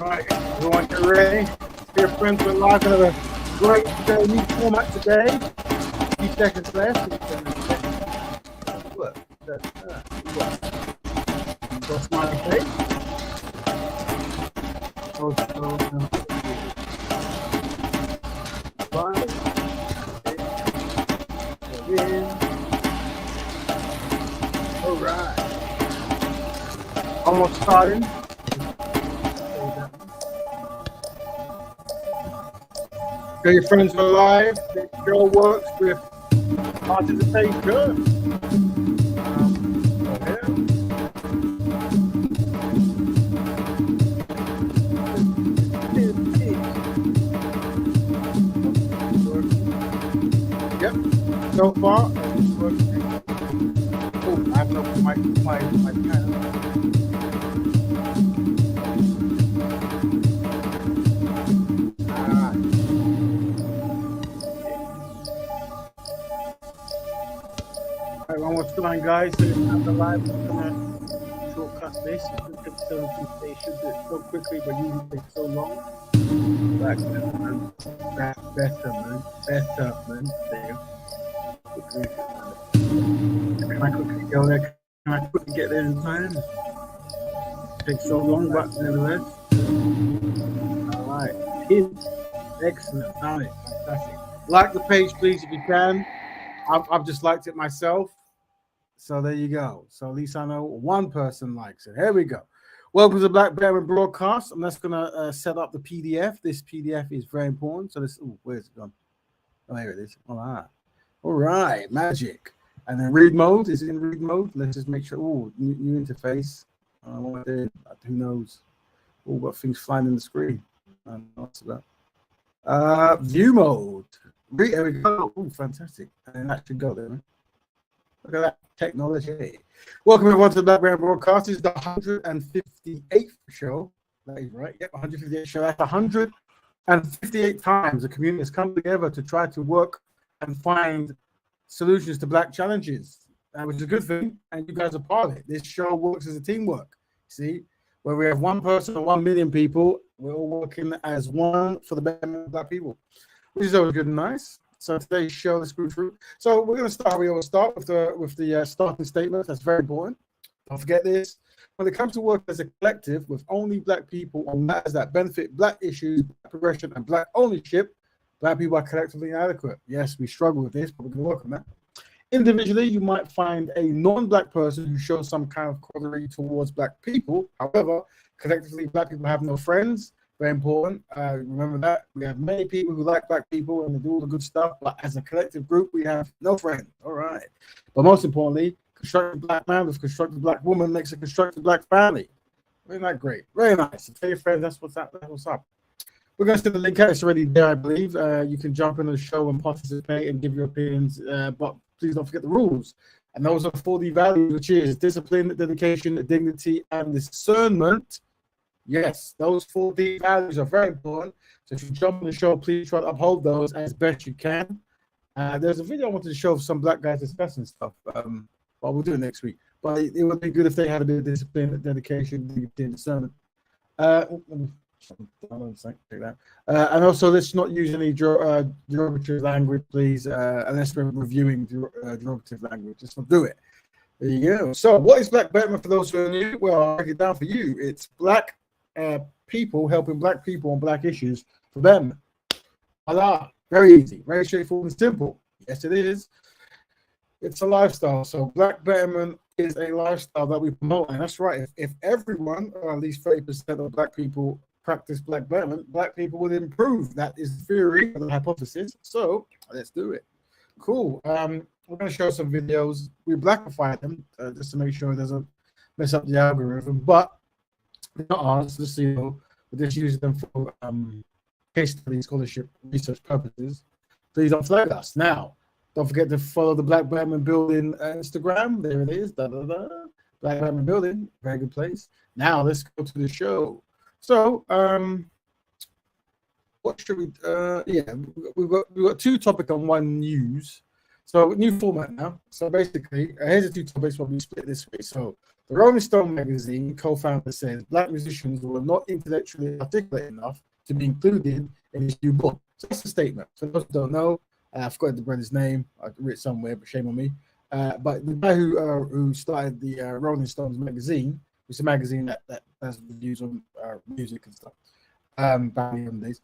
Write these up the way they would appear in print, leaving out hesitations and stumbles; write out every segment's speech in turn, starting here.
Right, everyone get ready. Dear friends, we're live in a great new format today. A few seconds left. Look, so smiley face. All right. Almost starting. Okay, your friends are live. The show works with participation. Yep. So far, it's working. Oh, I have no my panel. Alright, one more time, guys. So it's not the live. I'm gonna shortcut this. They should do it so quickly, but usually takes so long. Betterment. There. Can I quickly go there? Can I quickly get there in time? It takes so long, but nevertheless. Alright. Excellent. Alright, fantastic. Like the page, please, if you can. I've just liked it myself. So there you go. So at least I know one person likes it. Here we go. Welcome to the Betterment Broadcast. I'm just going to set up the PDF. This PDF is very important. So this, where's it gone? Oh, here it is. All right, magic. And then read mode is in read mode. Let's just make sure. Oh, new interface. Who knows? Oh, what things flying in the screen? I don't know what's that. View mode. There we go. Oh, fantastic. And that should go there. Man. Look at that technology. Welcome everyone to the Betterment Broadcast. This is the 158th show. That is right. Yep, 158th show. That's 158 times the community has come together to try to work and find solutions to Black challenges, which is a good thing. And you guys are part of it. This show works as a teamwork. See, where we have one person or 1 million people, we're all working as one for the betterment of Black people, which is always good and nice. So today's show, let's go through. So we're going to start. We always start with the starting statement. That's very important. Don't forget this. When it comes to work as a collective with only Black people on matters that benefit Black issues, Black progression, and Black ownership, Black people are collectively inadequate. Yes, we struggle with this, but we're going to work on that. Individually, you might find a non-Black person who shows some kind of corollary towards Black people. However, collectively, Black people have no friends. Very important. Remember that. We have many people who like Black people and they do all the good stuff, but as a collective group, we have no friends. All right. But most importantly, constructive Black man with constructive Black woman makes a constructive Black family. Isn't that great? Very nice. So tell your friends that's what's up. That's what's up. We're going to send the link out. It's already there, I believe. You can jump in the show and participate and give your opinions, but please don't forget the rules. And those are 4D values, which is discipline, dedication, dignity, and discernment. Yes, those 4D values are very important. So if you jump on the show, please try to uphold those as best you can. There's a video I wanted to show of some Black guys discussing stuff, but we'll do it next week. But it would be good if they had a bit of discipline, dedication, dignity, and discernment. And also, let's not use any derogatory language, please, unless we're reviewing derogative language. Let's not do it. There you go. So, what is Black Betterment for those who are new? Well, I'll break it down for you. It's Black people helping Black people on Black issues for them. Voila. Very easy, very straightforward and simple. Yes, it is. It's a lifestyle. So Black Betterment is a lifestyle that we promote. And that's right. If everyone, or at least 30% of Black people practice Black Betterment, Black people will improve. That is the theory, the hypothesis. So let's do it. Cool. We're going to show some videos. We blackify them just to make sure it doesn't mess up the algorithm. But not ours, just so you know, we're just using them for case study, scholarship, research purposes. Please don't flag us. Now, don't forget to follow the Black Betterment Building Instagram. There it is. Black Betterment Building. Very good place. Now, let's go to the show. So, what should we we've got two topics on one news. So new format now. So basically, here's the two topics what we split this way. So The Rolling Stone magazine co-founder says black musicians were not intellectually articulate enough to be included in his new book. So that's a statement. For those who don't know, I forgot the brother's name. I read it somewhere, but shame on me. But the guy who started the Rolling Stones magazine, it's a magazine that has reviews on music and stuff. Back in the days.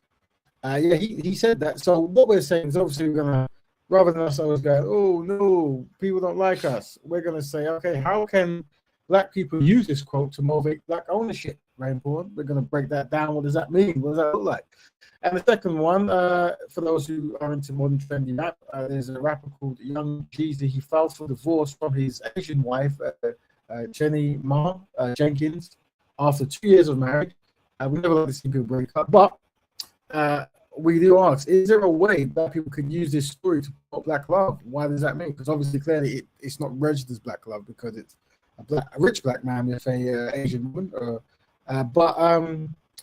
Yeah, he said that. So what we're saying is obviously we're gonna, rather than us always going, oh no, people don't like us, we're gonna say, okay, how can black people use this quote to motivate black ownership? Rainbow. We're gonna break that down. What does that mean? What does that look like? And the second one, for those who are into modern trendy rap, there's a rapper called Young Jeezy. He filed for divorce from his Asian wife, Jeannie Mai Jenkins, after 2 years of marriage. We never like to see people break up, but we do ask: is there a way that people could use this story to promote black love? Why does that mean? Because obviously, clearly, it's not registered as black love because it's a rich black man with a Asian woman. But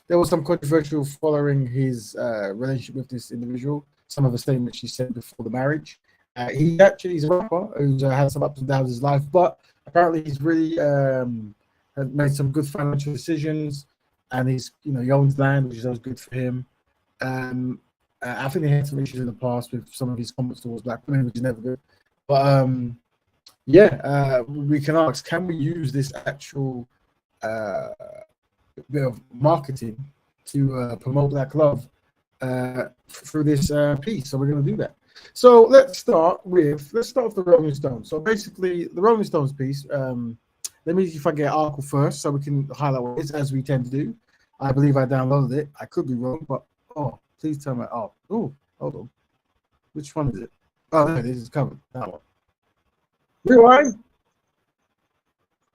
there was some controversial following his relationship with this individual. Some of the statements she said before the marriage. He actually is a rapper who's had some ups and downs in his life, but apparently he's really has made some good financial decisions, and he's he owns land, which is always good for him. I think he had some issues in the past with some of his comments towards black women, which is never good. But we can ask: can we use this actual bit of marketing to promote black love through this piece? So we're going to do that. So let's start with the Rolling Stones. So basically, the Rolling Stones piece. Let me see if I get article first, so we can highlight what it is, as we tend to do. I believe I downloaded it. I could be wrong, but please tell me. Oh, hold on. Which one is it? Oh, there it is. It's covered. That one. Rewind.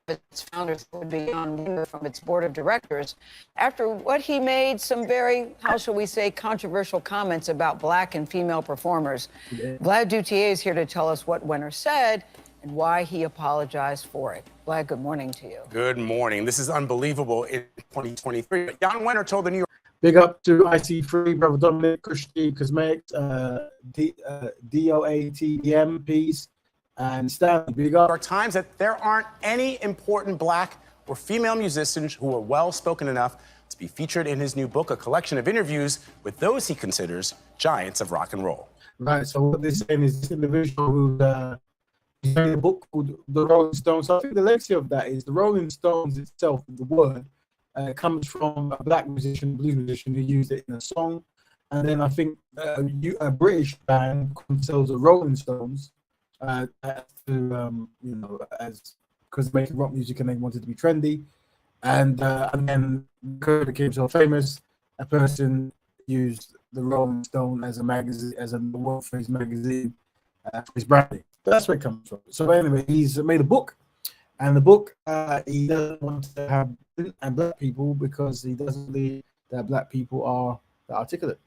Its founders would be on from its board of directors after what he made some very, how shall we say, controversial comments about black and female performers. Yeah. Vlad Dutier is here to tell us what Wenner said and why he apologized for it. Vlad, good morning to you. Good morning. This is unbelievable in 2023. But Jan Wenner told the New York. Big up to IC3, Brother Dominic, Kushti Cosmetics, DOATM, Peace, and Stanley. Big up. New York Times that there aren't any important black or female musicians who are well-spoken enough to be featured in his new book, a collection of interviews with those he considers giants of rock and roll. Right, so what they're saying is this individual who's made a book called The Rolling Stones. So I think the legacy of that is the Rolling Stones itself, the word, comes from a black musician, blues musician, who used it in a song. And then I think a British band themselves the Rolling Stones, as because making rock music and they wanted to be trendy, and then because it became so famous, a person used the Rolling Stone as a magazine, as a word for his magazine, for his branding. That's where it comes from. So anyway, he's made a book, and the book he doesn't want to have black people because he doesn't believe that black people are articulate.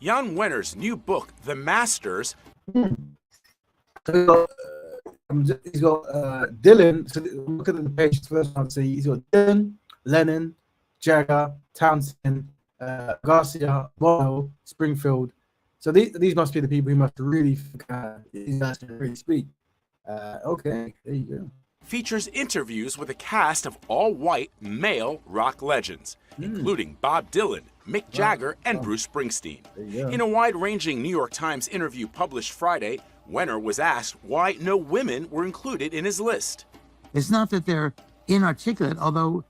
Jan Wenner's new book, The Masters. He's got Dylan. So look at the page first. I'd say he's got Dylan, Lennon, Jagger, Townsend, Garcia, Bono, Springfield. So these must be the people who must really speak. Okay, there you go. Features interviews with a cast of all-white male rock legends, including Bob Dylan, Mick Jagger, and Bruce Springsteen. In a wide-ranging New York Times interview published Friday, Wenner was asked why no women were included in his list. It's not that they're inarticulate, although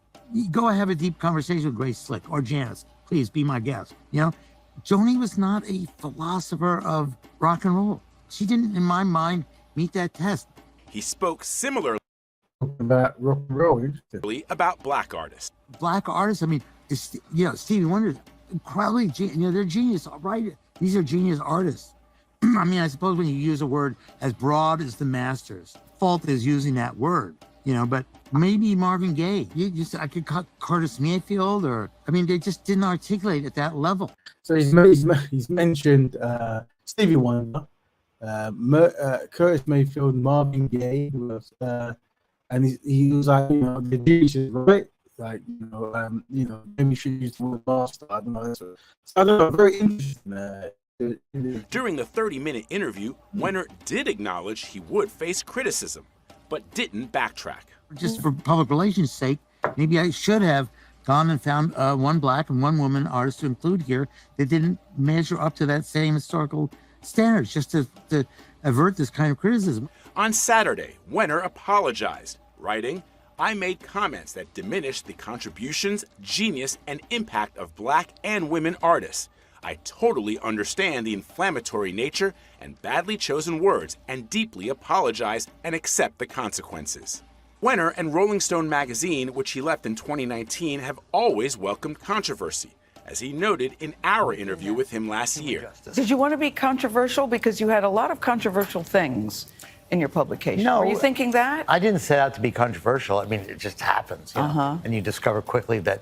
go have a deep conversation with Grace Slick or Janice. Please be my guest. Joni was not a philosopher of rock and roll. She didn't, in my mind, meet that test. He spoke similarly about rock and roll, about black artists. Black artists, I mean, Stevie Wonder, incredibly, they're genius, right? These are genius artists. I mean, I suppose when you use a word as broad as the Masters, fault is using that word, but maybe Marvin Gaye. I could cut Curtis Mayfield, they just didn't articulate at that level. So he's mentioned Stevie Wonder, Curtis Mayfield, Marvin Gaye, who was, and he was like, the geniuses, right? Like, maybe we should use the word master. I don't know. So I don't know, very interesting. During the 30-minute interview, Wenner did acknowledge he would face criticism. but didn't backtrack. Just for public relations sake, maybe I should have gone and found one black and one woman artist to include here that didn't measure up to that same historical standards, just to avert this kind of criticism. On Saturday, Wenner apologized, writing, "I made comments that diminished the contributions, genius, and impact of black and women artists. I totally understand the inflammatory nature and badly chosen words and deeply apologize and accept the consequences." Wenner and Rolling Stone magazine, which he left in 2019, have always welcomed controversy, as he noted in our interview with him last year. Did you want to be controversial? Because you had a lot of controversial things in your publication. No, were you thinking that? I didn't set out to be controversial. I mean, it just happens. You know? And you discover quickly that,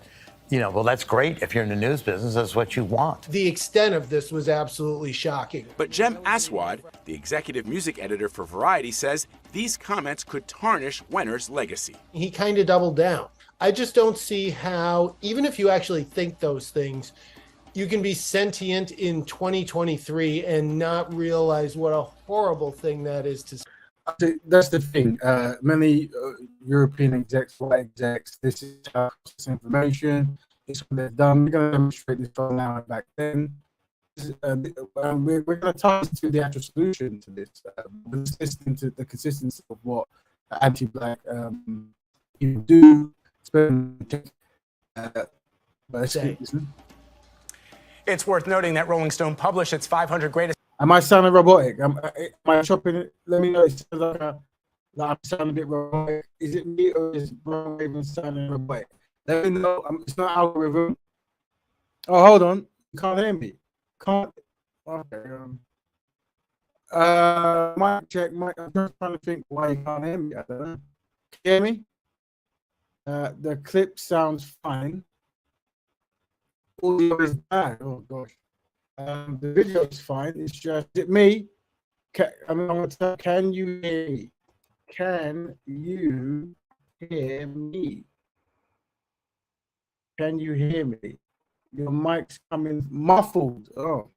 well, that's great. If you're in the news business, that's what you want. The extent of this was absolutely shocking. But Jem Aswad, the executive music editor for Variety, says these comments could tarnish Wenner's legacy. He kind of doubled down. I just don't see how, even if you actually think those things, you can be sentient in 2023 and not realize what a horrible thing that is to say. That's the thing. Many European execs, white execs, this is how this information. It's what they've done. We're going to demonstrate this from now and back then. We're going to tie to the actual solution to this. The consistency of what anti-black people do. It's worth noting that Rolling Stone published its 500 greatest. Am I sounding robotic? Am I chopping it? Let me know. It sounds like I'm sounding a bit robotic. Is it me or is Brian Raven sounding robotic? Let me know. It's not algorithm. Oh, hold on. You can't hear me. Can't. Okay. Mic check. I'm just trying to think why you can't hear me. I don't know. Can you hear me? The clip sounds fine. Audio is bad. Oh gosh. The video is fine. It's just me. I'm going to tell. Can you hear me? Can you hear me? Can you hear me? Your mic's coming muffled. Oh.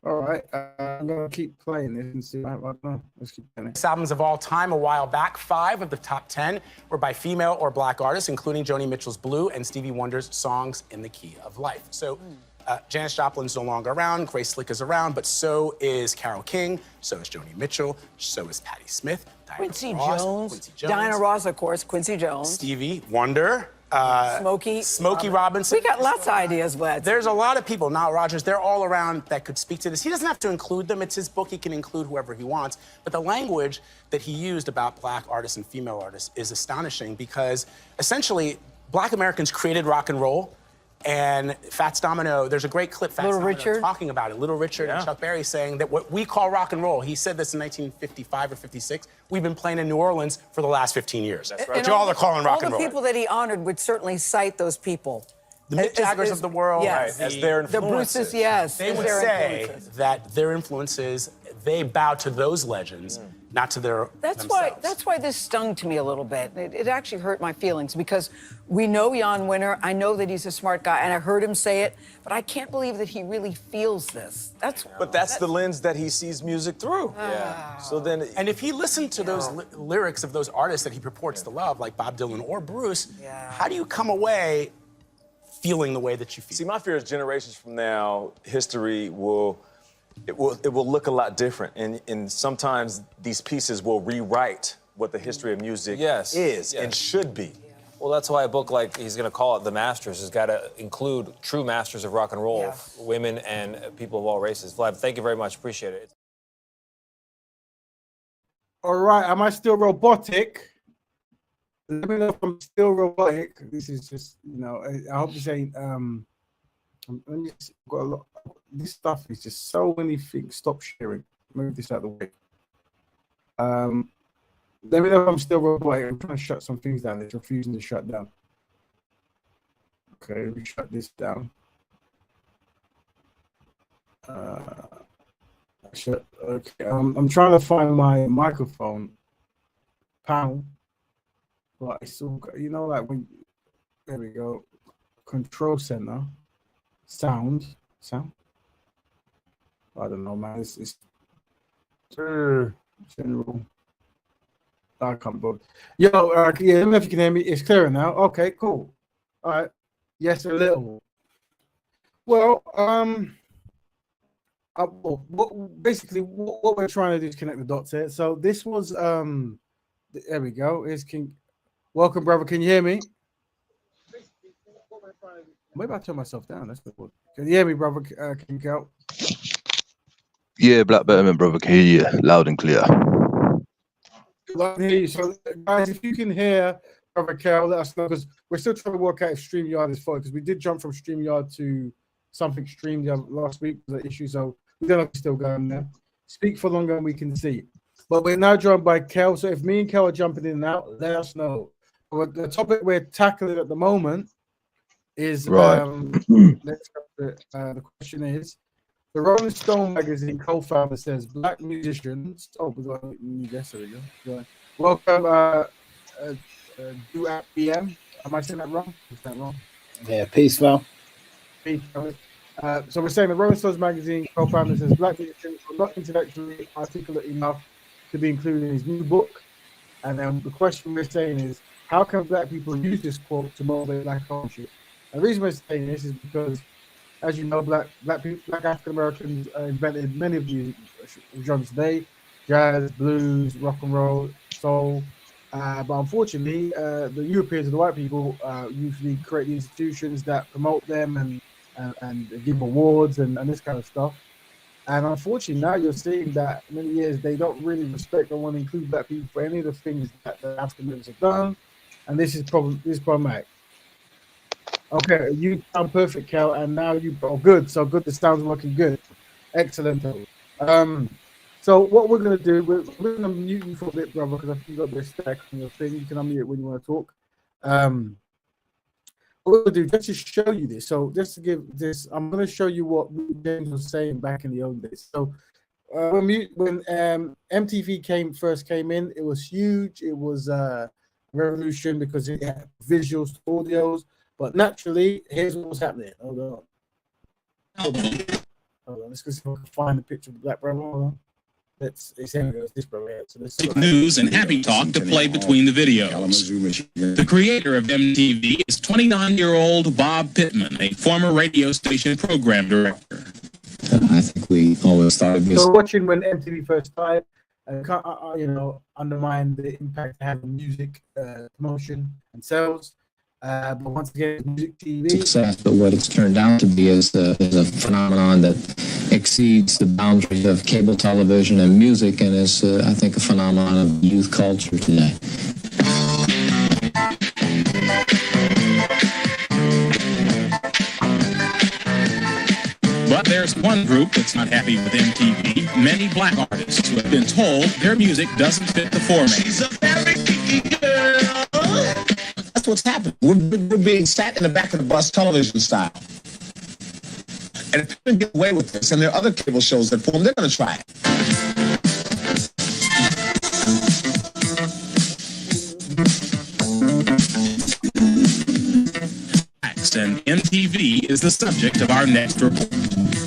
All right. I'm going to keep playing this and see. I don't know. Let's keep playing it. Albums of all time a while back. 5 of the top 10 were by female or black artists, including Joni Mitchell's Blue and Stevie Wonder's Songs in the Key of Life. So Janis Joplin's no longer around, Grace Slick is around, but so is Carole King, so is Joni Mitchell, so is Patti Smith, Quincy Jones, Diana Ross, of course, Quincy Jones, Stevie Wonder, Smokey Robinson. We got lots of ideas, Vlad. There's a lot of people, Nile Rodgers, they're all around that could speak to this. He doesn't have to include them. It's his book. He can include whoever he wants. But the language that he used about black artists and female artists is astonishing because essentially black Americans created rock and roll. And Fats Domino, there's a great clip, Fats Domino talking about it. Little Richard and Chuck Berry saying that what we call rock and roll, he said this in 1955 or 56, we've been playing in New Orleans for the last 15 years. That's right. Which y'all are calling rock and roll. All the people that he honored would certainly cite those people. The Mick Jaggers of the world. Yes. As their influences. The Bruces, yes. They would say that their influences, they bow to those legends, not to their themselves. That's why this stung to me a little bit. It actually hurt my feelings because we know Jan Wenner. I know that he's a smart guy, and I heard him say it, but I can't believe that he really feels this. But that's the lens that he sees music through. So then, and if he listened to those lyrics of those artists that he purports to love, like Bob Dylan or Bruce, how do you come away feeling the way that you feel? See, my fear is generations from now, history will look a lot different, and sometimes these pieces will rewrite what the history of music is and should be. Well, that's why a book like he's going to call it The Masters has got to include true masters of rock and roll, women and people of all races. Vlad, thank you very much. Appreciate it. All right. Am I still robotic? Let me know if I'm still robotic. This is just, I hope this ain't. Got a lot. This stuff is just so many things. Stop sharing. Move this out of the way. Let me know if I'm still robotic. I'm trying to shut some things down. It's refusing to shut down. Okay, let me shut this down. Okay, I'm trying to find my microphone panel. But it's all, like when. There we go. Control center. Sound. I don't know, man. It's general. I can't bother. Yo, yeah, I don't know if you can hear me. It's clearer now. Okay, cool. All right. Yes, a little. Well, basically, what we're trying to do is connect the dots here. So this was, there we go. Welcome, brother. Can you hear me? Maybe I turn myself down. That's the one. Can you hear me, brother? Can you go? Yeah, Black Betterment, brother. Can hear you loud and clear. So, guys, if you can hear Brother Cal, let us know, because we're still trying to work out if StreamYard is full, because we did jump from StreamYard to something streamed last week, the issue, so we don't know if it's still going there. Speak for longer and we can see. But we're now joined by Kel, so if me and Kel are jumping in and out, let us know. But the topic we're tackling at the moment is, right. The question is, the Rolling Stone magazine co-founder says black musicians. Oh, yes, there we go. Welcome, Duat BM. Am I saying that wrong? Is that wrong? Yeah, peace, Val. Peace. So we're saying the Rolling Stones magazine co-founder says black musicians are not intellectually articulate enough to be included in his new book. And then the question we're saying is, how can black people use this quote to motivate black ownership? The reason we're saying this is because, as you know, black African Americans invented many of these genres today: jazz, blues, rock and roll, soul. But unfortunately, the Europeans and the white people usually create institutions that promote them and give awards and this kind of stuff. And unfortunately, now you're seeing that many years they don't really respect or want to include black people for any of the things that the African Americans have done. And this is problematic. Okay, you sound perfect, Kel, and now good. So good, the sound's working good. Excellent. So what we're gonna do, we're gonna mute you for a bit, brother, because I think you got a bit of stack on your thing. You can unmute when you want to talk. What we're gonna do, just to show you this. So just to give this, I'm gonna show you what James was saying back in the old days. So when MTV first came in, it was huge. It was a revolution because it had visuals, audios. But naturally, here's what was happening. Hold on. Let's go see if I can find the picture of the black brother. Hold on. It's this brother. So news and happy talk to play between the videos. The creator of MTV is 29-year-old Bob Pittman, a former radio station program director. I think we always thought of this. So watching when MTV first started, undermine the impact it had on music promotion and sales. But once again, music TV success, but what it's turned out to be is a phenomenon that exceeds the boundaries of cable television and music, and is, I think, a phenomenon of youth culture today. But there's one group that's not happy with MTV. Many black artists who have been told their music doesn't fit the format. She's a very kinky girl. That's what's happened. We're being sat in the back of the bus television style. And if people get away with this, and there are other cable shows that form, they're going to try it. And MTV is the subject of our next report.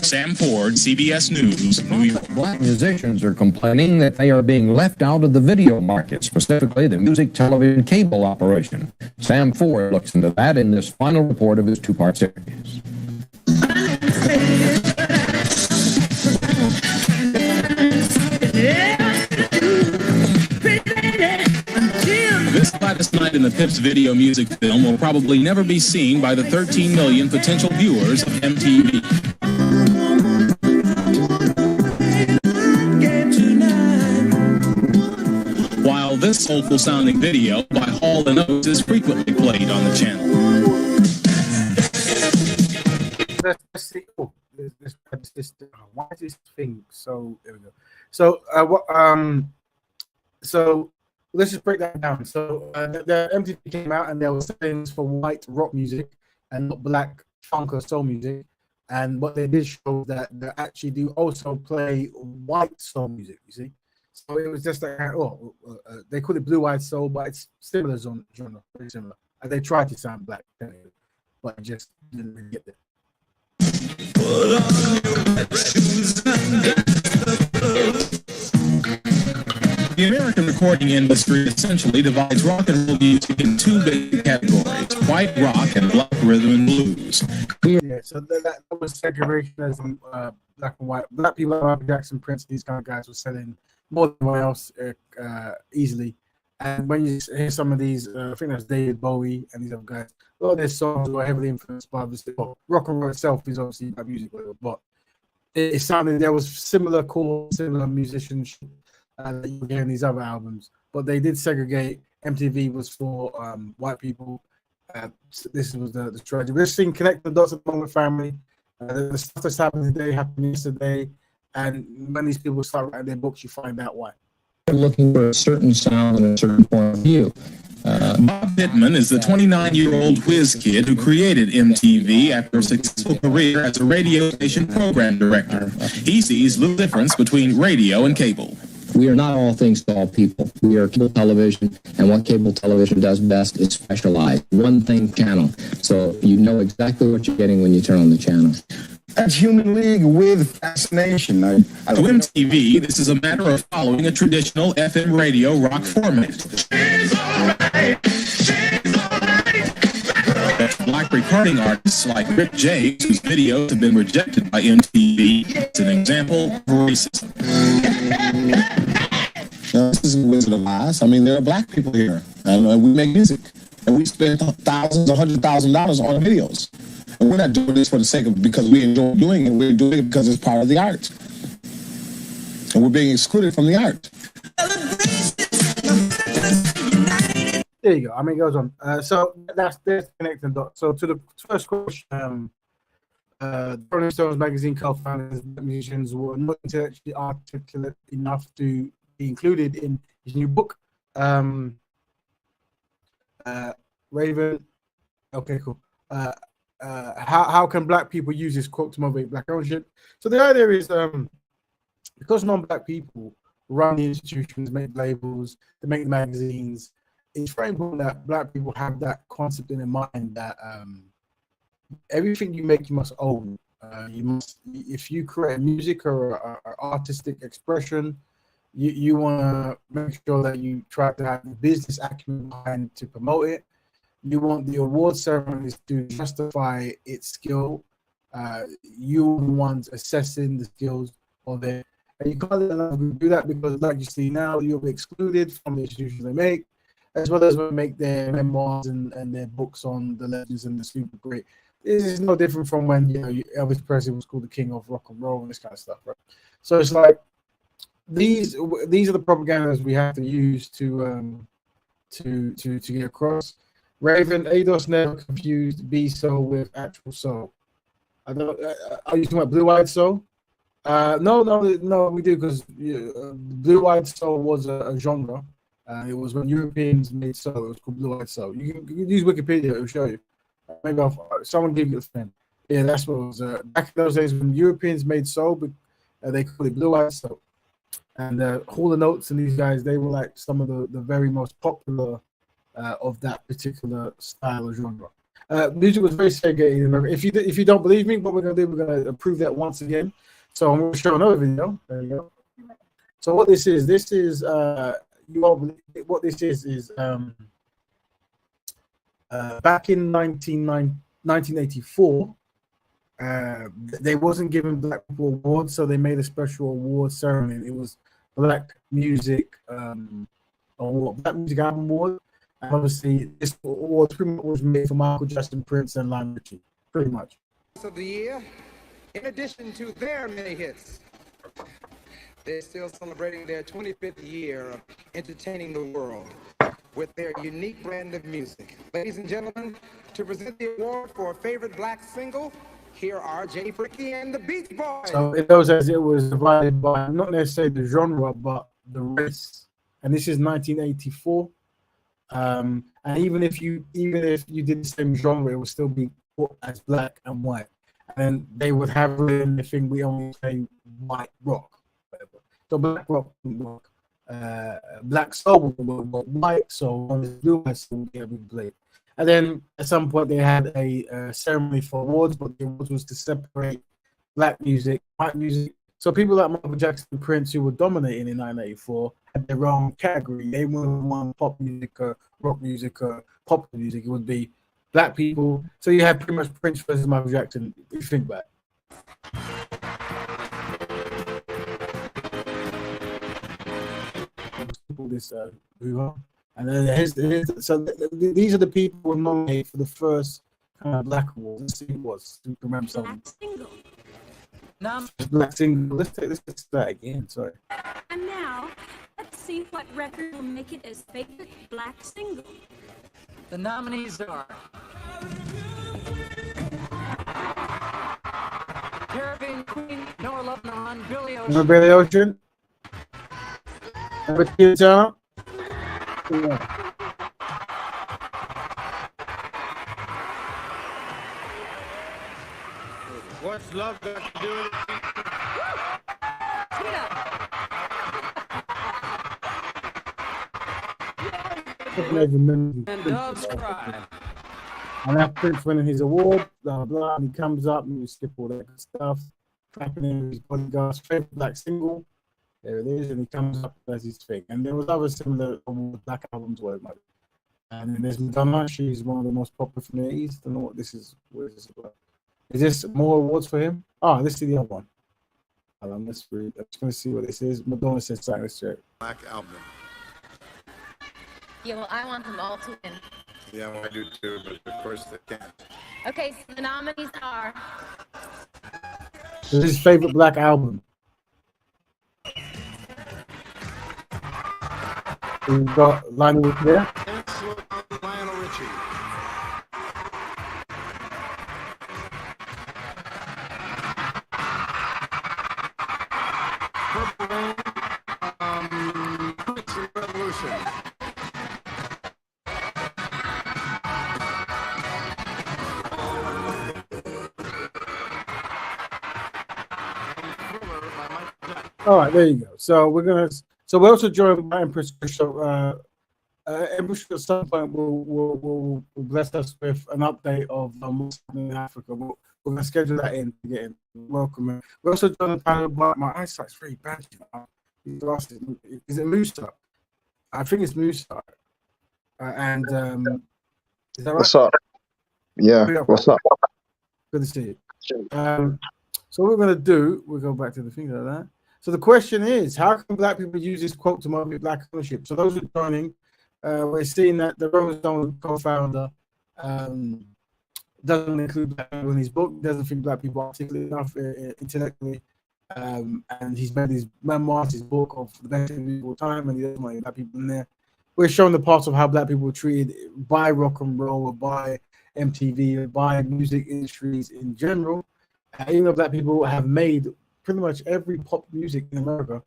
Sam Ford, CBS News, New York. Black musicians are complaining that they are being left out of the video market, specifically the music television cable operation. Sam Ford looks into that in this final report of his two-part series. This Gladys Knight in the Pips video music film will probably never be seen by the 13 million potential viewers of MTV. While this soulful-sounding video by Hall & Oates is frequently played on the channel. Why is this thing so? There we go. So let's just break that down. So the MTV came out and they were saying it's for white rock music and not black funk or soul music. And what they did show that they actually do also play white soul music. You see, so it was just like they call it blue-eyed soul, but it's similar genre, very similar. And they tried to sound black, but it just didn't really get there. The American recording industry essentially divides rock and roll music in two basic categories: white rock and black rhythm and blues. Yeah, so that was segregation, black and white. Black people like Michael Jackson, Prince, these kind of guys were selling more than anyone else easily. And when you hear some of these, I think that's David Bowie and these other guys, a lot of their songs were heavily influenced by rock and roll itself is obviously about music, but it sounded there was similar musicianship that you hear in these other albums. But they did segregate. MTV was for white people. This was the strategy. We're seeing Connect the Dots at the moment, family. The stuff that's happened today happened yesterday. And when these people start writing their books, you find out why. Looking for a certain sound and a certain point of view. Bob Pittman is the 29-year-old whiz kid who created MTV after a successful career as a radio station program director. He sees little difference between radio and cable. We are not all things to all people. We are cable television, and what cable television does best is specialize. One thing channel. So you know exactly what you're getting when you turn on the channel. That's Human League with fascination. To MTV, this is a matter of following a traditional FM radio rock format. Black recording artists like Rick James, whose videos have been rejected by MTV, is an example of racism. This is Wizard of Oz. I mean, there are black people here, and we make music, and we spend thousands or $100,000 on videos. And we're not doing this for the sake of because we enjoy doing it. We're doing it because it's part of the art, and we're being excluded from the art. There you go. I mean, it goes on. So that's connecting dots. So to the first question, Rolling Stones magazine co-founders and musicians were not intellectually articulate enough to be included in his new book. Raven. Okay, cool. How can black people use this quote to motivate black ownership? So the idea is because non-black people run the institutions, make labels, they make the magazines, it's very important that black people have that concept in their mind that everything you make, you must own. You must, if you create music or artistic expression, you want to make sure that you try to have the business acumen behind to promote it. You want the award ceremonies to justify its skill. You're the ones assessing the skills of it. And you can't let them do that because, like you see now, you'll be excluded from the institutions they make, as well as when make their memoirs and their books on the legends and the super great. This is no different from when Elvis Presley was called the king of rock and roll and this kind of stuff, right? So it's like these are the propagandas we have to use to get across. Raven, ADOS never confused B soul with actual soul. I don't. Are you talking about blue-eyed soul? No, we do because blue-eyed soul was a genre. It was when Europeans made soul. It was called blue-eyed soul. You can use Wikipedia; it will show you. Maybe someone give you the thing. Yeah, that's what it was. Back in those days when Europeans made soul, but they called it blue-eyed soul. And Hall & Oates and these guys, they were like some of the very most popular of that particular style or genre. Music was very segregated. If you don't believe me, what we're gonna do, we're gonna prove that once again. So I'm gonna show another video. There you go. So what this is you all believe what this is back in 1984. They wasn't giving black people awards, so they made a special award ceremony. It was Black Music Award, Black Music Album Award. And obviously, this award pretty much was made for Michael Jackson, Prince, and Lionel Richie, pretty much. Of the year, in addition to their many hits, they're still celebrating their 25th year of entertaining the world with their unique brand of music. Ladies and gentlemen, to present the award for favorite black single, here are Jay Fricky and the Beach Boys. So it goes as it was divided by not necessarily the genre, but the race. And this is 1984. And even if you did the same genre, it would still be put as black and white. And they would have in the thing we only say white rock, whatever. So black rock, black soul, white soul, blue soul, we play. And then at some point they had a ceremony for awards, but the awards was to separate black music, white music. So people like Michael Jackson and Prince, who were dominating in 1984, had their own category, they would have won pop music, rock music, popular music. It would be black people. So you have pretty much Prince versus Michael Jackson. If you think about it. This move on. And then so these are the people who were nominated for the first kind of black award. Let's see who it was. To remember something. Black single. Let's that again. Sorry. And now, let's see what record will make it as favorite black single. The nominees are Caribbean Queen, Noah Lebanon, Billy Ocean. Remember Billy Ocean? Remember Tia Turner? Yeah. What's love got to do with it? And Doves Cry. And after Prince winning his award, blah blah, and he comes up and we skip all that good stuff. Clapping in his bodyguard's favorite black single. There it is, and he comes up as his thing. And there was other similar black albums where it might be. And then there's Madonna. She's one of the most popular from the 80s. Don't know what this is. What is this about? Is this more awards for him? Oh, this is the other one. Hold on, let's read. I'm just going to see what this is. Madonna says something. Let's check. Black album. Yeah, well, I want them all to win. Yeah, well, I do too, but of course they can't. Okay, so the nominees are. This is his favorite black album. We've got Lionel Richie there. Lionel Richie. Purple Rain, Prince Revolution. All right, there you go. So we're also joined by Empress. So Empress at some point will bless us with an update of what's happening in Africa. We're going to schedule that in to get in. Welcome. We're also joined by my eyesight's very bad. These glasses. Is it Musa? I think it's Musa. And is that right? What's up? Yeah. What's up? Good to see you. So what we're going to do, we'll go back to the thing like that. So the question is, how can black people use this quote to motivate black ownership? So those who are joining, we're seeing that the Rolling Stone co-founder doesn't include black people in his book, doesn't think black people are articulate enough intellectually, and he's made his memoirs, his book of the best of all time, and he doesn't want black people in there. We're showing the parts of how black people were treated by rock and roll, or by MTV, or by music industries in general. Even though black people have made pretty much every pop music in America.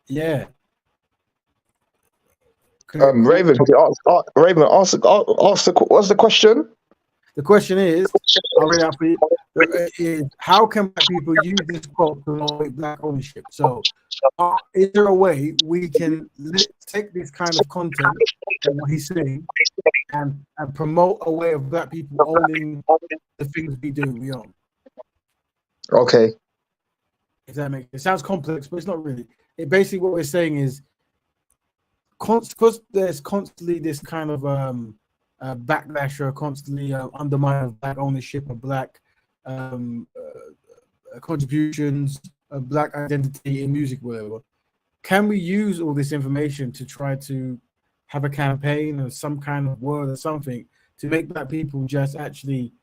Yeah. Raven, Raven, ask what's the question? The question is, I'll read it out for you. Is how can black people use this quote to promote black ownership? So, is there a way we can take this kind of content and what he's saying and promote a way of black people owning the things we do, we own? Okay. If that makes it sounds complex, but it's not really. It basically what we're saying is, because there's constantly this kind of backlash or constantly undermine of black ownership of black contributions, of black identity in music, whatever. Can we use all this information to try to have a campaign or some kind of word or something to make black people just actually,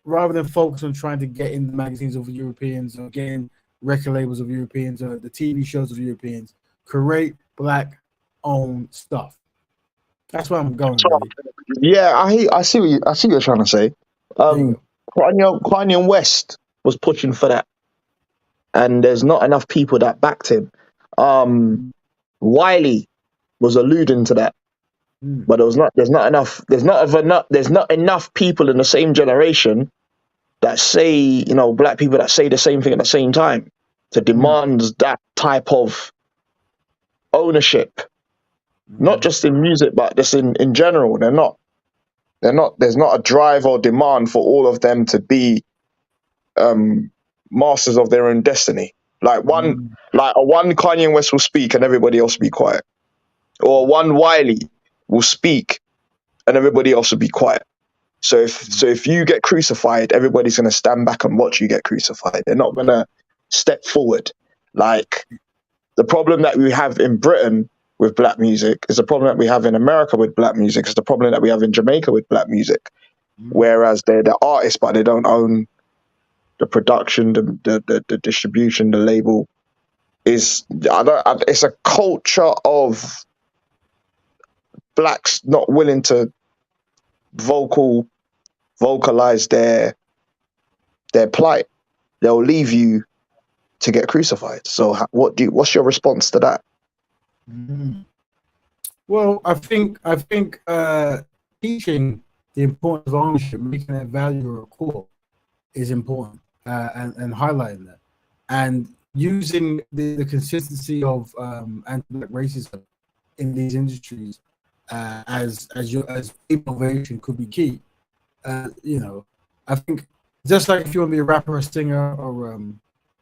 rather than focus on trying to get in the magazines of Europeans or getting record labels of Europeans or the TV shows of Europeans, create black owned stuff? That's where I'm going. Really. Yeah, I see what you're trying to say. Kanye West was pushing for that, and there's not enough people that backed him. Wiley was alluding to that, but there's not enough people in the same generation that say, black people that say the same thing at the same time to demand that type of ownership, not just in music, but just in general. There's not a drive or demand for all of them to be masters of their own destiny. Like like a one Kanye West will speak and everybody else will be quiet, or one Wiley will speak and everybody else will be quiet. So if you get crucified, everybody's gonna stand back and watch you get crucified. They're not gonna step forward. Like the problem that we have in Britain with black music is the problem that we have in America with black music. It's the problem that we have in Jamaica with black music. Whereas they're the artists, but they don't own the production, the distribution, the label. It's a culture of blacks not willing to vocalize their plight. They'll leave you to get crucified. So what's your response to that? Well, I think teaching the importance of ownership, making that value a core, is important, and highlighting that, and using the consistency of anti-black racism in these industries as innovation could be key. You know, I think just like if you want to be a rapper, a singer, or an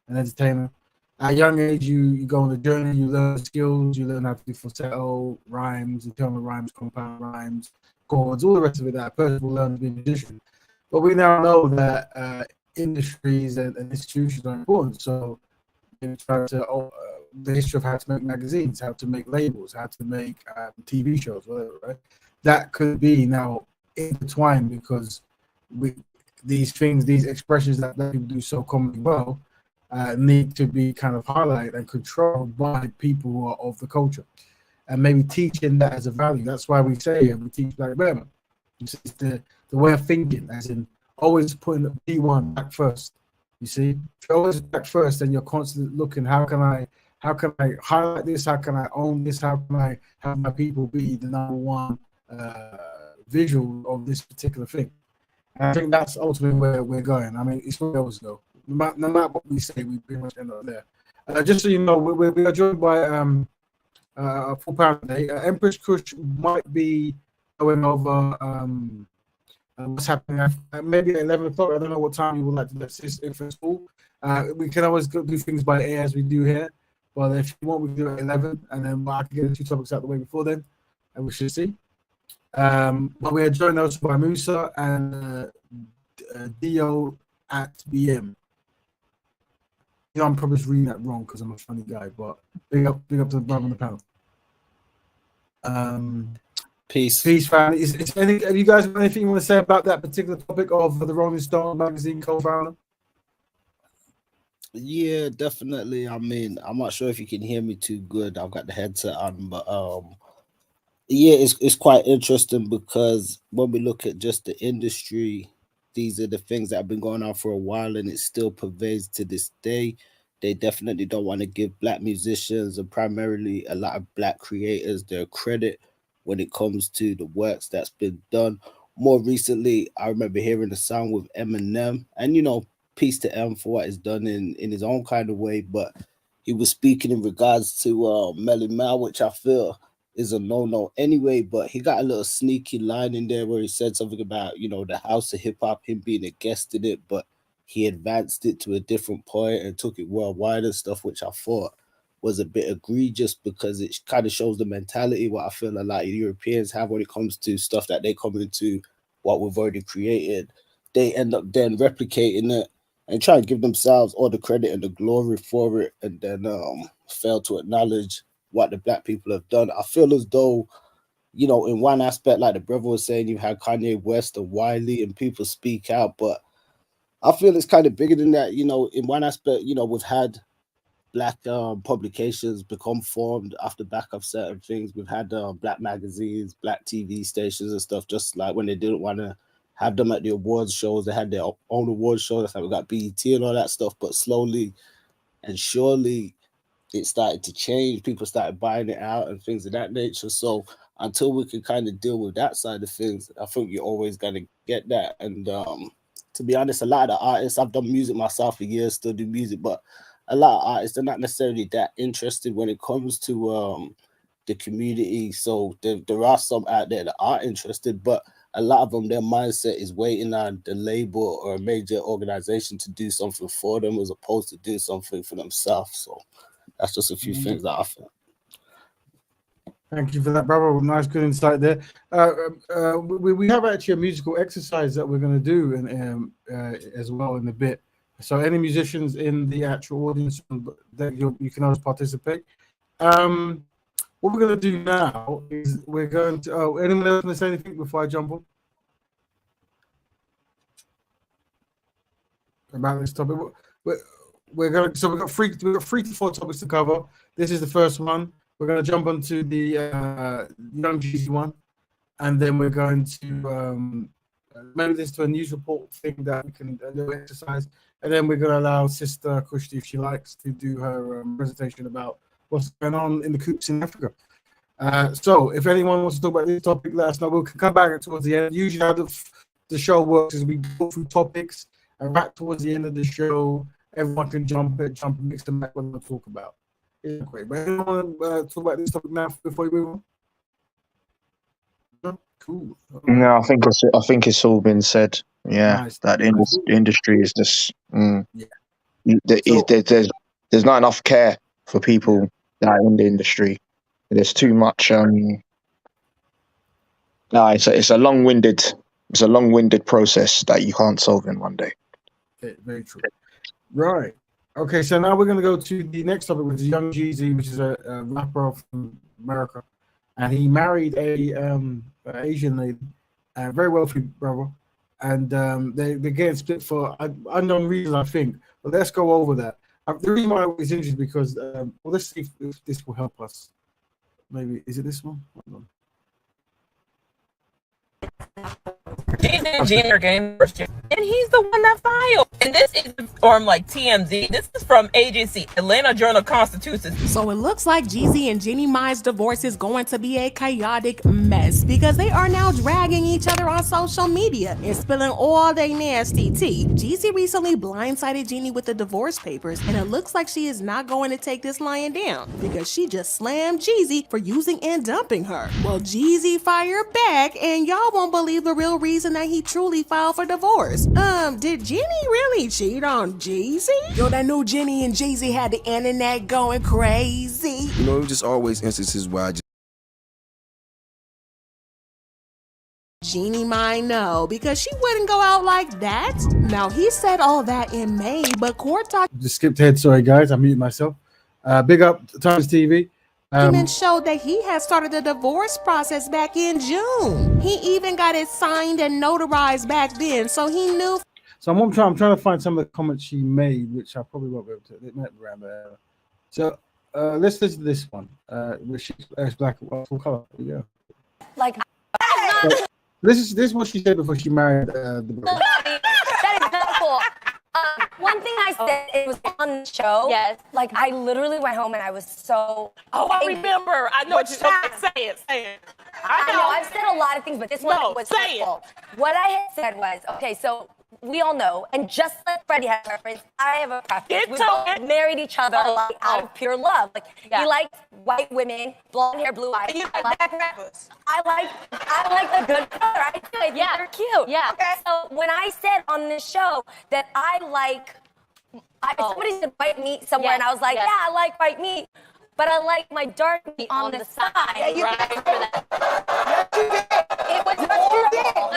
entertainer, at a young age you go on a journey, you learn skills, you learn how to do falsetto, rhymes, internal rhymes, compound rhymes, chords, all the rest of it that a person will learn to be a musician. But we now know that industries and institutions are important. So try to the history of how to make magazines, how to make labels, how to make TV shows, whatever, right? That could be now intertwined because these things, these expressions that people do so commonly well, need to be kind of highlighted and controlled by people who are of the culture, and maybe teaching that as a value. That's why we say we teach Black Betterment. It's the way of thinking, as in always putting P1 back first. You see, if you're always back first, then you're constantly looking, how can I highlight this? How can I own this? How can I have my people be the number one visual of this particular thing? And I think that's ultimately where we're going. I mean, it's where we always go. No matter what we say, we pretty much end up there. Just so you know, we are joined by a full panel today. Empress Kush might be going over what's happening at maybe at 11 o'clock. I don't know what time you would like to let sis in for school. We can always do things by air as we do here. But if you want, we can do it at 11, and then I can get the two topics out the way before then, and we should see. But we are joined also by Musa and Dio at BM. You know, I'm probably just reading that wrong because I'm a funny guy, but big up to the brother on the panel. Peace, family. Have you guys got anything you want to say about that particular topic of the Rolling Stone magazine co-founder? Yeah, definitely. I mean, I'm not sure if you can hear me too good. I've got the headset on, but yeah, it's quite interesting because when we look at just the industry, these are the things that have been going on for a while, and it still pervades to this day. They definitely don't want to give Black musicians and primarily a lot of Black creators their credit when it comes to the works that's been done. More recently, I remember hearing a song with Eminem, and peace to M for what he's done in his own kind of way, but he was speaking in regards to Melly Mel, which I feel is a no-no anyway, but he got a little sneaky line in there where he said something about, the house of hip-hop, him being a guest in it, but he advanced it to a different point and took it worldwide and stuff, which I thought was a bit egregious because it kind of shows the mentality what I feel a lot of Europeans have when it comes to stuff that they come into what we've already created. They end up then replicating it and try and give themselves all the credit and the glory for it, and then fail to acknowledge what the Black people have done. I feel as though, in one aspect, like the brother was saying, you had Kanye West and Wiley and people speak out, but I feel it's kind of bigger than that. In one aspect, we've had Black publications become formed off the back of certain things. We've had Black magazines, Black TV stations and stuff, just like when they didn't want to have them at the awards shows, they had their own awards shows. That's how we got BET and all that stuff. But slowly and surely, it started to change. People started buying it out and things of that nature. So until we can kind of deal with that side of things, I think you're always going to get that. And to be honest, a lot of the artists, I've done music myself for years, still do music, but a lot of artists, they're not necessarily that interested when it comes to the community. So there are some out there that are interested, but a lot of them, their mindset is waiting on the label or a major organization to do something for them as opposed to do something for themselves. So that's just a few things that I think. Thank you for that, brother. Nice, good insight there. We have actually a musical exercise that we're going to do as well in a bit. So any musicians in the actual audience, that you can always participate. What we're going to do now is we're going to. Oh, anyone else want to say anything before I jump on about this topic? We're going to. So we've got 3 to 4 topics to cover. This is the first one. We're going to jump onto the Young Jeezy one, and then we're going to maybe this to a news report thing that we can do exercise, and then we're going to allow Sister Kushti, if she likes, to do her presentation about what's going on in the coops in Africa. So if anyone wants to talk about this topic, let us know. We'll come back towards the end. Usually how the show works is we go through topics, and right towards the end of the show, everyone can jump and mix them back what we'll talk about. Yeah, great. But anyone talk about this topic now before we move on? No? Cool. No, I think it's all been said. Yeah, Nice. that industry is just. Yeah. There's not enough care for people that are in the industry. There's too much. It's a long-winded process that you can't solve in one day. Okay, very true. Right. Okay, so now we're going to go to the next topic, which is Young Jeezy, which is a rapper from America, and he married a Asian lady, a very wealthy brother, and they're getting split for unknown reasons, I think. But let's go over that. The reason why it's interesting because let's see if this will help us. Maybe is it this one? Hold on. And he's the one that filed. And this is from like TMZ. This is from agency Atlanta Journal-Constitution. So it looks like Jeezy and Jeannie Mai's divorce is going to be a chaotic mess because they are now dragging each other on social media and spilling all their nasty tea. Jeezy recently blindsided Jeannie with the divorce papers, and it looks like she is not going to take this lying down because she just slammed Jeezy for using and dumping her. Well, Jeezy fired back, and y'all won't believe the real reason that he truly filed for divorce. Did Jeannie really cheat on Jeezy? Yo, that new Jeannie and Jeezy had the internet going crazy. You know, just always instances where I just Jeannie Mai know because she wouldn't go out like that. Now, he said all that in May, but court Just skipped ahead. Sorry, guys. I muted myself. Big up Times TV. documents showed that he had started the divorce process back in June. He even got it signed and notarized back then, so he knew. So I'm trying to find some of the comments she made, which I probably won't be able to. It might be around there. So let's listen to this one, which she's black and white, full color. There you go. Like, This is what she said before she married the brother. that is not cool. One thing I said, it was on the show. Yes. Like, I literally went home and I was so. Oh, I remember. I know what you're saying. Say it. I know. I've said a lot of things, but this one was hurtful. What I had said was, okay, so we all know, and just like Freddie has a preference, I have a preference. We both married each other like, out of pure love. Like, he likes white women, blonde hair, blue eyes. I like a good color. I think they're cute. Yeah. Okay. So when I said on this show that I like, somebody said white meat somewhere, and I was like, yeah, I like white meat. But I like my dark meat on the side. Yeah, you right for that. It was horrible.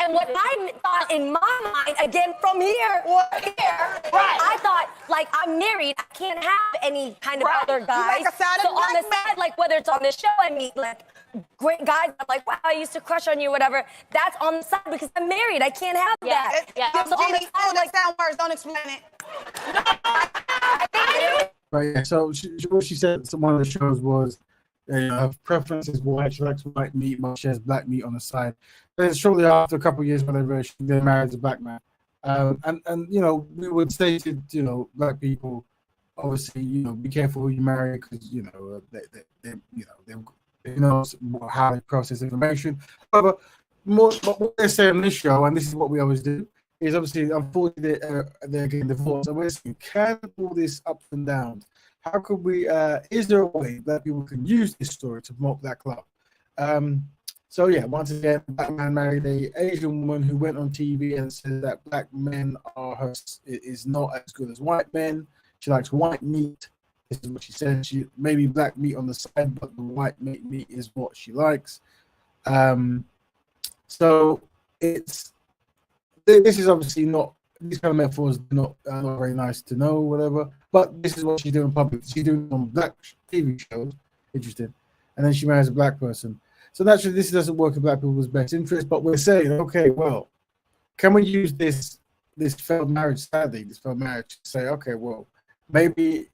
And what I thought in my mind, again from here, I thought, like, I'm married, I can't have any kind of other guys. So on the side, like whether it's on the show, I meet like great guys. I'm like, wow, I used to crush on you, whatever. That's on the side because I'm married. I can't have that. Yeah. So on the side, I'm like, sound words, don't explain it. Right, yeah. So what she said to one of the shows was her preference is white. She likes white meat, but she has black meat on the side. Then shortly after, a couple of years, whatever, she then married a black man. And you know, we would say to black people, obviously, be careful who you marry because they know how they process information. However, what they're saying on this show, and this is what we always do, is obviously, unfortunately, they're getting divorced. And we're saying, can all this ups and downs? How could we? Is there a way that people can use this story to promote Black love? So yeah, once again, a black man married a Asian woman who went on TV and said that black men is not as good as white men. She likes white meat. This is what she said. She maybe black meat on the side, but the white meat is what she likes. So this is obviously not, these kind of metaphors are not very nice to know, whatever. But this is what she's doing in public. She's doing it on black TV shows. Interesting. And then she marries a black person. So naturally, this doesn't work in black people's best interest. But we're saying, okay, well, can we use this failed marriage, sadly, this failed marriage, to say, okay, well, maybe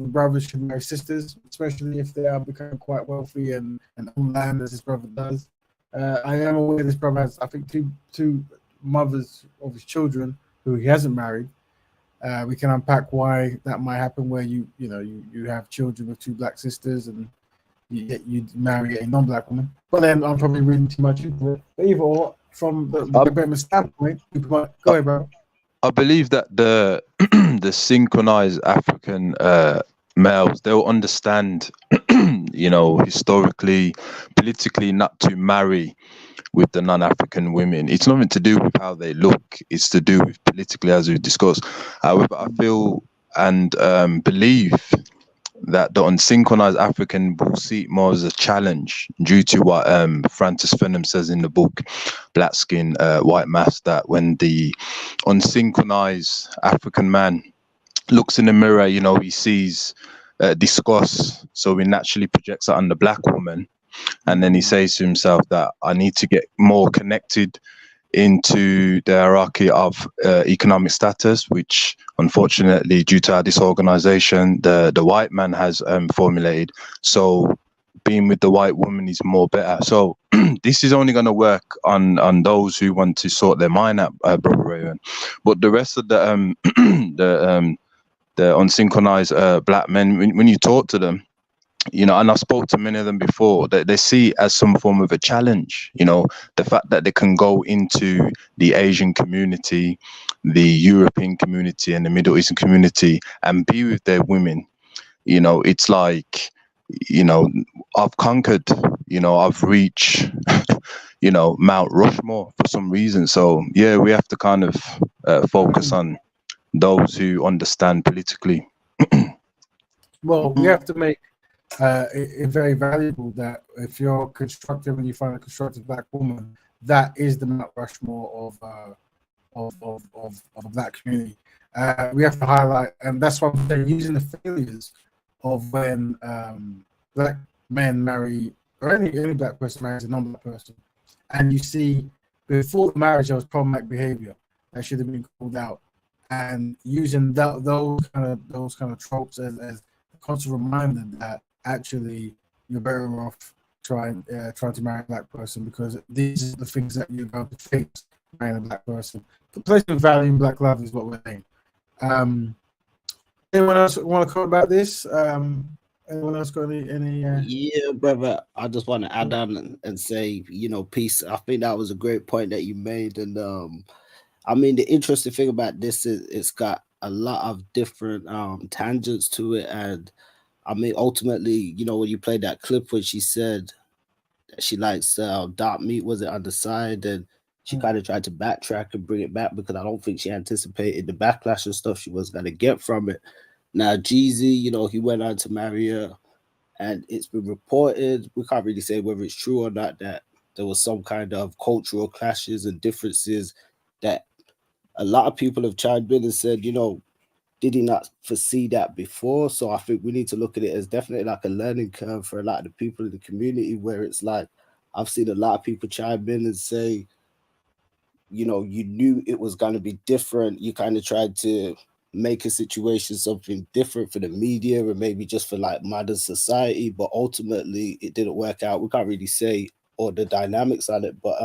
brothers should marry sisters, especially if they are becoming quite wealthy and own land as his brother does. I am aware this brother has, I think, two mothers of his children who he hasn't married. We can unpack why that might happen, where you have children with two black sisters and you marry a non-black woman. But then I'm probably reading too much into it. But either or, from the Betterment standpoint, go ahead, bro. I believe that the the synchronized African males, they'll understand, historically, politically, not to marry with the non-African women. It's nothing to do with how they look. It's to do with politically, as we've discussed. However, I feel and believe that the unsynchronized African will see it more as a challenge due to what Francis Fenham says in the book, Black Skin, White Mass, that when the unsynchronized African man looks in the mirror, he sees disgust, so he naturally projects that on the black woman. And then he says to himself that I need to get more connected into the hierarchy of economic status, which unfortunately, due to our disorganization, the white man has formulated. So being with the white woman is more better. So this is only going to work on those who want to sort their mind out, Brother Raven. But the rest of the unsynchronized black men, when you talk to them, and I spoke to many of them before, that they see it as some form of a challenge. The fact that they can go into the Asian community, the European community, and the Middle Eastern community and be with their women. It's like, I've conquered. I've reached, Mount Rushmore for some reason. So yeah, we have to kind of focus on those who understand politically. Well, we have to make it very valuable that if you're constructive and you find a constructive black woman, that is the Mount Rushmore of a black community. We have to highlight, and that's why they're using the failures of when black men marry, or any black person marries a non-black person, and you see before the marriage there was problematic behavior that should have been called out, and using those kind of tropes as a constant reminder that actually you're better off trying to marry a black person, because these are the things that you're going to face marrying a black person. The placement of value in black love is what we're saying. Anyone else want to comment about this? Anyone else got any? Yeah, brother. I just want to add on and say, peace. I think that was a great point that you made, and I mean, the interesting thing about this is it's got a lot of different tangents to it, and I mean, ultimately, when you played that clip when she said that she likes dark meat, was it on the side, and she kind of tried to backtrack and bring it back because I don't think she anticipated the backlash and stuff she was going to get from it. Now, Jeezy, he went on to marry her, and it's been reported, we can't really say whether it's true or not, that there was some kind of cultural clashes and differences that a lot of people have chimed in and said, did he not foresee that before? So I think we need to look at it as definitely like a learning curve for a lot of the people in the community, where it's like, I've seen a lot of people chime in and say, you knew it was going to be different. You kind of tried to make a situation something different for the media or maybe just for like modern society, but ultimately it didn't work out. We can't really say all the dynamics on it, but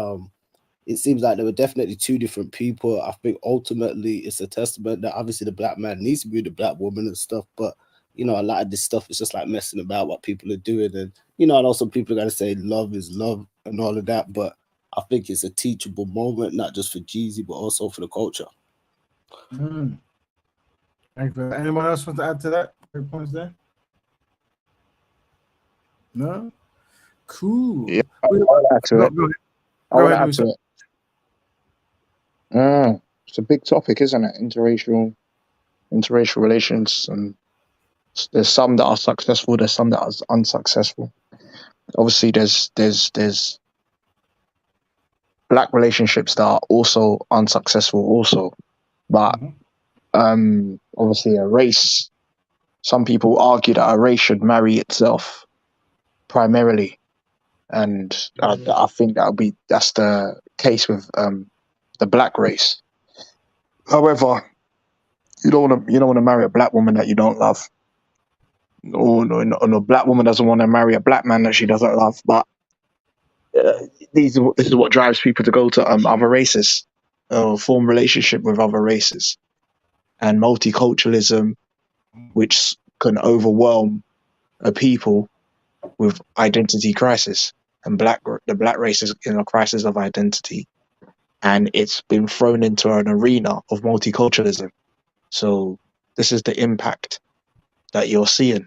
it seems like there were definitely two different people. I think ultimately it's a testament that obviously the black man needs to be with the black woman and stuff, but a lot of this stuff is just like messing about what people are doing. And, I know some people are going to say love is love and all of that, but I think it's a teachable moment, not just for Jeezy, but also for the culture. Thank you. Anyone else want to add to that? Any points there? No? Cool. Yeah, I want to add to it. I want to add to it. It's a big topic, isn't it? Interracial relations, and there's some that are successful, there's some that are unsuccessful. Obviously, there's black relationships that are also unsuccessful, also, but obviously a race. Some people argue that a race should marry itself primarily, and I think that's the case with the black race. However, you don't want to marry a black woman that you don't love, or a black woman doesn't want to marry a black man that she doesn't love. But this is what drives people to go to other races, form relationship with other races, and multiculturalism, which can overwhelm a people with identity crisis, and the black race is in a crisis of identity, and it's been thrown into an arena of multiculturalism. So this is the impact that you're seeing.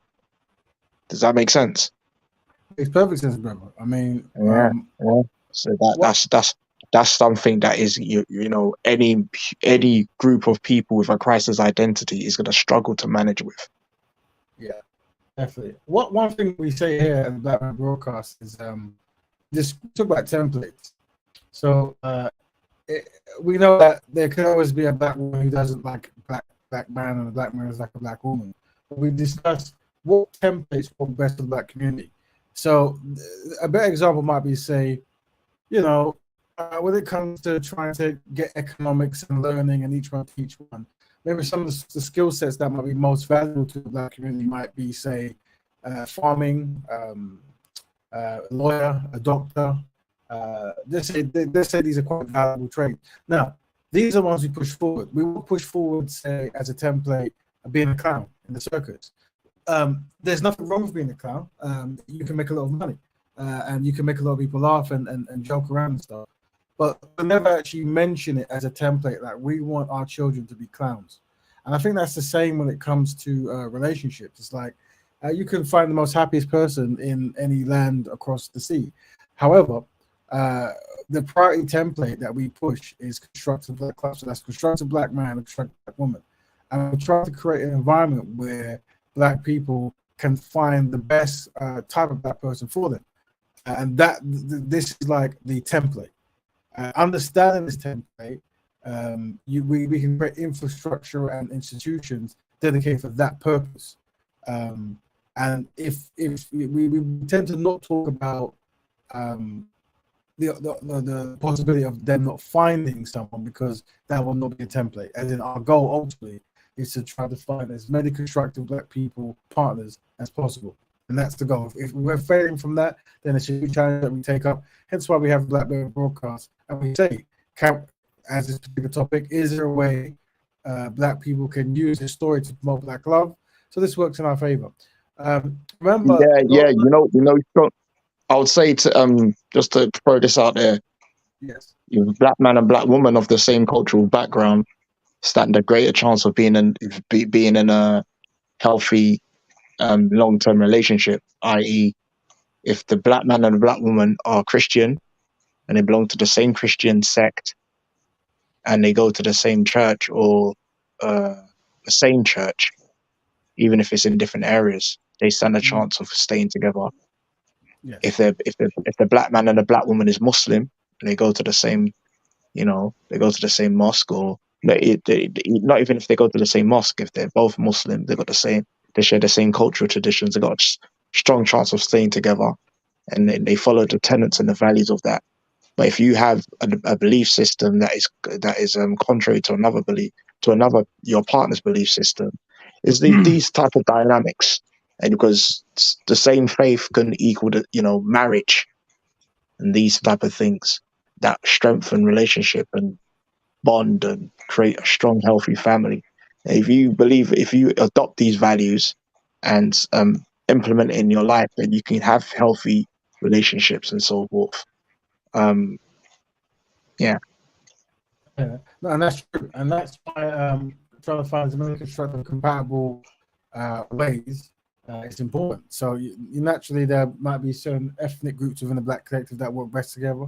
Does that make sense? Makes perfect sense, brother. I mean, yeah. So that's something that is any group of people with a crisis identity is going to struggle to manage with. Yeah, definitely. One thing we say here at the Betterment Broadcast is just talk about templates. So we know that there can always be a black woman who doesn't like a black man, and a black man is like a black woman. But we discussed what templates work best for the black community. So a better example might be, say, when it comes to trying to get economics and learning and each one teach one, maybe some of the skill sets that might be most valuable to the black community might be, say, farming, a lawyer, a doctor. Let's say these are quite valuable trades. Now, these are ones we push forward. We will push forward, say, as a template, being a clown in the circus. There's nothing wrong with being a clown. You can make a lot of money, and you can make a lot of people laugh and joke around and stuff. But we never actually mention it as a template, like we want our children to be clowns. And I think that's the same when it comes to relationships. It's like you can find the most happiest person in any land across the sea. However, the priority template that we push is constructive black club. So that's constructive black man and constructive black woman. And we try to create an environment where black people can find the best type of black person for them. And this is like the template. Understanding this template, we can create infrastructure and institutions dedicated for that purpose. And if we tend to not talk about the possibility of them not finding someone, because that will not be a template. As in, our goal ultimately is to try to find as many constructive black people partners as possible. And that's the goal. If we're failing from that, then it's a huge challenge that we take up. Hence why we have Black Betterment Broadcast. And we say, as this particular topic, is there a way black people can use this story to promote black love? So this works in our favor. Remember, I would say to just to throw this out there. Yes. You black man and black woman of the same cultural background stand a greater chance of being in a healthy long-term relationship, i.e., if the black man and the black woman are Christian and they belong to the same Christian sect and they go to the same church or the same church, even if it's in different areas, they stand a chance of staying together. Yes. If the black man and the black woman is Muslim and they go to the same, they go to the same mosque, or not even if they go to the same mosque, if they're both Muslim, they share the same cultural traditions, they got a strong chance of staying together, and they follow the tenets and the values of that. But if you have a belief system that is contrary to your partner's belief system, is these type of dynamics, and because the same faith can equal marriage and these type of things that strengthen relationship and bond and create a strong, healthy family. If you adopt these values and implement it in your life, then you can have healthy relationships and so forth. Yeah, no, and that's true, and that's why trying to find as many constructive, compatible ways it's important. So you naturally, there might be certain ethnic groups within the Black collective that work best together.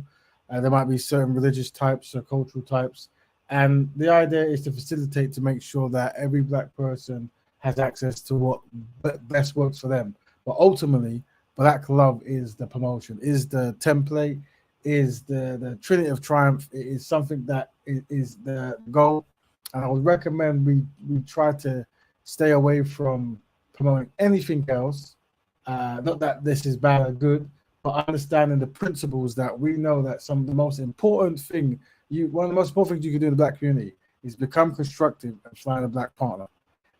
There might be certain religious types or cultural types. And the idea is to facilitate to make sure that every Black person has access to what best works for them. But ultimately, Black love is the promotion, is the template, is the Trinity of Triumph. It is something that is the goal. And I would recommend we try to stay away from promoting anything else. Not that this is bad or good, but understanding the principles that we know that one of the most important things you can do in the Black community is become constructive and find a Black partner.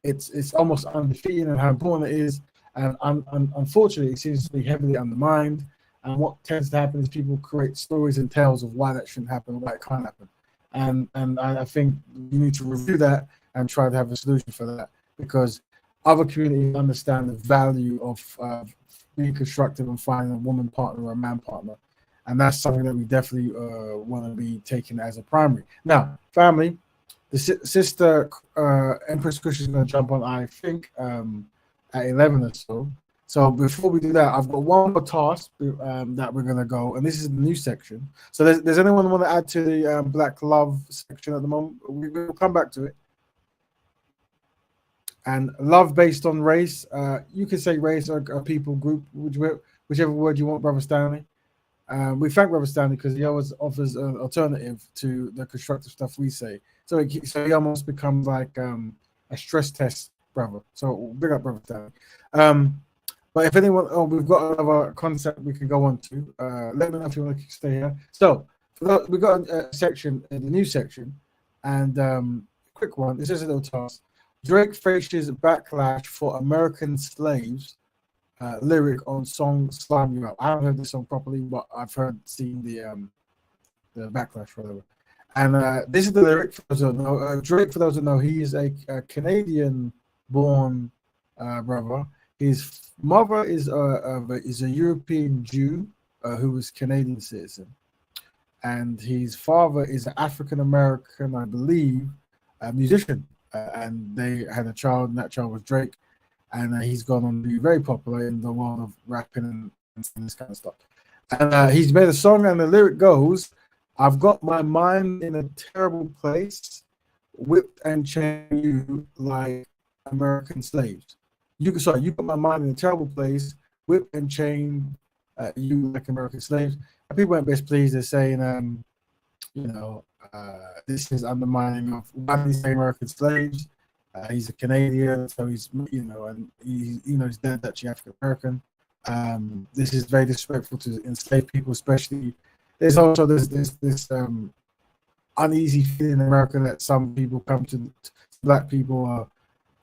It's almost undefeated in how important it is, and unfortunately, it seems to be heavily undermined. And what tends to happen is people create stories and tales of why that shouldn't happen, why it can't happen. And I think you need to review that and try to have a solution for that, because other communities understand the value of being constructive and finding a woman partner or a man partner. And that's something that we definitely want to be taking as a primary. Now, family, the sister Empress Kush is going to jump on, I think, at 11 or so. So before we do that, I've got one more task that we're going to go, and this is the new section. So does anyone want to add to the Black love section at the moment? We'll come back to it. And love based on race, you can say race or people group, whichever word you want, Brother Stanley. We thank Brother Stanley because he always offers an alternative to the constructive stuff we say. So he almost becomes like a stress test, brother. So big up, Brother Stanley. But if anyone, we've got another concept we can go on to. Let me know if you want to stay here. So we've got a section, the new section, and quick one. This is a little task. Drake faces backlash for American Slaves lyric on song Slime You Up. I haven't heard this song properly, but I've seen the backlash for whatever. And this is the lyric for those who don't know. Drake, for those who know, he is a Canadian-born brother. His mother is a European Jew who was Canadian citizen, and his father is an African American, I believe, musician. And they had a child, and that child was Drake, and he's gone on to be very popular in the world of rapping and this kind of stuff. And he's made a song, and the lyric goes, "I've got my mind in a terrible place, whipped and chained you like American slaves." You got my mind in a terrible place, whipped and chained you like American slaves. And people weren't best pleased. They're saying, this is undermining of one of the American slaves. He's a Canadian, so he's and he's dead Dutch African American. This is very disrespectful to enslaved people, especially. There's also this uneasy feeling in America that some people Black people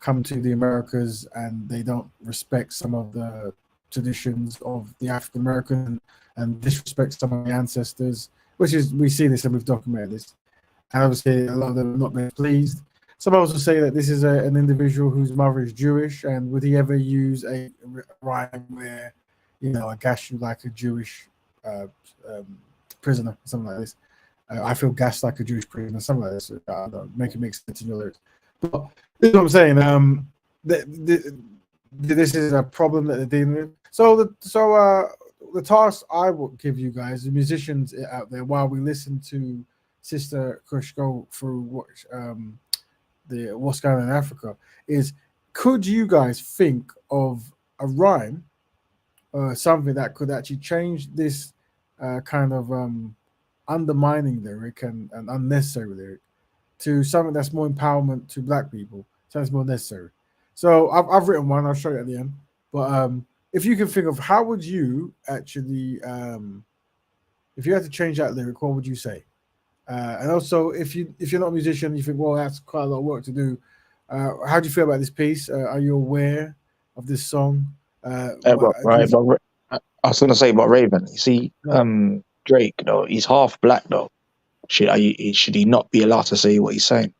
come to the Americas and they don't respect some of the traditions of the African American and disrespect some of the ancestors, we see this and we've documented this. And obviously a lot of them are not very pleased. Some also say that this is an individual whose mother is Jewish, and would he ever use a rhyme where, I gash you like a Jewish prisoner, something like this. I feel gassed like a Jewish prisoner, something like this. Make it make sense in your lyrics. But this is what I'm saying. This is a problem that they're dealing with. So the task I will give you guys, the musicians out there, while we listen to Sister Kush go through what's going on in Africa, is could you guys think of a rhyme or something that could actually change this kind of undermining lyric and unnecessary lyric to something that's more empowerment to Black people, so that's more necessary. So I've written one. I'll show you at the end. But if you can think of how would you actually, if you had to change that lyric, what would you say? And also, if you're not a musician, you think, well, that's quite a lot of work to do. How do you feel about this piece? Are you aware of this song? I was going to say about Raven. You see, Drake, though, he's half Black, though. Should he not be allowed to say what he's saying?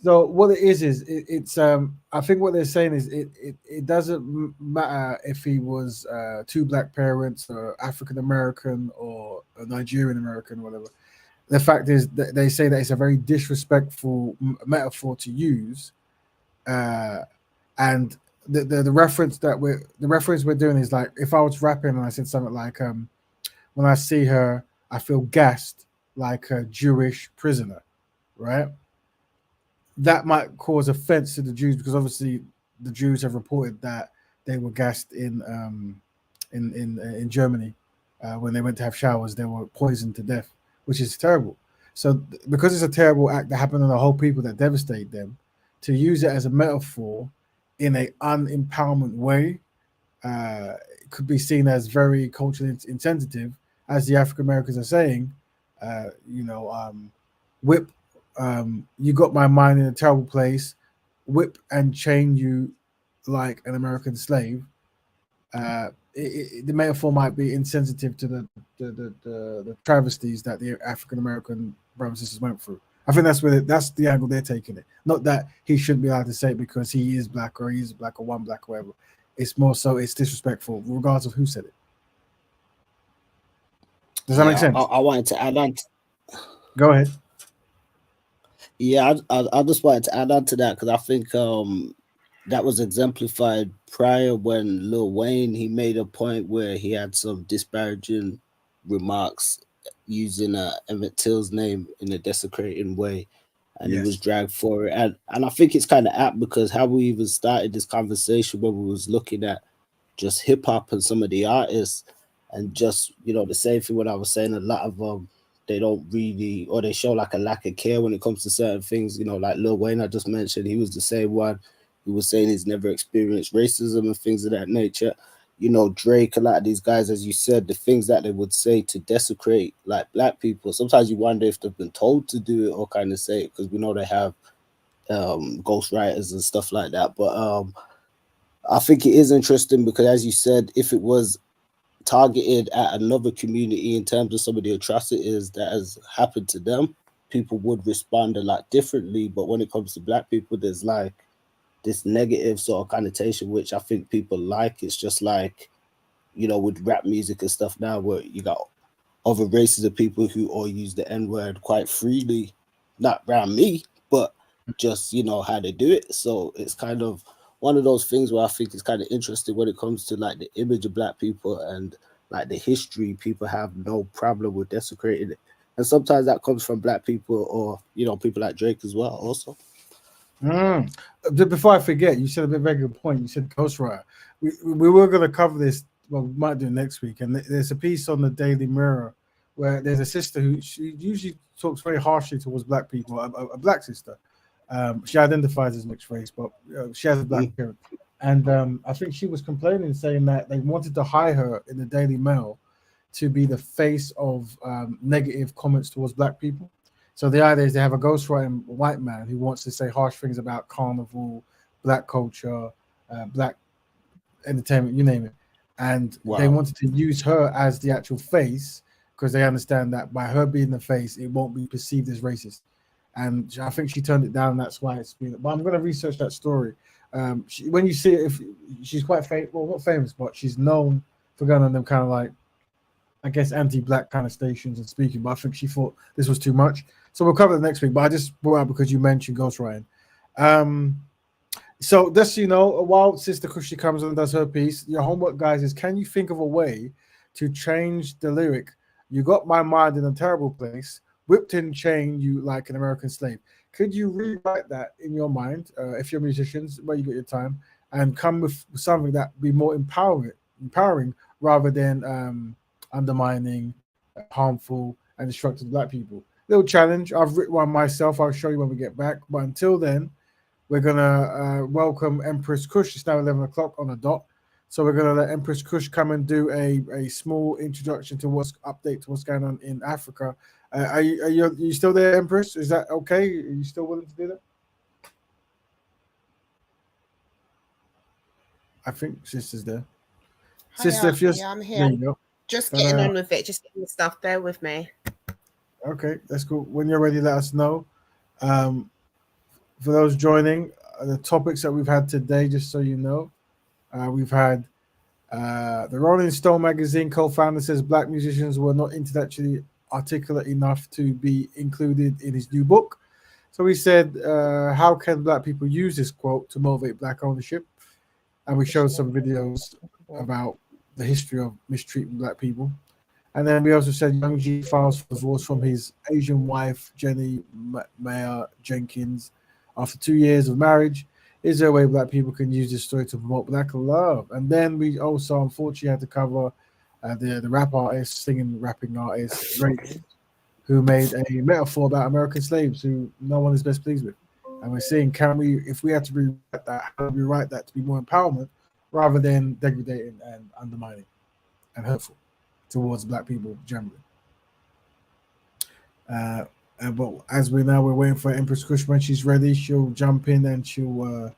So what it is it's I think what they're saying is it doesn't matter if he was two Black parents or African American or a Nigerian American or whatever. The fact is that they say that it's a very disrespectful metaphor to use, and the reference we're doing is like if I was rapping and I said something like when I see her, I feel gassed like a Jewish prisoner, right? That might cause offense to the Jews because obviously the Jews have reported that they were gassed in Germany when they went to have showers. They were poisoned to death, which is terrible. So because it's a terrible act that happened on the whole people that devastate them, to use it as a metaphor in a unempowerment way could be seen as very culturally insensitive, as the African Americans are saying. Whip, you got my mind in a terrible place. Whip and chain you like an American slave. The metaphor might be insensitive to the travesties that the African American brothers and sisters went through. I think that's the angle they're taking it. Not that he shouldn't be allowed to say it because he is black or he's black or one black or whatever. It's more so it's disrespectful, regardless of who said it. Does that make sense? I wanted to add on. Go ahead. Yeah, I just wanted to add on to that because I think that was exemplified prior when Lil Wayne, he made a point where he had some disparaging remarks using Emmett Till's name in a desecrating way, and he was dragged for it. And I think it's kind of apt because how we even started this conversation when we was looking at just hip hop and some of the artists, and just the same thing what I was saying. A lot of them, they don't really, or they show like a lack of care when it comes to certain things. Like Lil Wayne, I just mentioned, he was the same one who was saying he's never experienced racism and things of that nature. Drake, a lot of these guys, as you said, the things that they would say to desecrate like black people. Sometimes you wonder if they've been told to do it or kind of say it, because we know they have ghostwriters and stuff like that. But I think it is interesting because, as you said, if it was targeted at another community in terms of some of the atrocities that has happened to them, people would respond a lot differently. But when it comes to black people, there's like this negative sort of connotation, which I think people like. It's just like, with rap music and stuff now, where you got other races of people who all use the N-word quite freely, not around me, but just, how they do it. So it's kind of one of those things where I think it's kind of interesting when it comes to like the image of black people and like the history. People have no problem with desecrating it. And sometimes that comes from black people or, people like Drake as well also. Before I forget, you said a very good point. You said ghostwriter. We were going to cover this. Well, we might do it next week. And there's a piece on the Daily Mirror where there's a sister who she usually talks very harshly towards black people. A black sister. She identifies as mixed race, but she has a black parent. And I think she was complaining, saying that they wanted to hire her in the Daily Mail to be the face of negative comments towards black people. So the idea is they have a ghostwriting white man who wants to say harsh things about carnival, black culture, black entertainment, you name it. And they wanted to use her as the actual face because they understand that by her being the face, it won't be perceived as racist. And I think she turned it down, and that's why it's been. But I'm going to research that story. When you see it, if she's quite famous, well, not famous, but she's known for going on them kind of like, I guess, anti-black kind of stations and speaking. But I think she thought this was too much. So we'll cover it next week, but I just brought out because you mentioned ghostwriting. So just while Sister Kushi comes and does her piece, your homework, guys, is can you think of a way to change the lyric? You got my mind in a terrible place, whipped and chained you like an American slave. Could you rewrite that in your mind, if you're musicians, where you got your time, and come with something that be more empowering rather than undermining, harmful, and destructive black people? Little challenge. I've written one myself. I'll show you when we get back. But until then, we're gonna welcome Empress Kush. It's now 11 o'clock on the dot. So we're gonna let Empress Kush come and do a small introduction to what's going on in Africa. Are you still there, Empress? Is that okay? Are you still willing to do that? I think Sister's there. Sister, if you're I'm here. there you go. Just getting on with it, just getting the stuff. Bear with me. Okay, that's cool. When you're ready, let us know. For those joining, the topics that we've had today, just so you know, we've had the Rolling Stone magazine co-founder says black musicians were not intellectually articulate enough to be included in his new book. So we said, how can black people use this quote to motivate black ownership? and we showed some videos about the history of mistreating black people. And then we also said Young G files for divorce from his Asian wife, Jeannie Mai Jenkins. After 2 years of marriage, is there a way black people can use this story to promote black love? And then we also, unfortunately, had to cover the rap artist, rapping artist, Drake, who made a metaphor about American slaves who no one is best pleased with. And we're seeing, if we had to rewrite that, how do we write that to be more empowerment rather than degrading and undermining and hurtful towards black people generally. But as we're waiting for Empress Kush. When she's ready, she'll jump in and she'll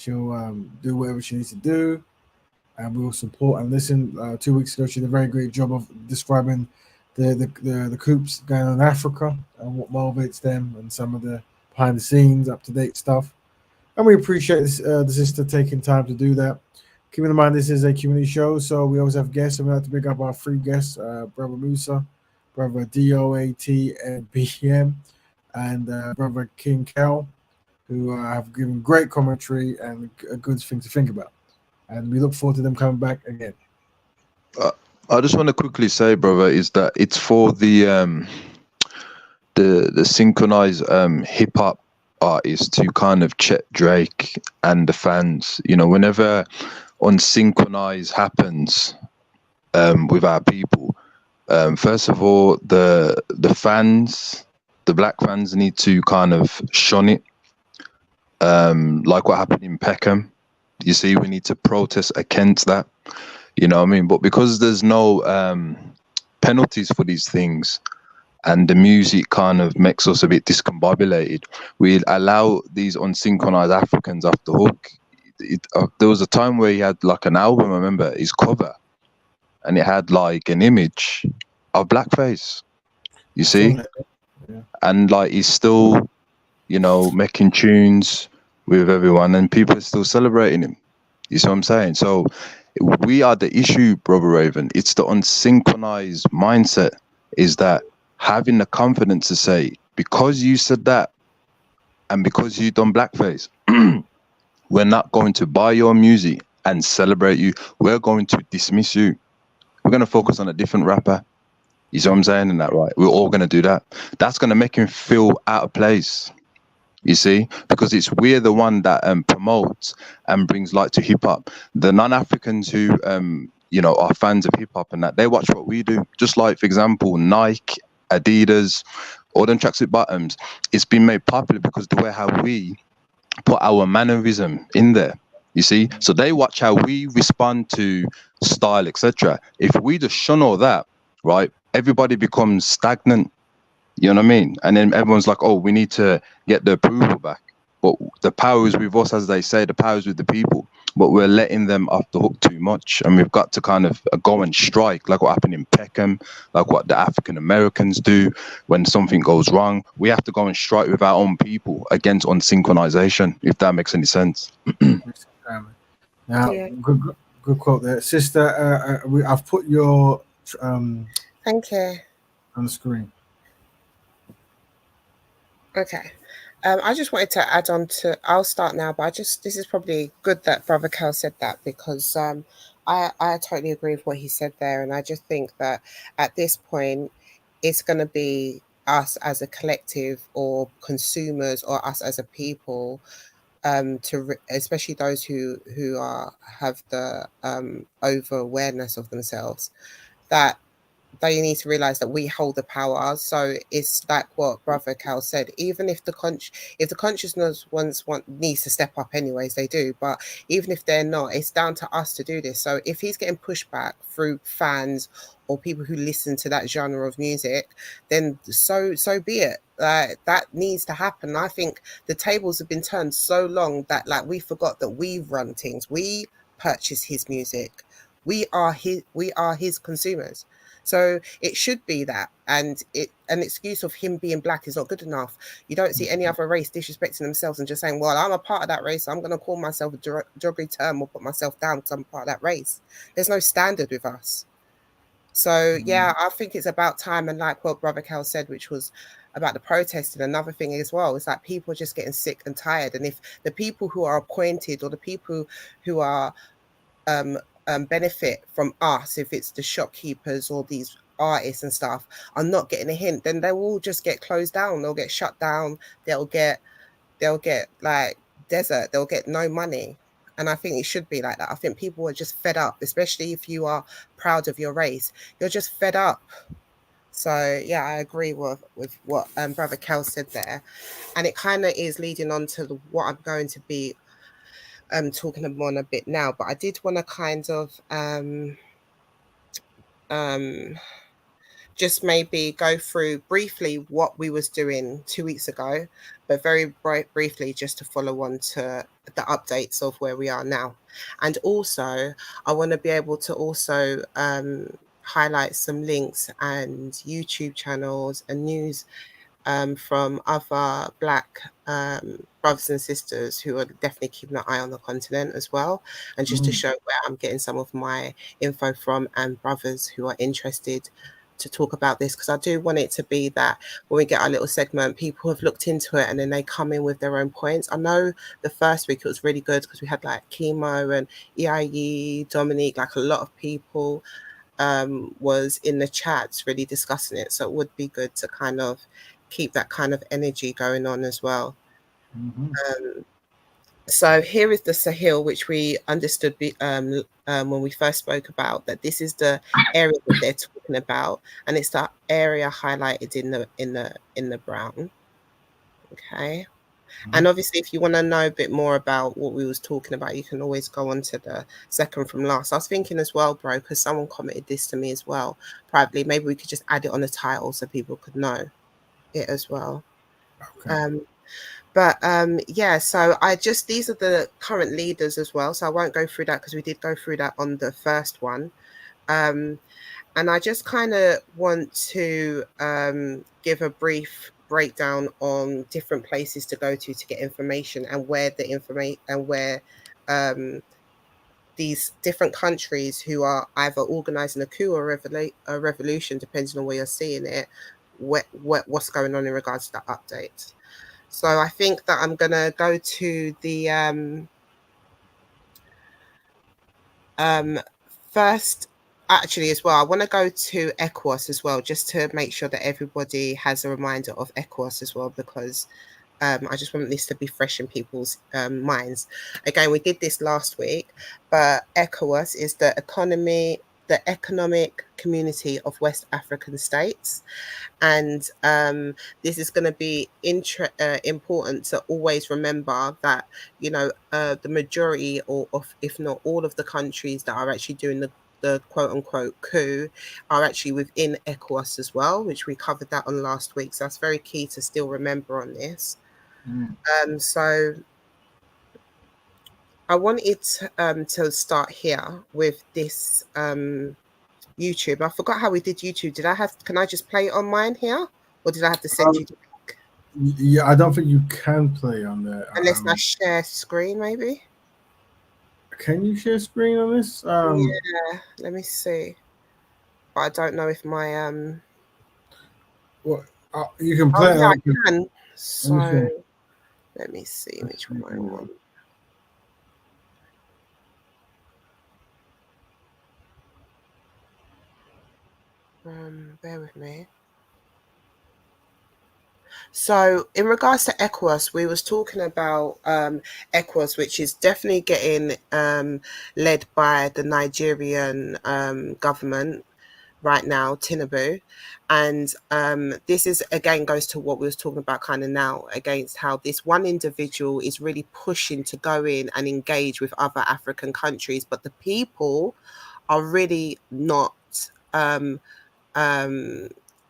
do whatever she needs to do, and we will support and listen. 2 weeks ago, she did a very great job of describing the coups going on in Africa and what motivates them and some of the behind the scenes, up to date stuff. And we appreciate the sister taking time to do that. Keeping in mind, this is a community show, so we always have guests, and we have to pick up our free guests, Brother Musa, Brother DOAT and BM, and Brother King Kel, who have given great commentary and a good thing to think about. And we look forward to them coming back again. I just want to quickly say, brother, is that it's for the synchronized hip hop artists to kind of check Drake and the fans. You know, whenever unsynchronize happens with our people, first of all, the fans, the black fans, need to kind of shun it, like what happened in Peckham. You see, we need to protest against that. You know what I mean? But because there's no penalties for these things, and the music kind of makes us a bit discombobulated, we allow these unsynchronized Africans off the hook. There was a time where he had like an album, I remember, his cover, and it had like an image of blackface, you see? Yeah. And like he's still, you know, making tunes with everyone, and people are still celebrating him. You see what I'm saying? So we are the issue, Brother Raven. It's the unsynchronized mindset, is that having the confidence to say, because you said that and because you done blackface, we're not going to buy your music and celebrate you. We're going to dismiss you. We're going to focus on a different rapper. You see what I'm saying? And that, right? We're all going to do that. That's going to make him feel out of place. You see, because we're the one that promotes and brings light to hip hop. The non-Africans who you know, are fans of hip hop and that, they watch what we do. Just like, for example, Nike, Adidas, all them tracksuit bottoms. It's been made popular because the way how we put our mannerism in there. You see, so they watch how we respond to style, etc. If we just shun all that, right, everybody becomes stagnant. You know what I mean? And then everyone's like, oh, we need to get the approval back. But the power is with us, as they say, the power is with the people. But we're letting them off the hook too much. And we've got to kind of go and strike, like what happened in Peckham, like what the African Americans do when something goes wrong. We have to go and strike with our own people against unsynchronization, if that makes any sense. Now, good quote there. Sister, I've put your Thank you. on the screen. Okay. I just wanted to add on to, I'll start now, but this is probably good that Brother Cal said that, because I totally agree with what he said there. And I just think that at this point, it's going to be us as a collective, or consumers, or us as a people, especially those who have the over awareness of themselves, that they need to realize that we hold the power. So it's like what Brother Cal said. Even if the consciousness needs to step up, anyways, they do. But even if they're not, it's down to us to do this. So if he's getting pushback through fans or people who listen to that genre of music, then so be it. That needs to happen. I think the tables have been turned so long that we forgot that we run things. We purchase his music. We are his consumers. So it should be that, and an excuse of him being black is not good enough. You don't see any other race disrespecting themselves and just saying, well, I'm a part of that race, so I'm going to call myself a derogatory term or put myself down because I'm part of that race. There's no standard with us. So yeah, I think it's about time, and like what Brother Cal said, which was about the protesting, another thing as well is like people are just getting sick and tired. And if the people who are appointed or the people who are benefit from us, if it's the shopkeepers or these artists and stuff, are not getting a hint, then they will just get closed down. They'll get shut down. They'll get like desert. They'll get no money. And I think it should be like that. I think people are just fed up, especially if you are proud of your race. You're just fed up. So yeah, I agree with what Brother Kel said there, and it kind of is leading on to what I'm going to be talking about a bit now. But I did want to kind of just maybe go through briefly what we was doing 2 weeks ago, but very briefly just to follow on to the updates of where we are now. And also I want to be able to also highlight some links and YouTube channels and news from other Black brothers and sisters who are definitely keeping an eye on the continent as well, and just to show where I'm getting some of my info from, and brothers who are interested to talk about this, because I do want it to be that when we get our little segment, people have looked into it and then they come in with their own points. I know the first week it was really good because we had like Chemo and EIE, Dominique, like a lot of people was in the chats really discussing it. So it would be good to kind of keep that kind of energy going on as well. So here is the Sahel, which we understood when we first spoke about, that this is the area that they're talking about, and it's that area highlighted in the brown. Okay. And obviously, if you want to know a bit more about what we was talking about, you can always go on to the second from last. I was thinking as well, bro, because someone commented this to me as well privately. Maybe we could just add it on the title so people could know it as well. Okay. Yeah, so these are the current leaders as well. So I won't go through that because we did go through that on the first one. And I just kind of want to give a brief breakdown on different places to go to get information, and where the information and where these different countries who are either organizing a coup or a revolution, depending on where you're seeing it, what's going on in regards to that update. So I think that I'm gonna go to the first. Actually, as well, I want to go to ECOWAS as well, just to make sure that everybody has a reminder of ECOWAS as well, because I just want this to be fresh in people's minds. Again, we did this last week, but ECOWAS is the Economic Community of West African States. And this is going to be important to always remember that, you know, the majority of, if not all of the countries that are actually doing the quote unquote coup are actually within ECOWAS as well, which we covered that on last week. So that's very key to still remember on this. So I wanted to start here with this YouTube. I forgot how we did YouTube. Can I just play it on mine here, or did I have to send you the link? Yeah, I don't think you can play on there. Unless I share screen, maybe. Can you share screen on this? Yeah, let me see. But I don't know if my Well, you can play it. Yeah, I can. So let me see which one I want. Bear with me. So in regards to ECOWAS, we was talking about ECOWAS, which is definitely getting led by the Nigerian government right now, Tinubu. And this is, again, goes to what we was talking about kind of now, against how this one individual is really pushing to go in and engage with other African countries, but the people are really not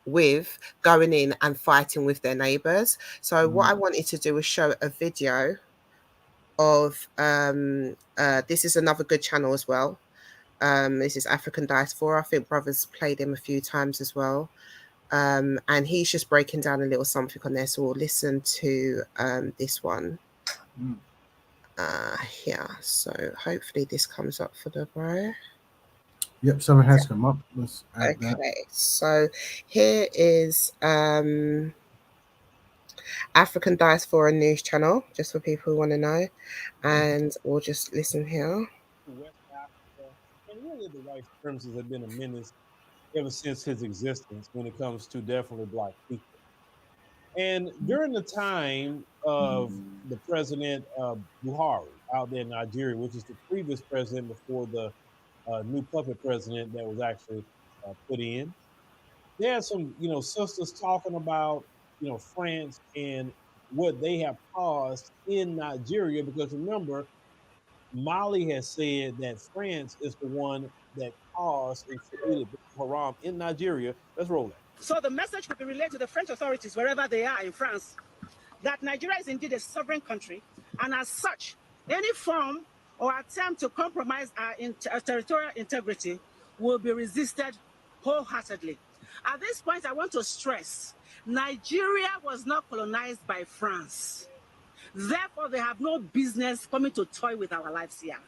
with going in and fighting with their neighbors. So what I wanted to do was show a video of this is another good channel as well. This is African Diaspora. I think brothers played him a few times as well. And he's just breaking down a little something on there. So we'll listen to this one here. So hopefully this comes up for the bro. Yep, something has come up. Let's add that. Okay, so here is African Diaspora News Channel, just for people who want to know. And we'll just listen here. West Africa, and really the white supremacists have been a menace ever since his existence when it comes to definitely black people. And during the time of the president Buhari out there in Nigeria, which is the previous president before the new puppet president that was actually put in, there are some, sisters talking about, France and what they have caused in Nigeria. Because remember, Mali has said that France is the one that caused and created Boko Haram in Nigeria. Let's roll that. So the message will be relayed to the French authorities wherever they are in France that Nigeria is indeed a sovereign country, and as such, any form or attempt to compromise our territorial integrity will be resisted wholeheartedly. At this point, I want to stress, Nigeria was not colonized by France. Therefore, they have no business coming to toy with our lives here.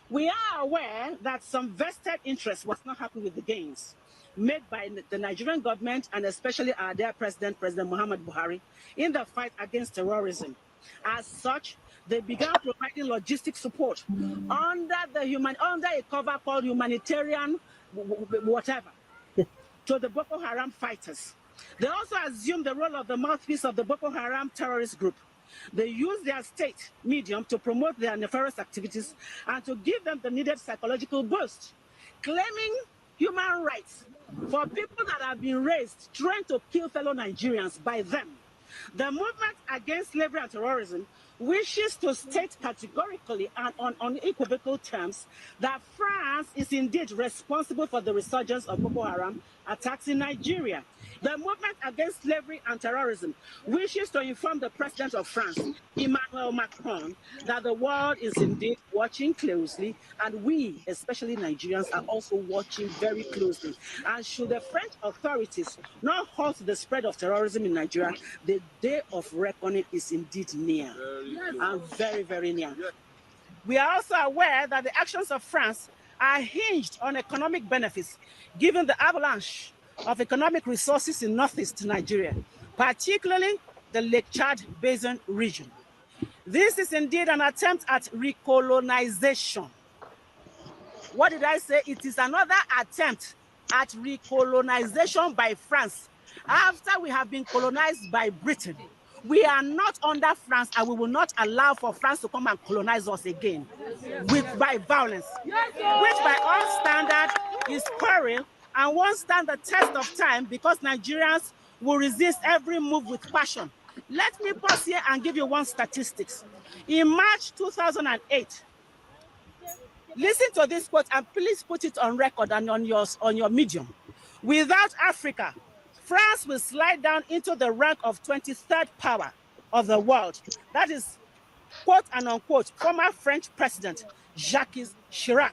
We are aware that some vested interest was not happy with the gains made by the Nigerian government and especially our dear President Muhammad Buhari, in the fight against terrorism. As such, they began providing logistic support under a cover called humanitarian whatever to the Boko Haram fighters. They also assumed the role of the mouthpiece of the Boko Haram terrorist group. They use their state medium to promote their nefarious activities and to give them the needed psychological boost, claiming human rights for people that have been raised trying to kill fellow Nigerians by them. The movement against slavery and terrorism wishes to state categorically and on unequivocal terms that France is indeed responsible for the resurgence of Boko Haram attacks in Nigeria. The movement against slavery and terrorism wishes to inform the president of France, Emmanuel Macron, that the world is indeed watching closely, and we, especially Nigerians, are also watching very closely. And should the French authorities not halt the spread of terrorism in Nigeria, the day of reckoning is indeed near, and very, very near. We are also aware that the actions of France are hinged on economic benefits, given the avalanche of economic resources in northeast Nigeria, particularly the Lake Chad Basin region. This is indeed an attempt at recolonization. What did I say? It is another attempt at recolonization by France after we have been colonized by Britain. We are not under France, and we will not allow for France to come and colonize us again by violence, which by all standards is quarrel and won't stand the test of time, because Nigerians will resist every move with passion. Let me pause here and give you one statistics. In March 2008, listen to this quote and please put it on record and on your medium. Without Africa, France will slide down into the rank of 23rd power of the world. That is, quote and unquote, former French President Jacques Chirac.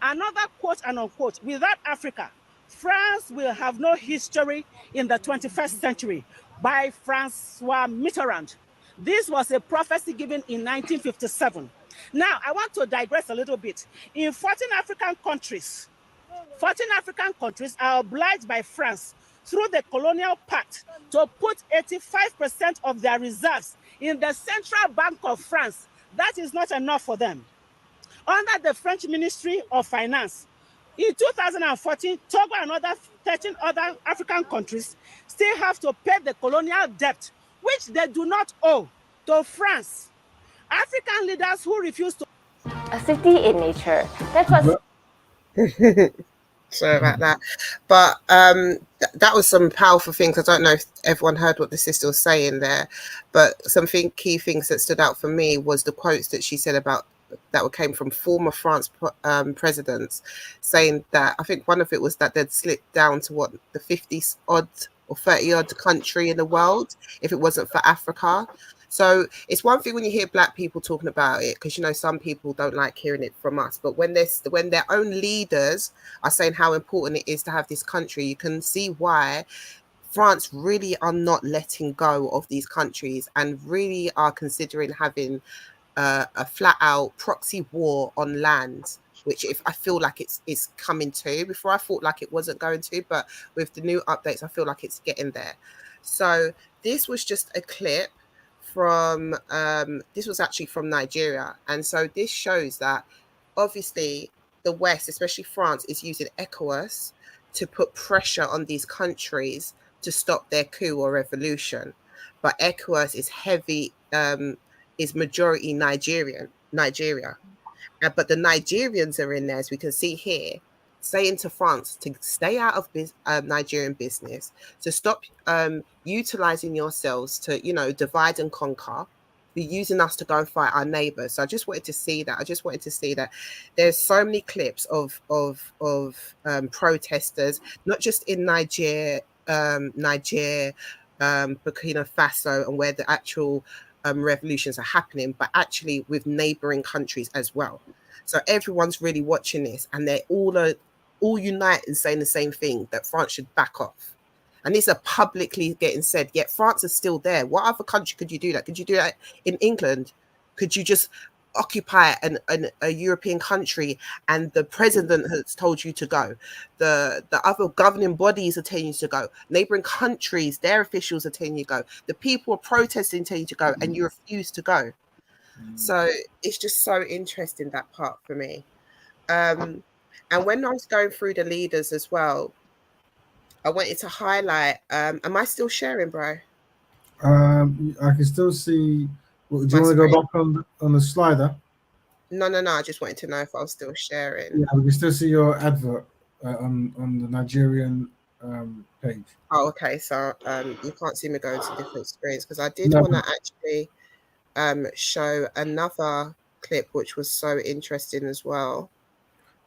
Another quote and unquote, without Africa, France will have no history in the 21st century, by Francois Mitterrand. This was a prophecy given in 1957. Now, I want to digress a little bit. In 14 African countries are obliged by France through the colonial pact to put 85% of their reserves in the central bank of France. That is not enough for them. Under the French Ministry of Finance, in 2014, Togo and 13 other African countries still have to pay the colonial debt, which they do not owe, to France. African leaders who refuse to... A city in nature. That was... Sorry about that. But that was some powerful things. I don't know if everyone heard what the sister was saying there, but key things that stood out for me was the quotes that she said about that came from former France presidents, saying that, I think one of it was that they'd slipped down to what, the 50s odd or 30 odd country in the world if it wasn't for Africa. So it's one thing when you hear black people talking about it, because, you know, some people don't like hearing it from us. But when their own leaders are saying how important it is to have this country, you can see why France really are not letting go of these countries and really are considering having a flat out proxy war on land, which I feel like it's coming to. Before I thought like it wasn't going to, but with the new updates, I feel like it's getting there. So this was just a clip from this was actually from Nigeria, and so this shows that obviously the West, especially France, is using ECOWAS to put pressure on these countries to stop their coup or revolution. But ECOWAS is heavy, is majority Nigeria. But the Nigerians are in there, as we can see here, saying to France to stay out of Nigerian business, to stop utilizing yourselves to, divide and conquer, be using us to go and fight our neighbors. So I just wanted to see that. I just wanted to see that there's so many clips of protesters, not just in Niger, Burkina Faso, and where the actual revolutions are happening, but actually with neighboring countries as well. So everyone's really watching this, and they're all unite in saying the same thing, that France should back off. And these are publicly getting said, yet France is still there. What other country could you do that? Could you do that in England? Could you just occupy a European country and the president has told you to go? The other governing bodies are telling you to go. Neighboring countries, their officials are telling you to go. The people are protesting, telling you to go, and you refuse to go. So it's just so interesting, that part for me. And when I was going through the leaders as well, I wanted to highlight, am I still sharing, bro? I can still see. Do you want to go back on the slider? No. I just wanted to know if I was still sharing. Yeah, we can still see your advert on the Nigerian page. Oh, okay. So you can't see me going to different screens, because I did want to actually show another clip which was so interesting as well.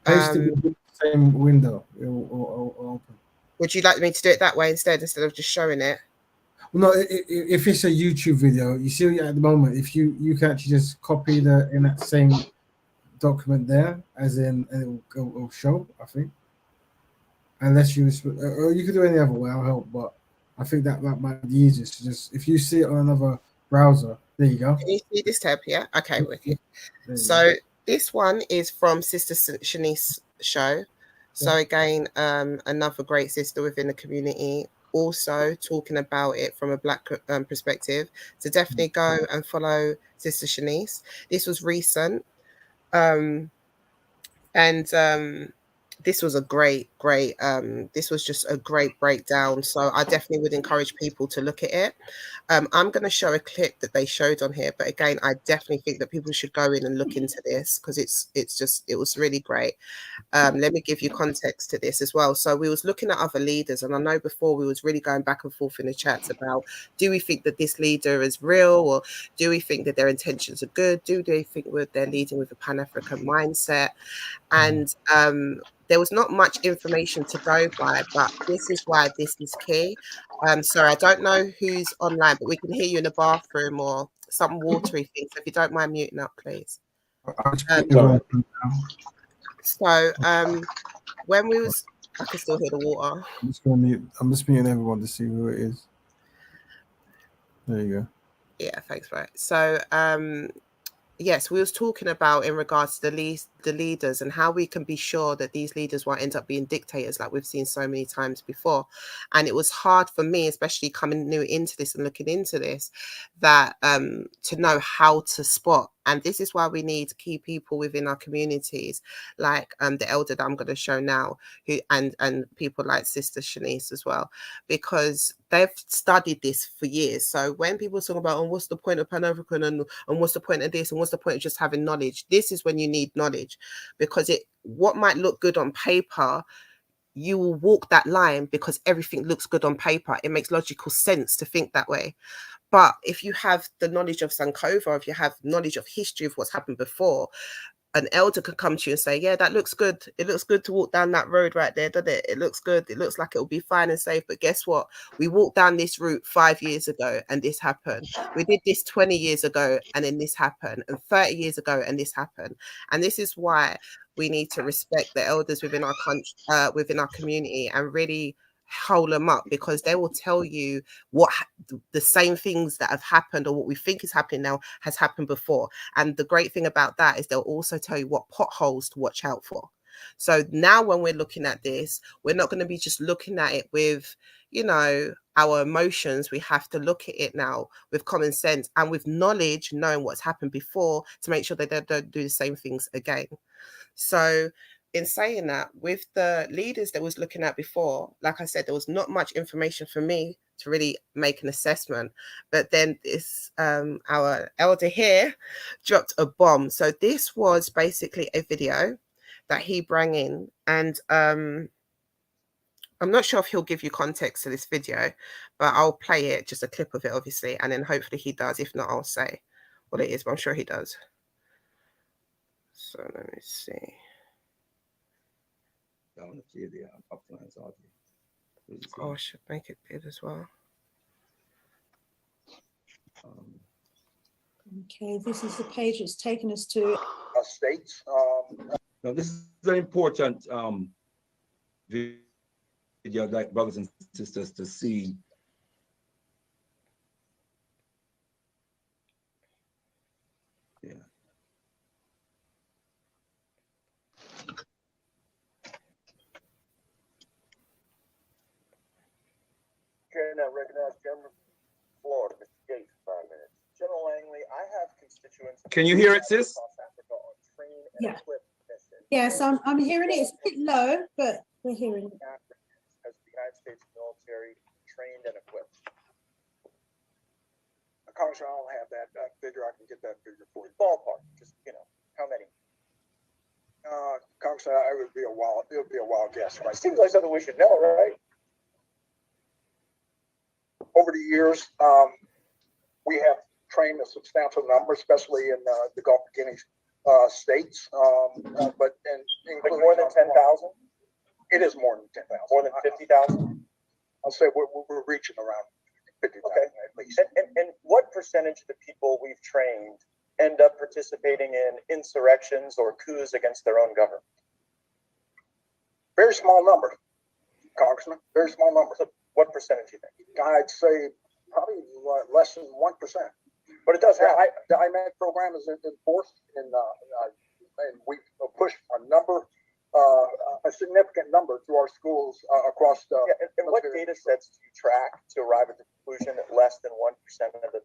Paste it in the same window. It will open. Would you like me to do it that way instead of just showing it? Well, no, if it's a YouTube video, you see at the moment, if you can actually just copy in that same document there, as in, and it'll show, I think. Unless you, or you could do any other way, I'll help, but I think that might be the easiest. Just if you see it on another browser, there you go. Can you see this tab here? Okay, with you. So this one is from Sister Shanice's show. So again, another great sister within the community, also talking about it from a Black perspective. So definitely go and follow Sister Shanice. This was recent. This was a great this was just a great breakdown. So I definitely would encourage people to look at it. I'm going to show a clip that they showed on here, but again, I definitely think that people should go in and look into this, because it was really great. Let me give you context to this as well. So we was looking at other leaders, and I know before we was really going back and forth in the chats about, do we think that this leader is real, or do we think that their intentions are good? Do they think they're leading with a Pan-African mindset? And there was not much information to go by, but this is why this is key. Sorry, I don't know who's online, but we can hear you in the bathroom or some watery thing. So if you don't mind muting up, please. So when we was, I can still hear the water. I'm just muting everyone to see who it is. There you go. Yeah, thanks, right. So yes, we was talking about in regards to the leaders and how we can be sure that these leaders won't end up being dictators like we've seen so many times before. And it was hard for me, especially coming new into this and looking into this, that to know how to spot. And this is why we need key people within our communities, like the elder that I'm going to show now, who and people like Sister Shanice as well, because they've studied this for years. So when people talk about, what's the point of Pan-African and what's the point of this and what's the point of just having knowledge, this is when you need knowledge, because what might look good on paper, you will walk that line because everything looks good on paper. It makes logical sense to think that way. But if you have the knowledge of Sankofa, if you have knowledge of history of what's happened before, an elder could come to you and say, yeah, that looks good. It looks good to walk down that road right there, doesn't it? It looks good. It looks like it'll be fine and safe. But guess what? We walked down this route 5 years ago and this happened. We did this 20 years ago and then this happened, and 30 years ago and this happened. And this is why we need to respect the elders within our country, within our community, and really hold them up, because they will tell you what the same things that have happened or what we think is happening now has happened before. And the great thing about that is they'll also tell you what potholes to watch out for. So now when we're looking at this, we're not going to be just looking at it with, you know, our emotions. We have to look at it now with common sense and with knowledge, knowing what's happened before, to make sure they don't do the same things again. So in saying that, with the leaders that was looking at before, like I said, there was not much information for me to really make an assessment. But then this our elder here dropped a bomb. So this was basically a video that he brought in, and I'm not sure if he'll give you context to this video, but I'll play it, just a clip of it, obviously, and then hopefully he does. If not, I'll say what it is, but I'm sure he does. So let me see. Oh, I should make it big as well. Okay, this is the page that's taken us to states. Now, this is an important video that brothers and sisters to see. Yeah. Recognized General Florida, Mr. Gates, 5 minutes. General Langley, I have constituents. Can you hear it, sis? yeah. Yes, I'm hearing it. It's a bit low, but we're hearing it. As the United States military trained and equipped. Congressman, I don't have that figure. I can get that figure for you. Ballpark, just, you know, how many? Congressman, it would be a wild guess. Right? Seems like something we should know, right? Over the years, we have trained a substantial number, especially in the Gulf of Guinea states. But like more than 10,000? It is more than 10,000. More than 50,000? I'll say we're reaching around 50,000 at least. And what percentage of the people we've trained end up participating in insurrections or coups against their own government? Very small number, Congressman. Very small number. So what percentage do you think? I'd say probably less than 1%. But it does have. The IMAC program is enforced, and we push a significant number to our schools across the. Yeah, and what data sets do you track to arrive at the conclusion that less than 1% of the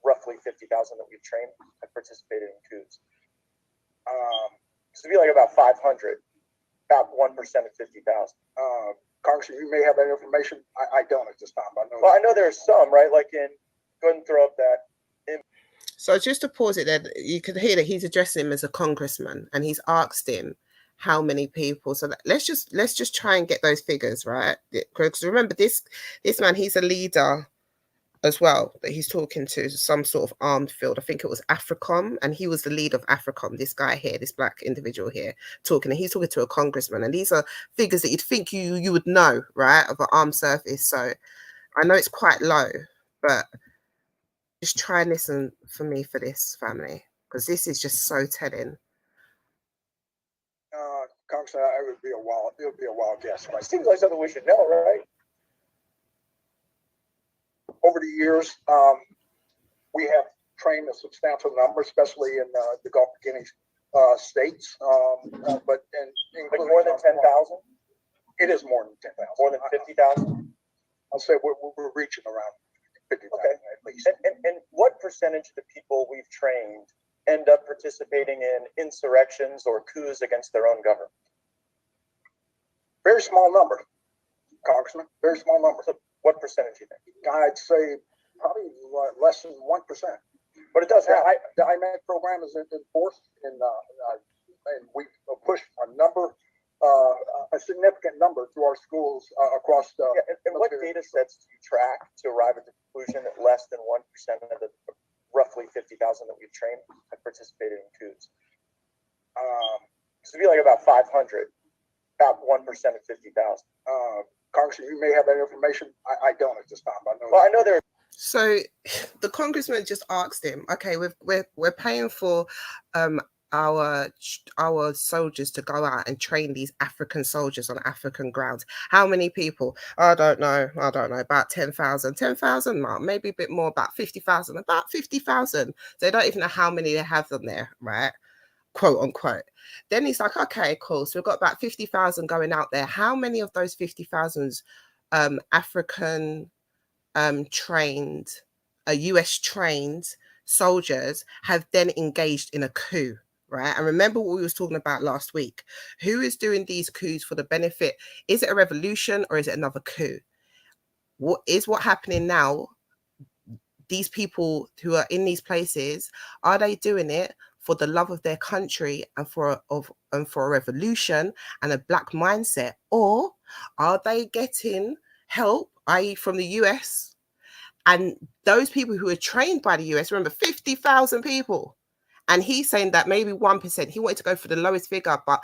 roughly 50,000 that we've trained have participated in coups? So it'd be like about 500, about 1% of 50,000. Congressman, you may have that information. I don't at this time. Well, I know there's some, right? Like go ahead and throw up that. So just to pause it there, you could hear that he's addressing him as a congressman, and he's asked him how many people. So let's just try and get those figures, right? Because remember, this man, he's a leader as well, that he's talking to some sort of armed field. I think it was AFRICOM, and he was the leader of AFRICOM, this guy here, this black individual here talking, and he's talking to a congressman, and these are figures that you'd think you would know, right, of an armed service. So I know it's quite low, but just try and listen for me for this, family, because this is just so telling. Congressman, it would be a wild guess. Right? Seems like something we should know, right? Over the years, we have trained a substantial number, especially in the Gulf of Guinea states. But like more than 10,000? It is more than 10,000. More than 50,000? I'll say we're reaching around 50,000 at least. And what percentage of the people we've trained end up participating in insurrections or coups against their own government? Very small number, Congressman. Very small number. So what percentage do you think? I'd say probably less than 1%. But it does have. The IMAC program is enforced, and we push a significant number to our schools across the. Yeah, and what data sets do you track to arrive at the conclusion that less than 1% of the roughly 50,000 that we've trained have participated in coups? So it'd be like about 500, about 1% of 50,000. Congressman, you may have that information. I don't at this time. Well, I know there. So the congressman just asked him, okay, we're paying for our soldiers to go out and train these African soldiers on African grounds. How many people? I don't know. About 10,000. 10,000? No, maybe a bit more. About 50,000. About 50,000. They don't even know how many they have them there, right? Quote unquote. Then he's like, okay, cool. So we've got about 50,000 going out there. How many of those 50,000 African trained, US trained soldiers have then engaged in a coup, right? And remember what we was talking about last week. Who is doing these coups for the benefit? Is it a revolution or is it another coup? What is happening now? These people who are in these places, are they doing it for the love of their country and for a revolution and a black mindset, or are they getting help, i.e., from the US? And those people who are trained by the US, remember, 50,000 people, and he's saying that maybe 1%. He wanted to go for the lowest figure, but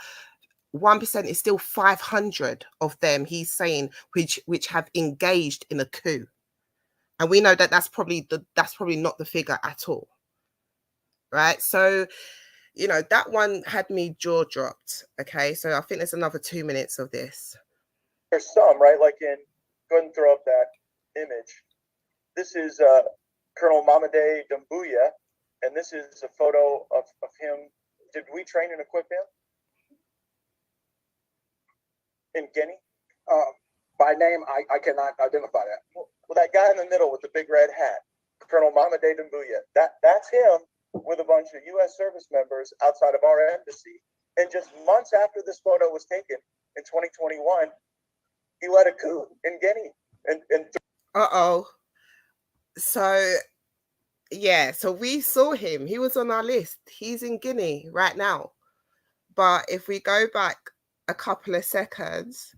1% is still 500 of them. He's saying which have engaged in a coup. And we know that that's probably not the figure at all, right? So, you know, that one had me jaw dropped. Okay, so I think there's another 2 minutes of this. There's some, right? Like go ahead and throw up that image. This is Colonel Mamade Doumbouya, and this is a photo of him. Did we train and equip him in Guinea? By name, I cannot identify that. Well, that guy in the middle with the big red hat, Colonel Mamade Doumbouya, that's him with a bunch of U.S. service members outside of our embassy. And just months after this photo was taken in 2021, he led a coup in Guinea. So, yeah, so we saw him. He was on our list. He's in Guinea right now. But if we go back a couple of seconds.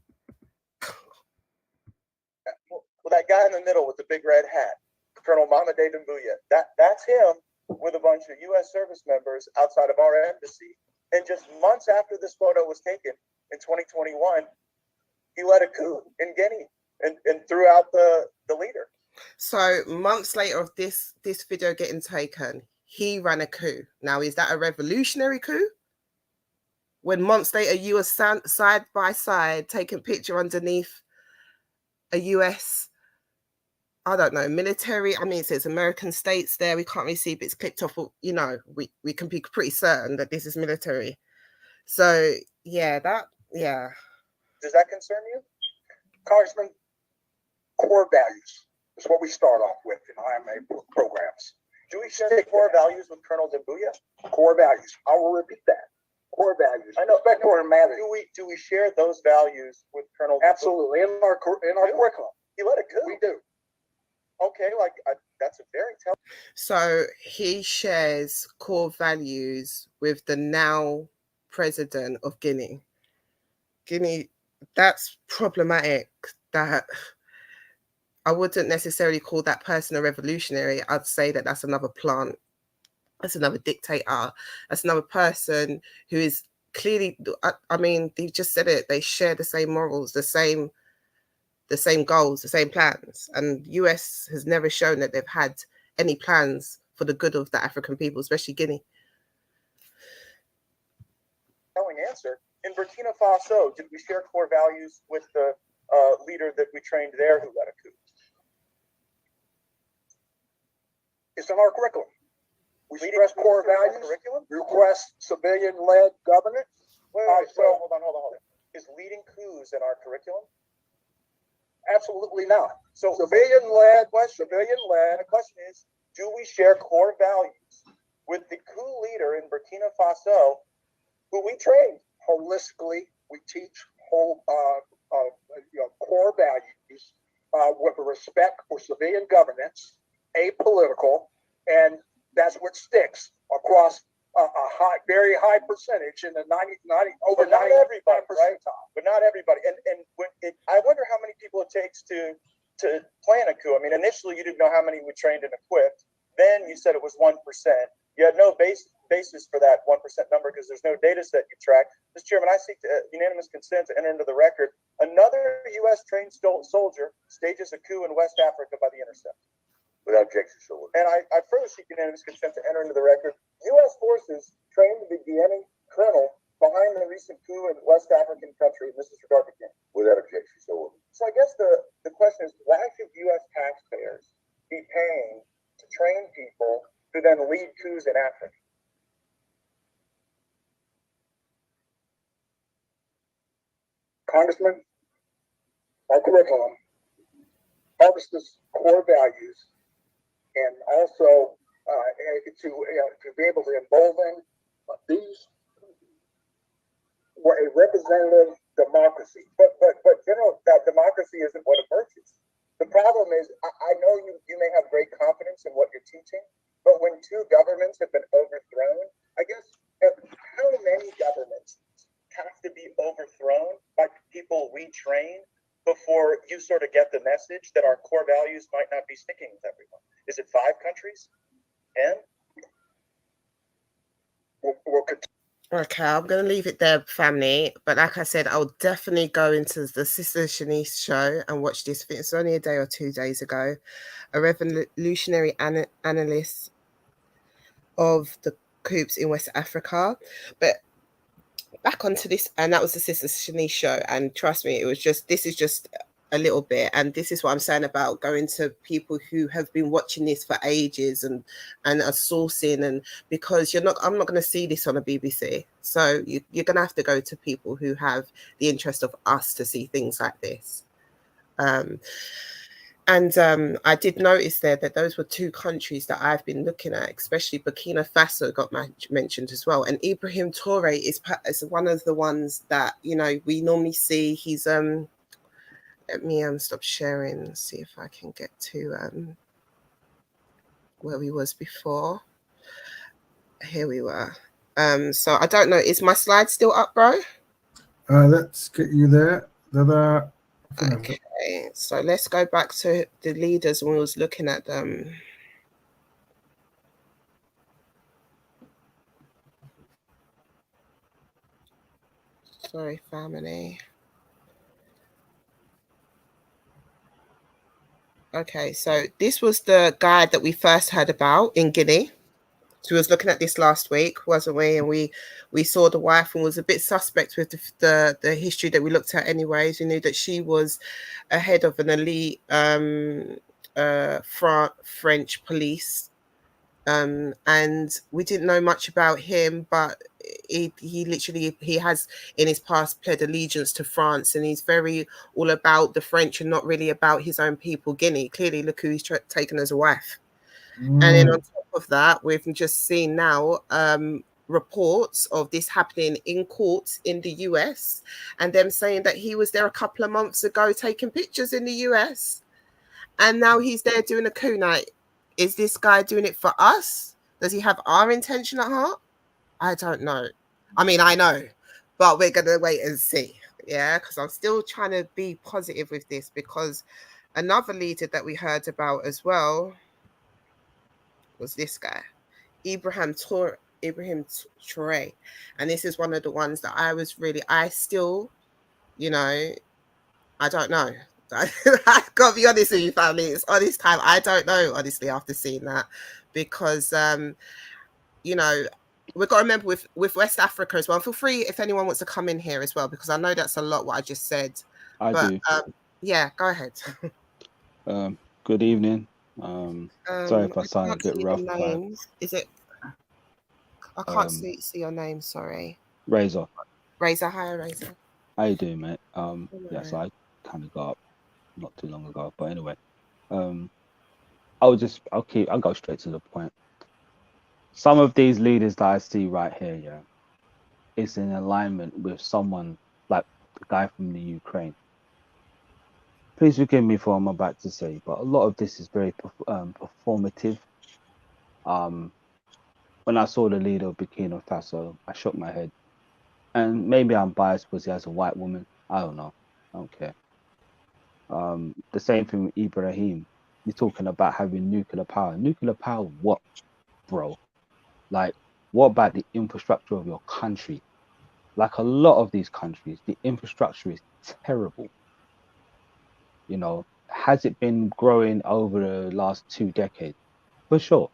Well, that guy in the middle with the big red hat, Colonel Mamade Doumbouya, that's him with a bunch of U.S. service members outside of our embassy. And just months after this photo was taken in 2021, he led a coup in Guinea and threw out the leader. So months later of this video getting taken, he ran a coup. Now, is that a revolutionary coup? When months later you were side by side taking picture underneath a US, I don't know, military. I mean, it says American states there. We can't really see if it's clicked off. You know, we can be pretty certain that this is military. So yeah, Does that concern you? Congressman, core values is what we start off with in IMA programs. Do we share core values with Colonel Doumbouya? Core values. I will repeat that. Core values. I know. Respect for humanity. Do we share those values with Colonel Doumbouya? Absolutely. In our curriculum. He led a coup. We do. Okay, that's a very telling. So he shares core values with the now president of Guinea. Guinea, that's problematic. That I wouldn't necessarily call that person a revolutionary. I'd say that that's another plant. That's another dictator. That's another person who is clearly, I mean, they just said it. They share the same morals, the same goals, the same plans. And US has never shown that they've had any plans for the good of the African people, especially Guinea. Telling answer. In Burkina Faso, did we share core values with the leader that we trained there who led a coup? It's in our curriculum. We stress core values. Request civilian-led governance. Wait, hold on. Is leading coups in our curriculum? Absolutely not. So civilian-led. The question is, do we share core values with the coup leader in Burkina Faso, who we trained? Holistically, we teach core values with respect for civilian governance, apolitical, and that's what sticks across a very high percentage in the 90 not everybody, right? But not everybody. And I wonder how many people it takes to plan a coup. I mean, initially you didn't know how many we trained and equipped. Then you said it was 1%. You had no basis for that 1% number because there's no data set you track. Mr. Chairman, I seek unanimous consent to enter into the record. Another U.S. trained soldier stages a coup in West Africa by the Intercept. Without objection, so. And I further seek unanimous consent to enter into the record. U.S. forces trained the Guinean colonel behind the recent coup in West African country. This is regard to Guinea. Without objection, so. So I guess the question is, why should U.S. taxpayers be paying to train people who then lead coups in Africa? Congressman, our curriculum harvest this core values, and also to be able to embolden these were a representative democracy. But general that democracy isn't what emerges. The problem is, I know you may have great confidence in what you're teaching, but when two governments have been overthrown, I guess how many governments have to be overthrown by people we train before you sort of get the message that our core values might not be sticking with everyone? Is it 5 countries? 10? We'll continue. Okay, I'm going to leave it there, family. But like I said, I'll definitely go into the Sister Shanice show and watch this. It's only a day or 2 days ago. A revolutionary analyst of the coups in West Africa. But back onto this, and that was the Sister Shanice show. And trust me, this is just a little bit. And this is what I'm saying about going to people who have been watching this for ages and are sourcing, and because I'm not going to see this on a BBC. So you're going to have to go to people who have the interest of us to see things like this. I did notice there that those were 2 countries that I've been looking at, especially Burkina Faso got mentioned as well. And Ibrahim Toure is one of the ones that, we normally see. He's let me stop sharing, see if I can get to where we was before. Here we were. So I don't know, is my slide still up, bro? Let's get you there. Okay, so let's go back to the leaders when we was looking at them. Sorry, family. Okay, so this was the guy that we first heard about in Guinea. So we was looking at this last week, wasn't we? And we saw the wife and was a bit suspect with the history that we looked at anyways. We knew that she was a head of an elite French police. And we didn't know much about him, but he has in his past pled allegiance to France, and he's very all about the French and not really about his own people, Guinea. Clearly, look who he's taken as a wife. And then on top of that, we've just seen now reports of this happening in courts in the US, and them saying that he was there a couple of months ago taking pictures in the US, and now he's there doing a coup night. Is this guy doing it for us? Does he have our intention at heart? I don't know. I mean, I know, but we're going to wait and see. Yeah, because I'm still trying to be positive with this, because another leader that we heard about as well was this guy, Ibrahim Toure. And this is one of the ones that I still, I don't know. I gotta be honest with you, family. It's honest time. I don't know, honestly, after seeing that, because we've got to remember with West Africa as well. Feel free if anyone wants to come in here as well, because I know that's a lot what I just said. I do. Yeah, go ahead. Good evening. Sorry if I sound a bit rough. Is it? I can't see your name. Sorry. Razor. Hi, Razor. How you doing, mate? Yeah, so I kind of got up not too long ago, but anyway, I'll go straight to the point. Some of these leaders that I see right here, yeah, is in alignment with someone like the guy from the Ukraine. Please forgive me for what I'm about to say, but a lot of this is very performative. When I saw the leader of Burkina Faso, I shook my head. And maybe I'm biased because he has a white woman. I don't know. I don't care. The same thing with Ibrahim. You're talking about having nuclear power. Nuclear power what, bro? Like, what about the infrastructure of your country? Like a lot of these countries, the infrastructure is terrible. Has it been growing over the last 2 decades? For sure.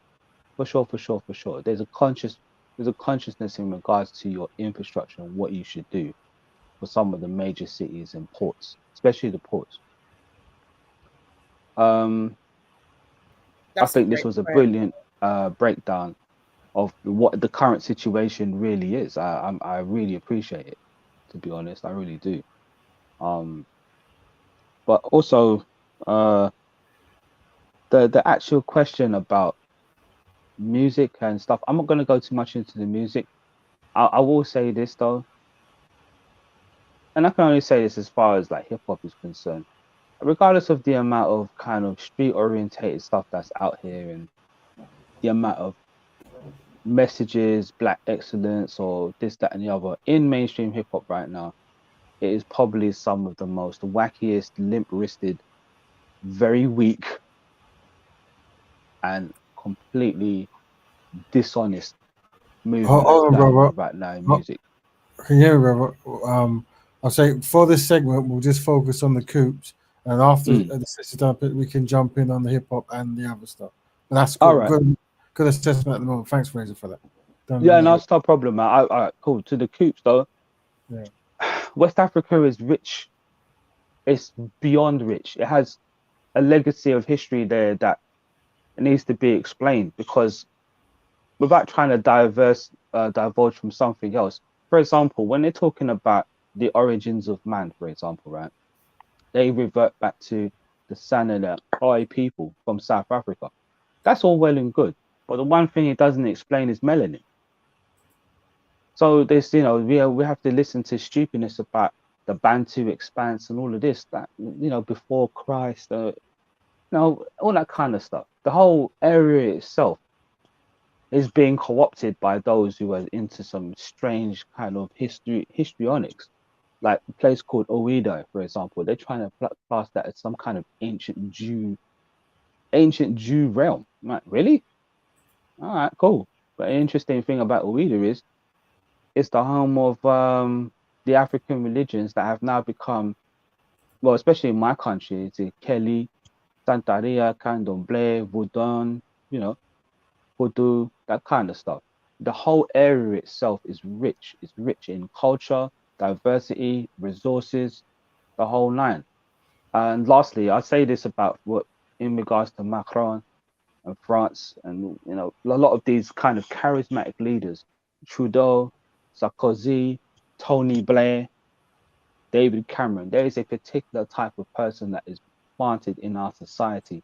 There's a consciousness in regards to your infrastructure and what you should do for some of the major cities and ports, especially the ports. I think this was a brilliant breakdown of what the current situation really is. I really appreciate it, to be honest. I really do. But also, the actual question about music and stuff, I'm not going to go too much into the music. I will say this though, and I can only say this as far as like hip hop is concerned. Regardless of the amount of kind of street orientated stuff that's out here and the amount of messages, black excellence, or this, that, and the other in mainstream hip hop right now, it is probably some of the most wackiest, limp wristed, very weak, and completely dishonest movement that's Hold on, going brother. on right now in music. Can you hear me, brother? I'll say for this segment, we'll just focus on the coops, and after this is done, we can jump in on the hip hop and the other stuff. But that's cool. All right. Good assessment at the moment. Thanks, Fraser, for that. Yeah, no, it's no problem, man. All right, cool. To the coops, though. Yeah. West Africa is rich. It's beyond rich. It has a legacy of history there that needs to be explained, because without trying to divulge from something else. For example, when they're talking about the origins of man, for example, right, they revert back to the San and the Khoi people from South Africa. That's all well and good, but the one thing it doesn't explain is melanin. So this, we have to listen to stupidness about the Bantu expanse and all of this, that, before Christ, all that kind of stuff. The whole area itself is being co-opted by those who are into some strange kind of histrionics, like a place called Ouida, for example. They're trying to class that as some kind of ancient Jew realm. I'm like, really? All right, cool. But the interesting thing about Ouida is it's the home of the African religions that have now become, well, especially in my country, it's Kelly, Santeria, Candomblé, Vodun, Voodoo, that kind of stuff. The whole area itself is rich. It's rich in culture, diversity, resources, the whole nine. And lastly, I say this about what in regards to Macron and France, and a lot of these kind of charismatic leaders, Trudeau, Sarkozy, Tony Blair, David Cameron. There is a particular type of person that is planted in our society.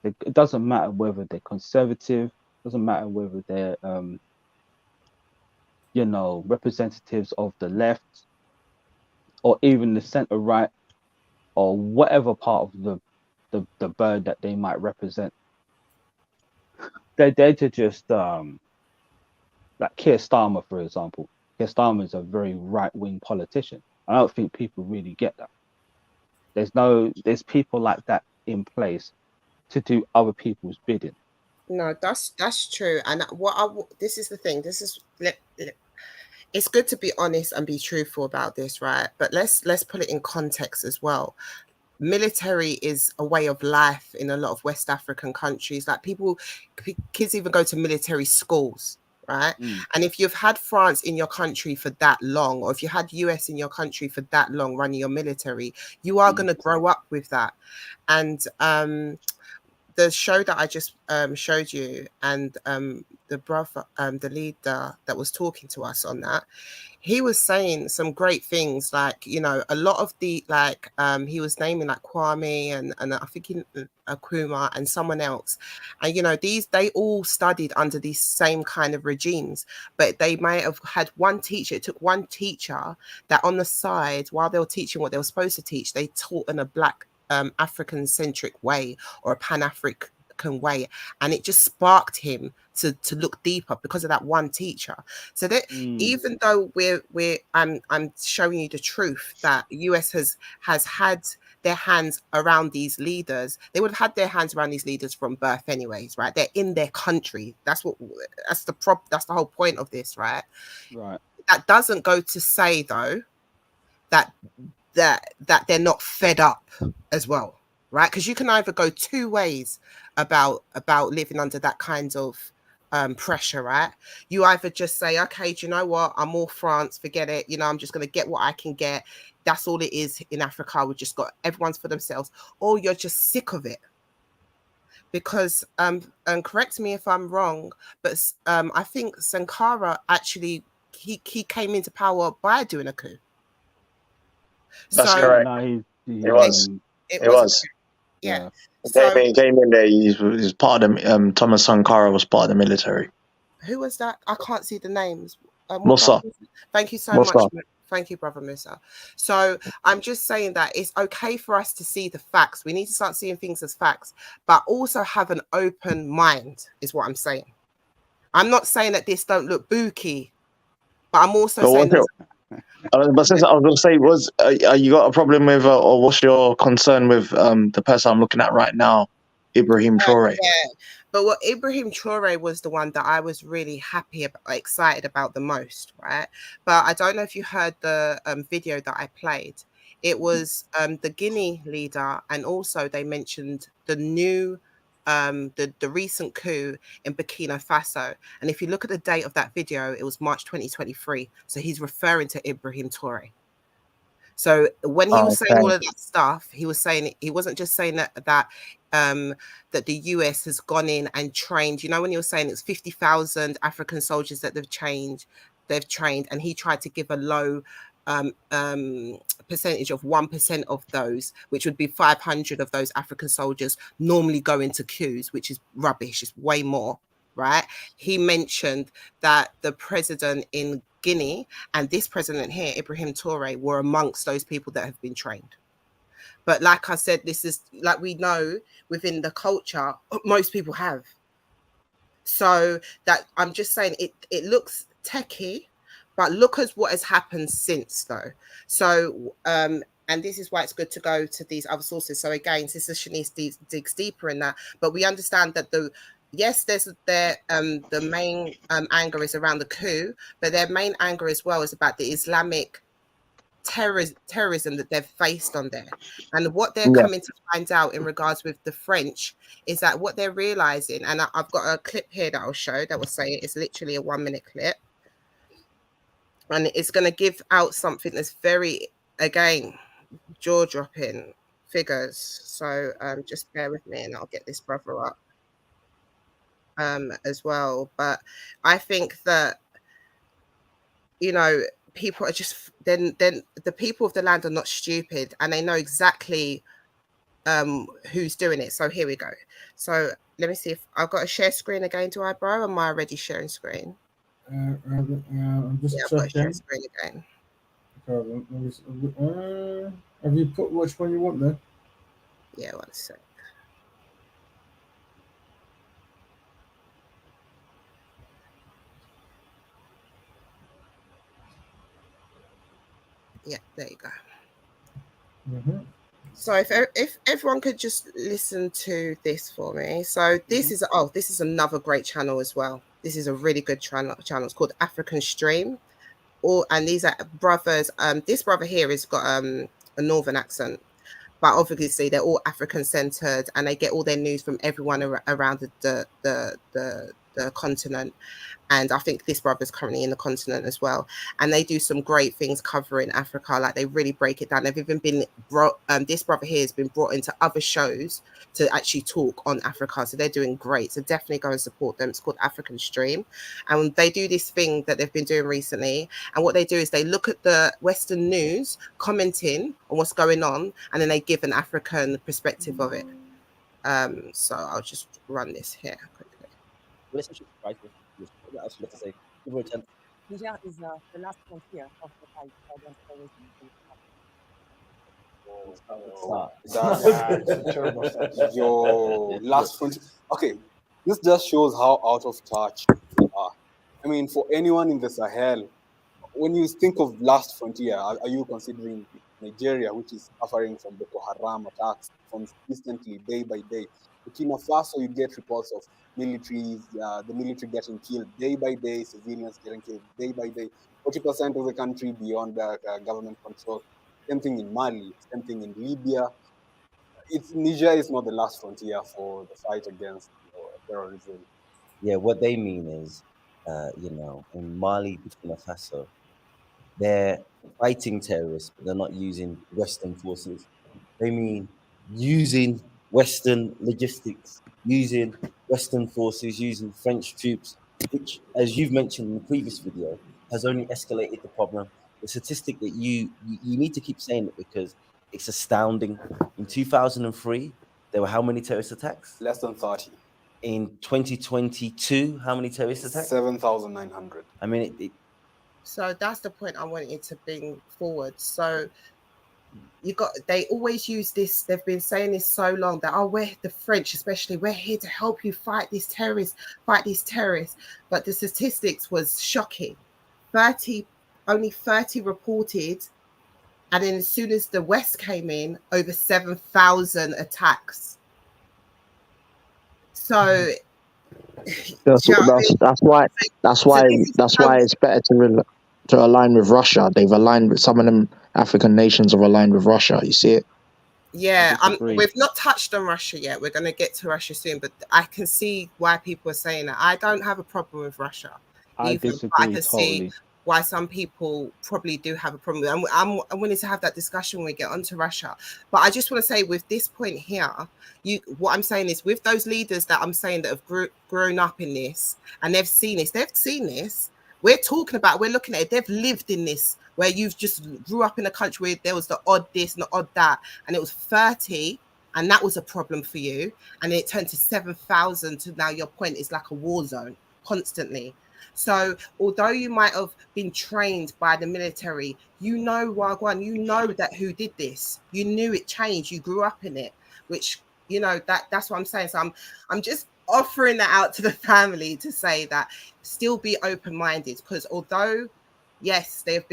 It doesn't matter whether they're conservative, doesn't matter whether they're representatives of the left or even the center right or whatever part of the bird that they might represent. They're there to just like Keir Starmer, for example. Keir Starmer is a very right-wing politician. I don't think people really get that. There's people like that in place to do other people's bidding. No, that's true. And this is the thing. It's good to be honest and be truthful about this, right? But let's put it in context as well. Military is a way of life in a lot of West African countries. Like kids even go to military schools, right? And if you've had France in your country for that long, or if you had US in your country for that long running your military, you are going to grow up with that. And the show that I just showed you, and the brother, the leader that was talking to us on that, he was saying some great things, like, a lot of the, like, he was naming like Kwame and I think Nkrumah and someone else. And, they all studied under these same kind of regimes, but they may have had one teacher. It took one teacher that on the side, while they were teaching what they were supposed to teach, they taught in a black African-centric way or a Pan-African way, and it just sparked him to look deeper because of that one teacher. So that even though I'm showing you the truth that US has had their hands around these leaders, they would have had their hands around these leaders from birth anyways, right? They're in their country. That's the whole point of this, right? Right. That doesn't go to say though that they're not fed up as well, right? Because you can either go two ways about living under that kind of pressure, right? You either just say, okay, do you know what? I'm all France, forget it. I'm just going to get what I can get. That's all it is in Africa. We just got everyone's for themselves. Or you're just sick of it. Because, and correct me if I'm wrong, but I think Sankara actually, he came into power by doing a coup. That's So correct. No, It was. Yeah. So Came in there. He's part of the Thomas Sankara was part of the military. who was that? I can't see the names. What Musa. brother? Thank you so Musa. much. Thank you, Brother Musa. So I'm just saying that it's okay for us to see the facts. We need to start seeing things as facts, but also have an open mind, is what I'm saying. I'm not saying that this don't look booky, but I'm also saying there's I was going to say, you got a problem with, or what's your concern with the person I'm looking at right now, Ibrahim Traore? Yeah, but what Ibrahim Traore was the one that I was really happy about, excited about the most, right? But I don't know if you heard the video that I played. It was the Guinea leader, and also they mentioned the new, the recent coup in Burkina Faso. And if you look at the date of that video, it was March 2023. So he's referring to Ibrahim Traore. So when he was saying all of that stuff, he was saying, he wasn't just saying that that the US has gone in and trained. You know, when he was saying it's 50,000 African soldiers that they've trained, and he tried to give a low percentage of 1% of those, which would be 500 of those African soldiers normally go into coups, which is rubbish. It's way more, right? He mentioned that the president in Guinea and this president here, Ibrahim Traore, were amongst those people that have been trained. But like I said, this is like we know within the culture, most people have. So that I'm just saying it looks techie, but look at what has happened since though. So and this is why it's good to go to these other sources. So again, Sister Shanice digs deeper in that, but we understand that the main anger is around the coup, but their main anger as well is about the Islamic terrorism that they've faced on there. And what they're coming to find out in regards with the French is that what they're realizing, and I've got a clip here that I'll show that will say it's literally a 1-minute clip. And it's going to give out something that's very, again, jaw-dropping figures. So just bear with me and I'll get this brother up as well. But I think that, you know, people are just then the people of the land are not stupid and they know exactly who's doing it. So here we go. So let me see if I've got to share screen again. Do I, bro? Am I already sharing screen? I'm just I've got to share checking. screen again. Have you put which one you want there? Yeah, 1 sec. Yeah, there you go. So if everyone could just listen to this for me. So this is another great channel as well. This is a really good channel. It's called African Stream. And these are brothers. This brother here has got a northern accent, but obviously they're all African centered and they get all their news from everyone around the continent. And I think this brother is currently in the continent as well. And they do some great things covering Africa. Like they really break it down. They've even been brought, this brother here has been brought into other shows to actually talk on Africa. So they're doing great. So definitely go and support them. It's called African Stream. And they do this thing that they've been doing recently. And what they do is they look at the Western news, commenting on what's going on, and then they give an African perspective of it. So I'll just run this here quickly. Relationship crisis. What else would I say? Niger is the last frontier of the fight against terrorism. Your last frontier. Okay, this just shows how out of touch we are. I mean, for anyone in the Sahel, when you think of last frontier, are you considering Nigeria, which is suffering from Boko Haram attacks consistently, day by day? Burkina Faso, you get reports of militaries, the military getting killed day by day, civilians getting killed day by day. 40% of the country beyond government control. Same thing in Mali, same thing in Libya. Niger is not the last frontier for the fight against terrorism. Yeah, what they mean is, in Mali, Burkina Faso, they're fighting terrorists, but they're not using Western forces. They mean using Western logistics, using Western forces, using French troops, which, as you've mentioned in the previous video, has only escalated the problem. The statistic that you need to keep saying it because it's astounding. In 2003, there were how many terrorist attacks? Less than 30. In 2022, how many terrorist attacks? 7,900. I mean, So that's the point I wanted to bring forward. So they always use this, they've been saying this so long, that we're the French especially, we're here to help you fight these terrorists. But the statistics was shocking. Only 30 reported, and then as soon as the West came in, over 7,000 attacks. So That's why it's better to align with Russia. They've aligned with some of them African nations have aligned with Russia. You see it? Yeah, we've not touched on Russia yet. We're going to get to Russia soon, but I can see why people are saying that. I don't have a problem with Russia. I disagree I can totally. see why some people probably do have a problem. I'm willing to have that discussion when we get onto Russia. But I just want to say with this point here, what I'm saying is with those leaders that I'm saying that have grown up in this and they've seen this. We're talking about, we're looking at it. They've lived in this, where you've just grew up in a country where there was the odd this and the odd that, and it was 30, and that was a problem for you. And then it turned to 7,000 to now your point is like a war zone constantly. So although you might have been trained by the military, you know, Wagwan, you know that who did this. You knew it changed. You grew up in it, which, you know, that's what I'm saying. So I'm just offering that out to the family to say that still be open-minded, because although yes, they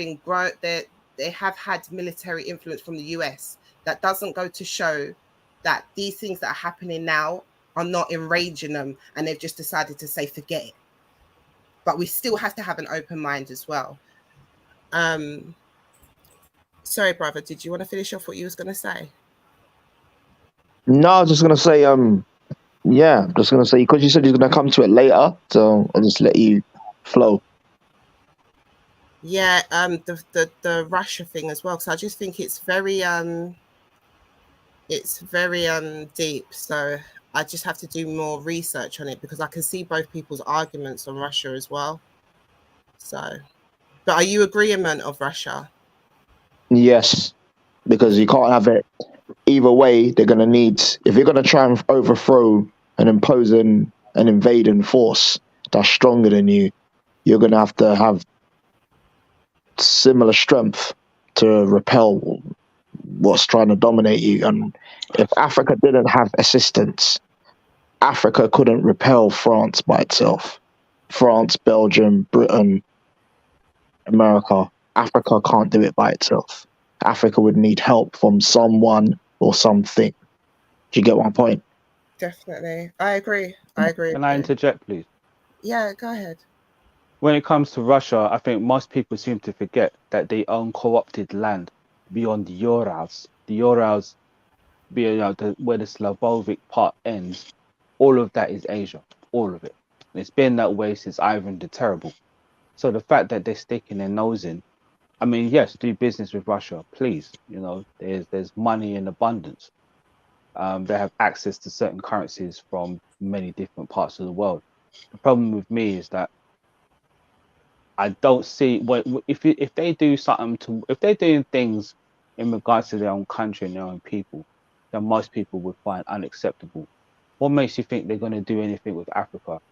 have had military influence from the US, that doesn't go to show that these things that are happening now are not enraging them and they've just decided to say forget it. But we still have to have an open mind as well. Sorry, brother, did you want to finish off what you was going to say? No, I was just gonna say, yeah, just gonna say, because you said you're gonna come to it later, so I'll just let you flow. Yeah, the Russia thing as well, because I just think it's very deep. So I just have to do more research on it, because I can see both people's arguments on Russia as well. So, but are you agreement of Russia? Yes, because you can't have it either way. They're gonna need, if you're gonna try and overthrow and impose an invading force that's stronger than you, you're gonna have to have similar strength to repel what's trying to dominate you. And if Africa didn't have assistance, Africa couldn't repel France by itself. France, Belgium, Britain, America. Africa can't do it by itself. Africa would need help from someone or something. Do you get my point? Definitely. I agree. Can I interject, please? Yeah, go ahead. When it comes to Russia, I think most people seem to forget that they own co-opted land beyond the Urals. The Urals, where the Slavovic part ends, all of that is Asia. All of it. It's been that way since Ivan the Terrible. So the fact that they're sticking their nose in, I mean, yes, do business with Russia, please. You know, there's money in abundance. They have access to certain currencies from many different parts of the world. The problem with me is that I don't see if they do something if they're doing things in regards to their own country and their own people, then most people would find unacceptable. What makes you think they're going to do anything with Africa?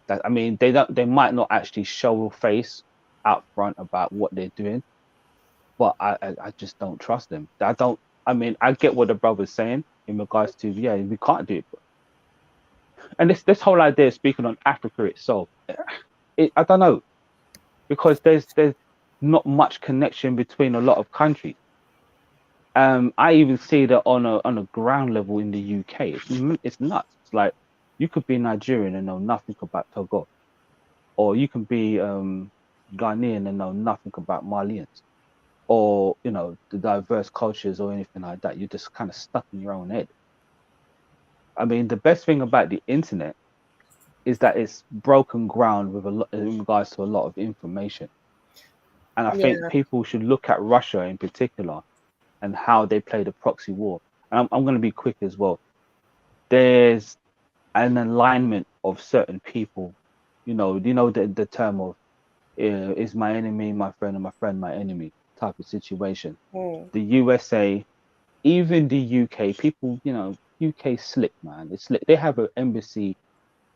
That, I mean, they might not actually show a face out front about what they're doing, but I just don't trust them. I mean, I get what the brother's saying in regards to, yeah, we can't do it. And this whole idea of speaking on Africa itself, I don't know, because there's not much connection between a lot of countries. I even see that on a ground level in the UK. It's nuts. It's like you could be Nigerian and know nothing about Togo, or you can be Ghanaian and know nothing about Malians, or you know, the diverse cultures or anything like that. You're just kind of stuck in your own head. I mean, the best thing about the internet is that it's broken ground with in regards to a lot of information. And I think people should look at Russia in particular and how they play the proxy war. And I'm going to be quick as well. There's an alignment of certain people. You know the term of is my enemy my friend and my friend my enemy type of situation. The USA, even the UK, people, you know, UK slick, man. It's slick. They have an embassy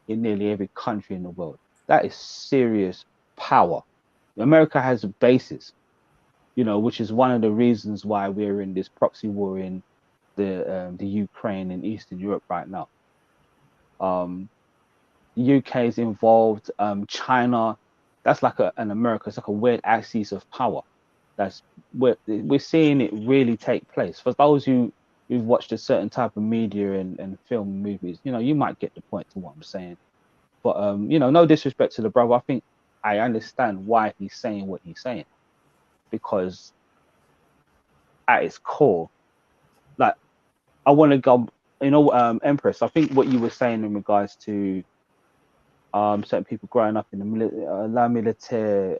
in nearly every country in the world. That is serious power. America has bases, you know, which is one of the reasons why we're in this proxy war in the Ukraine and Eastern Europe right now. The UK is involved. China, that's like an America. It's like a weird axis of power. We're seeing it really take place. For those who've watched a certain type of media and film movies, you know, you might get the point to what I'm saying. But you know, no disrespect to the brother. I think I understand why he's saying what he's saying, because at its core, like, I want to go, you know, Empress. I think what you were saying in regards to certain people growing up in the la militaire,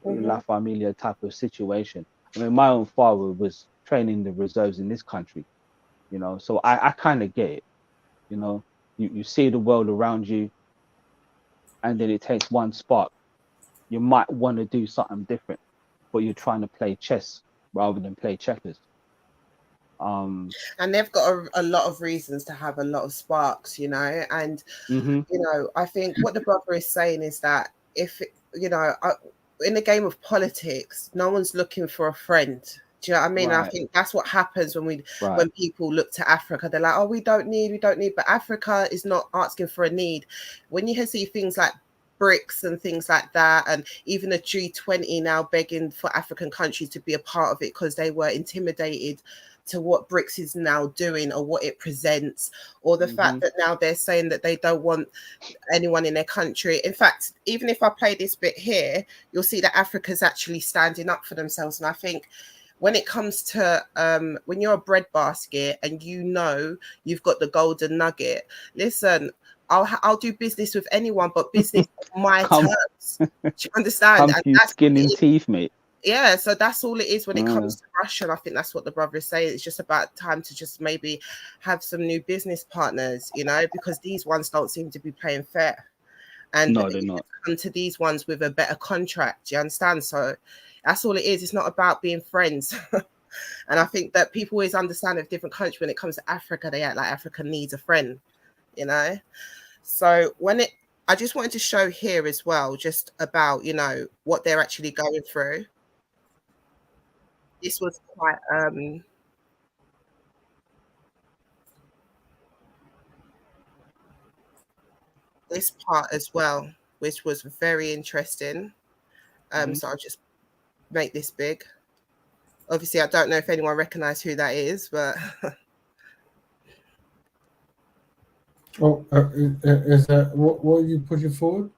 la familia type of situation. I mean, my own father was training the reserves in this country, you know, so I kind of get it. You know, you see the world around you, and then it takes one spark. You might want to do something different, but you're trying to play chess rather than play checkers. And they've got a lot of reasons to have a lot of sparks, you know. And you know, I think what the brother is saying is that if you know, in the game of politics, no one's looking for a friend. Do you know what I mean? Right. I think that's what happens when Right. when people look to Africa. They're like, oh, we don't need, but Africa is not asking for a need. When you see things like BRICS and things like that, and even the G20 now begging for African countries to be a part of it because they were intimidated to what BRICS is now doing or what it presents, or the fact that now they're saying that they don't want anyone in their country. In fact, even if I play this bit here, you'll see that Africa's actually standing up for themselves. And I think when it comes to when you're a breadbasket and you know you've got the golden nugget, listen, I'll do business with anyone, but business on my terms. Do you understand? Come And to you that's skin and teeth, mate. yeah, so that's all it is when it comes to Russia. And I think that's what the brother is saying. It's just about time to just maybe have some new business partners, you know, because these ones don't seem to be playing fair. And no, they're not. Come to these ones with a better contract. Do you understand? So that's all it is. It's not about being friends. And I think that people always understand a different country when it comes to Africa, they act like Africa needs a friend, you know. So I just wanted to show here as well, just about, you know, what they're actually going through. This was quite this part as well, which was very interesting. So I'll just make this big. Obviously, I don't know if anyone recognized who that is, but Oh, is that what are you putting forward?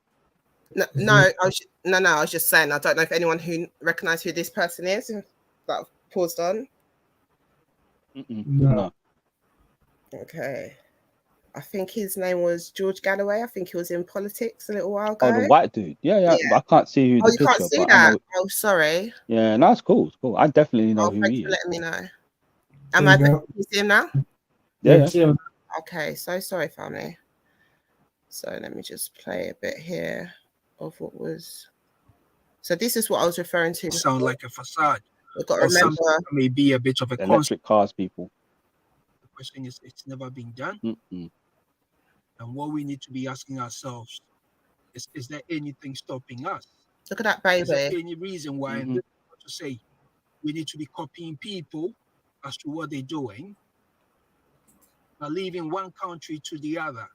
no, I was just saying, I don't know if anyone who recognized who this person is that I've paused on. No. Okay. I think his name was George Galloway. I think he was in politics a little while ago. Oh, the white dude. Yeah. I can't see who Oh, the you picture, can't see but that. I know. Oh, sorry. Yeah, no, it's cool. It's cool. I definitely know who Thanks he for is. letting me know. Am I able to see him now? Yeah. Okay, so sorry, family. So let me just play a bit here of what was. So this is what I was referring to. Sound like a facade. We've got to remember. May be a bit of a electric cars, people. The question is, it's never been done. And what we need to be asking ourselves is there anything stopping us? Look at that baby. Is there any reason why to say we need to be copying people as to what they're doing, but leaving one country to the other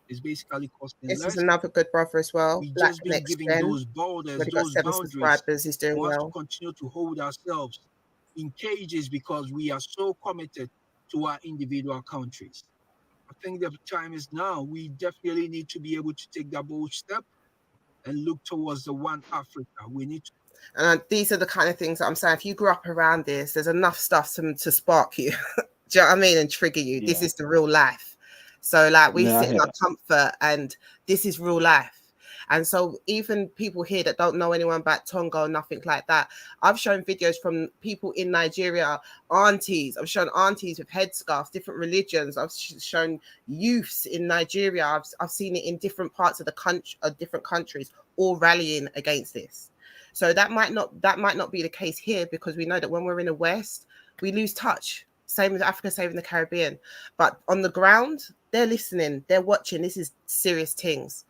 is basically costing This less. is another good brother as well. We've Black just been giving those borders, got those 7 boundaries subscribers. He's doing for us to well. continue to hold ourselves in cages because we are so committed to our individual countries. I think the time is now. We definitely need to be able to take that bold step and look towards the one Africa. We need to. And these are the kind of things that I'm saying. If you grew up around this, there's enough stuff to spark you. Do you know what I mean? And trigger you. Yeah. This is the real life. So like we sit in our comfort and this is real life. And so even people here that don't know anyone about Tonga or nothing like that, I've shown videos from people in Nigeria, aunties. I've shown aunties with headscarves, different religions. I've shown youths in Nigeria. I've seen it in different parts of the country, different countries, all rallying against this. So that might not be the case here because we know that when we're in the West, we lose touch. Same with Africa, same in the Caribbean. But on the ground, they're listening, they're watching. This is serious things.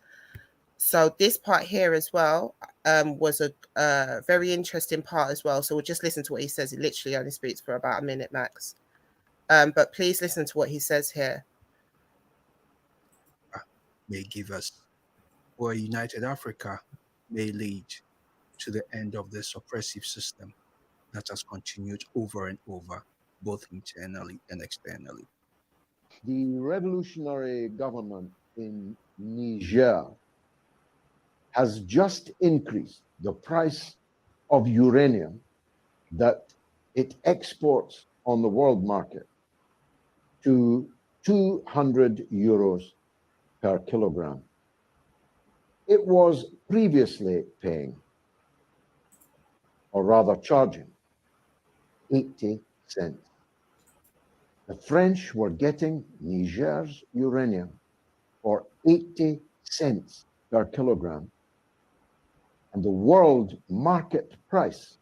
So this part here as well was a very interesting part as well. So we'll just listen to what he says. He literally only speaks for about a minute max. But please listen to what he says here. May give us, or a united Africa may lead to the end of this oppressive system that has continued over and over, both internally and externally. The revolutionary government in Niger has just increased the price of uranium that it exports on the world market to 200 euros per kilogram. It was previously paying, or rather charging, 80 cents. The French were getting Niger's uranium for 80 cents per kilogram, and the world market price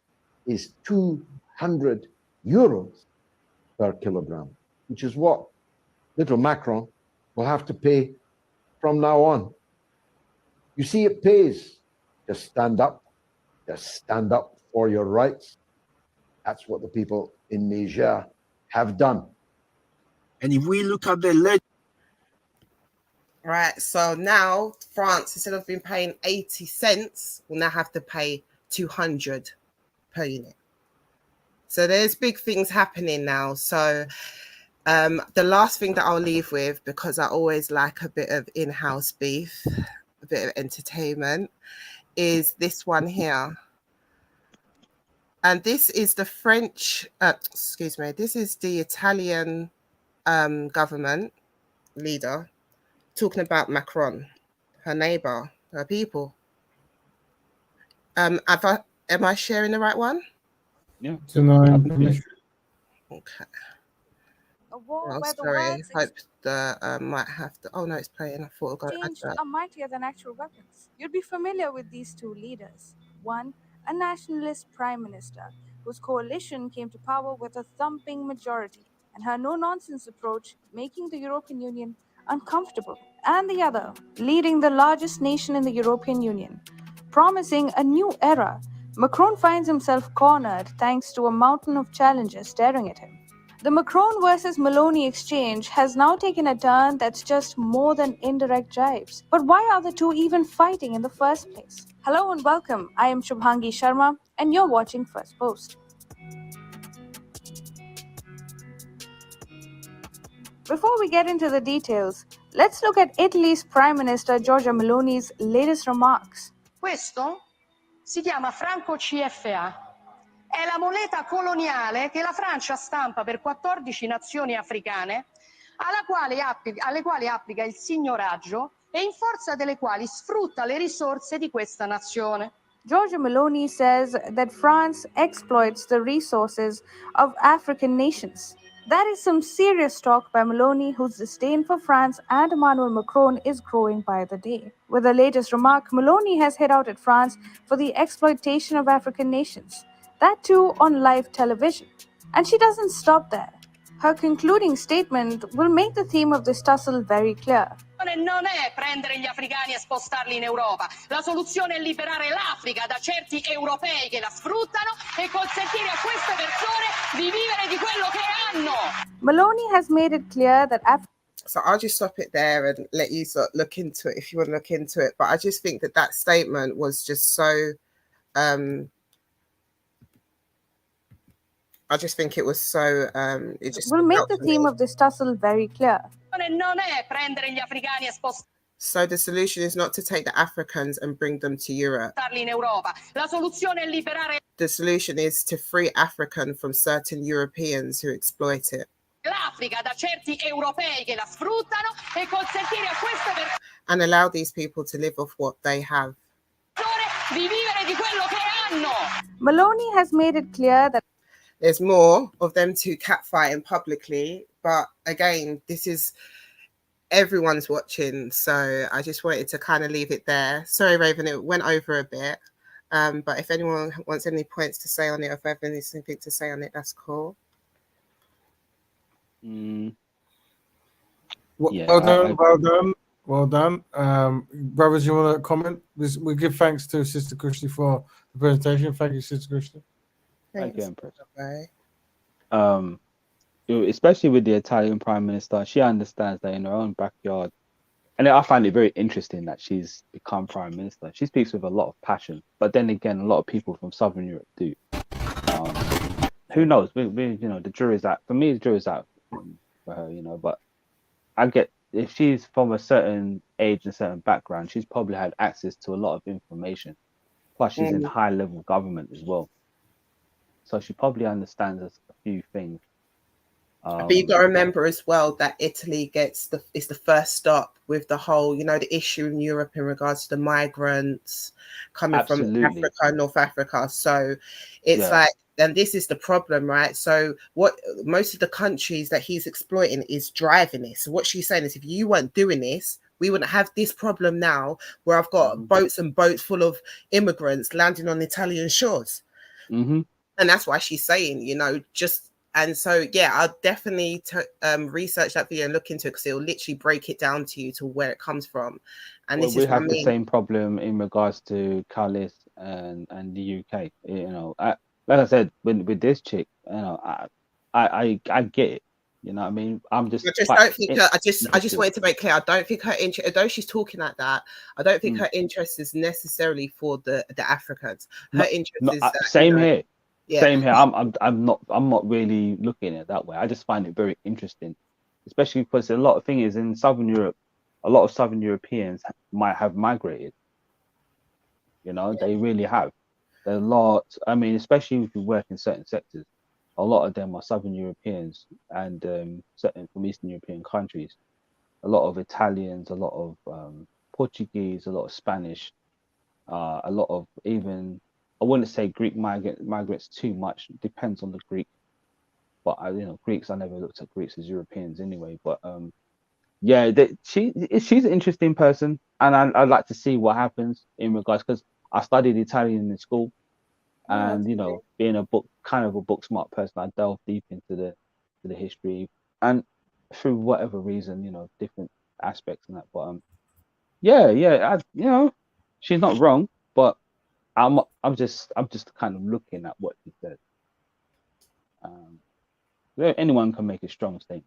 is 200 euros per kilogram, which is what little Macron will have to pay from now on. You see, it pays to stand up for your rights. That's what the people in Niger have done. And if we look at the Right, so now France, instead of being paying 80 cents, will now have to pay 200 per unit. So there's big things happening now. So the last thing that I'll leave with, because I always like a bit of in-house beef, a bit of entertainment, is this one here. And this is the French, this is the Italian government leader talking about Macron, her neighbor, her people. Am I sharing the right one? Yeah. Okay. Oh, sorry. Hope the might have to. Oh no, it's playing. I thought I got Exchange are mightier than actual weapons. You'd be familiar with these two leaders. One, a nationalist prime minister whose coalition came to power with a thumping majority, and her no-nonsense approach making the European Union uncomfortable. And the other, leading the largest nation in the European Union, promising a new era. Macron finds himself cornered thanks to a mountain of challenges staring at him. The Macron versus Maloney exchange has now taken a turn that's just more than indirect jibes. But why are the two even fighting in the first place? Hello and welcome. I am Shubhangi Sharma, and you're watching First Post. Before we get into the details, let's look at Italy's Prime Minister Giorgia Meloni's latest remarks. Questo si chiama franco CFA. È la moneta coloniale che la Francia stampa per 14 nazioni africane, alle quali applica il signoraggio e in forza delle quali sfrutta le risorse di questa nazione. Giorgia Meloni says that France exploits the resources of African nations. That is some serious talk by Meloni, whose disdain for France and Emmanuel Macron is growing by the day. With the latest remark, Meloni has hit out at France for the exploitation of African nations. That too on live television. And she doesn't stop there. Her concluding statement will make the theme of this tussle very clear. Non è prendere gli africani e spostarli in Europa. La soluzione è liberare l'Africa da certi europei che la sfruttano e consentire a queste persone di vivere di quello che hanno. Meloni has made it clear that So I'll just stop it there and let you sort of look into it if you want to look into it. But I just think that that statement was just so I just think it was so it just will make the theme of this tussle very clear. Non è prendere gli africani e So the solution is not to take the Africans and bring them to Europe. spostarli in Europa. La soluzione è liberare The solution is to free African from certain Europeans who exploit it. l'Africa da certi europei che la sfruttano e consentire a queste persone And allow these people to live off what they have. di vivere di quello che hanno. Meloni has made it clear that There's more of them two catfighting publicly, but again, this is everyone's watching, so I just wanted to kind of leave it there. Sorry, Raven, it went over a bit, but if anyone wants any points to say on it, or if I have anything to say on it, that's cool. Yeah, Well done, well done, well done. Brothers, you want to comment? We give thanks to Sister Kushti for the presentation. Thank you, Sister Kushti. Thank you, Thanks. Empress. Bye. Especially with the Italian Prime Minister, she understands that in her own backyard, and I find it very interesting that she's become Prime Minister. She speaks with a lot of passion, but then again, a lot of people from Southern Europe do. Who knows? We the jury's out. For me, the jury's out for her, but I get if she's from a certain age and certain background, she's probably had access to a lot of information. Plus, she's in high level government as well, so she probably understands a few things. But you got to remember as well that Italy is the first stop with the whole, the issue in Europe in regards to the migrants coming from Africa, North Africa. So it's like, and this is the problem, right? So what most of the countries that he's exploiting is driving this. So what she's saying is, if you weren't doing this, we wouldn't have this problem now, where I've got boats and boats full of immigrants landing on Italian shores. Mm-hmm. And that's why she's saying, and so, yeah, I'll definitely research that video and look into it, because it'll literally break it down to you to where it comes from. And this we is what I have the mean. same problem in regards to Calais and the UK. Like I said, with this chick, I get it. You know what I mean? I just don't think I just wanted to make clear, I don't think her interest, although she's talking like that, I don't think her interest is necessarily for the Africans. Her interest is that, same here. Yeah. Same here. I'm not really looking at it that way. I just find it very interesting, especially because a lot of things in Southern Europe, a lot of Southern Europeans might have migrated. They really have. There are a lot. I mean, especially if you work in certain sectors, a lot of them are Southern Europeans and certain from Eastern European countries. A lot of Italians, a lot of Portuguese, a lot of Spanish, a lot of even. I wouldn't say Greek migrants too much. It depends on the Greek, but Greeks. I never looked at Greeks as Europeans anyway. But yeah, she's an interesting person, and I'd like to see what happens in regards, because I studied Italian in school, and being a book smart person, I delved deep into the history, and through whatever reason, different aspects and that. But she's not wrong, but I'm just kind of looking at what she said. Anyone can make a strong statement.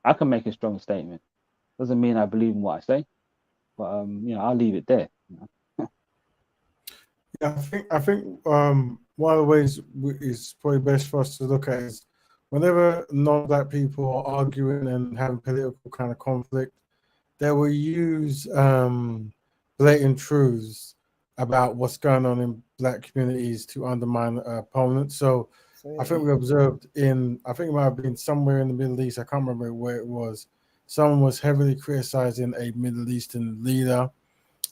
I can make a strong statement. Doesn't mean I believe in what I say, but I'll leave it there. Yeah, I think one of the ways is probably best for us to look at is whenever non-black people are arguing and having political kind of conflict, they will use blatant truths about what's going on in black communities to undermine opponents. So I think we observed I think it might have been somewhere in the Middle East, I can't remember where it was, someone was heavily criticizing a Middle Eastern leader,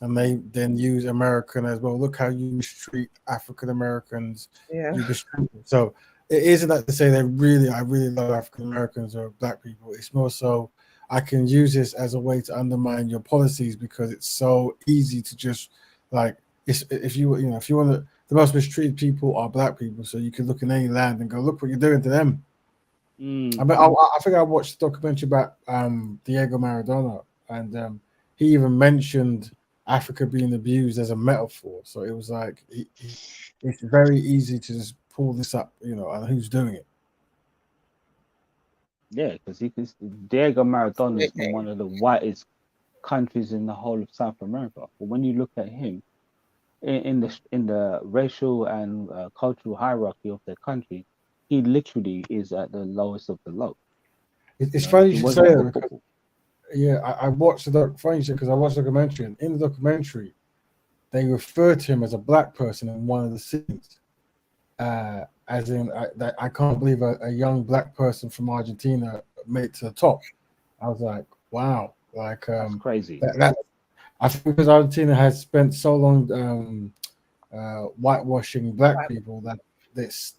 and they then use American as well. Look how you mistreat African Americans. Yeah. You mistreat them. So it isn't that to say I really love African Americans or black people. It's more so I can use this as a way to undermine your policies, because it's so easy to just if you want to, the most mistreated people are black people. So you can look in any land and go, look what you're doing to them. I mean, I think I watched a documentary about Diego Maradona, and he even mentioned Africa being abused as a metaphor. So it was like it's very easy to just pull this up, and who's doing it. Yeah, because Diego Maradona is from one of the whitest countries in the whole of South America. But when you look at him in the racial and cultural hierarchy of their country, he literally is at the lowest of the low. It's funny you should say that, because I watched because I watched the documentary, and in the documentary they refer to him as a black person in one of the scenes, as in I can't believe a young black person from Argentina made it to the top. I was like, wow, that's crazy. I think because Argentina has spent so long whitewashing black people that's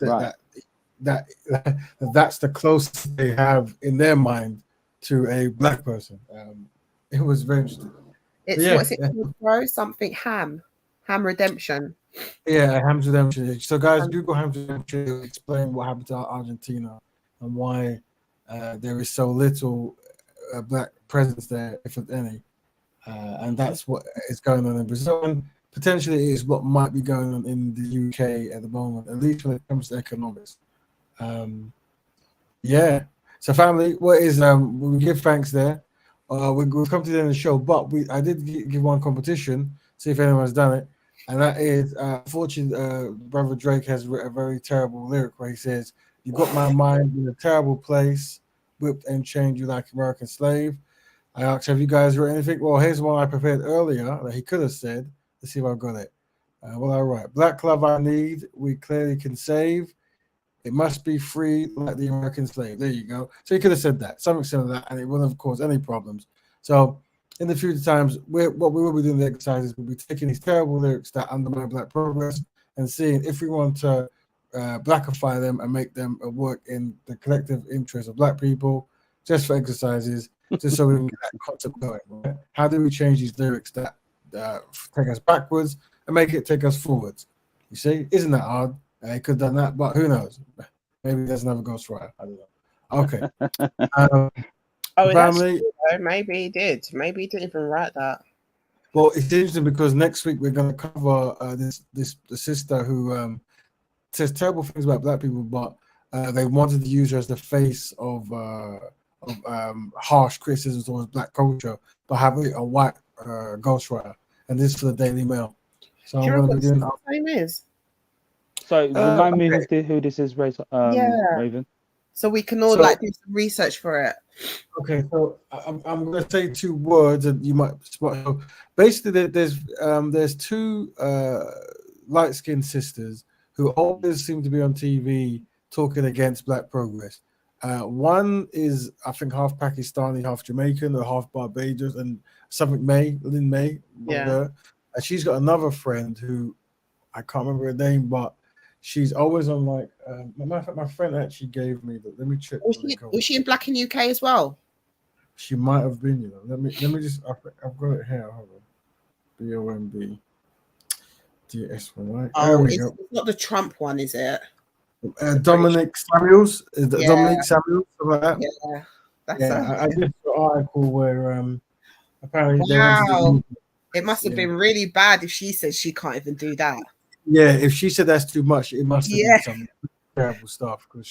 the closest they have in their mind to a black person. It was very interesting. What's it called, bro? Something Ham Redemption. Yeah, Ham's Redemption. So guys, Google Ham's Redemption. It'll explain what happened to Argentina and why there is so little black presence there, if any, and that's what is going on in Brazil, and potentially it is what might be going on in the UK at the moment, at least when it comes to economics. Yeah. So, family, what is we give thanks there. We've come to the end of the show, but I did give one competition, see if anyone's done it, and that is unfortunately, Brother Drake has written a very terrible lyric where he says, "You got my mind in a terrible place, whipped and chained you like American slave." I asked, "Have you guys written anything?" Well, here's one I prepared earlier that he could have said. Let's see if I've got it. Well, all right. Black love I need, we clearly can save. It must be free like the American slave. There you go. So he could have said that, something similar to that, and it wouldn't have caused any problems. So in the future times, what we will be doing the exercises, we'll be taking these terrible lyrics that undermine black progress and seeing if we want to blackify them and make them work in the collective interest of black people, just for exercises, just so we can get that concept going. Right? How do we change these lyrics that take us backwards and make it take us forwards? You see, isn't that hard? He could have done that, but who knows? Maybe there's another ghostwriter. I don't know. Okay. Family. Maybe he did. Maybe he didn't even write that. Well, it's interesting because next week we're going to cover the sister who says terrible things about black people, but they wanted to use her as the face of harsh criticisms towards black culture, but having a white ghostwriter, and this is for the Daily Mail. So I'm going to be doing that. Name is. So remind me who this is, Raven. So we can all do some research for it. Okay, so I'm going to say 2 words, and you might spot. So basically, there's 2 light-skinned sisters who always seem to be on TV talking against black progress. One is, I think, half Pakistani, half Jamaican, or half Barbados, and Lynn May. Yeah. And she's got another friend who I can't remember her name, but she's always on like. My friend actually gave me that. Let me check. Was she in Black in UK as well? She might have been. Let me just. I've got it here. Hold on. BOMB. DS1, right? Oh, it's not the Trump one, is it? Dominic Samuels. Is that Dominic Samuels? Like that? Yeah. I did an article where apparently wow. It must have been really bad if she said she can't even do that. Yeah, if she said that's too much, it must have been some terrible stuff because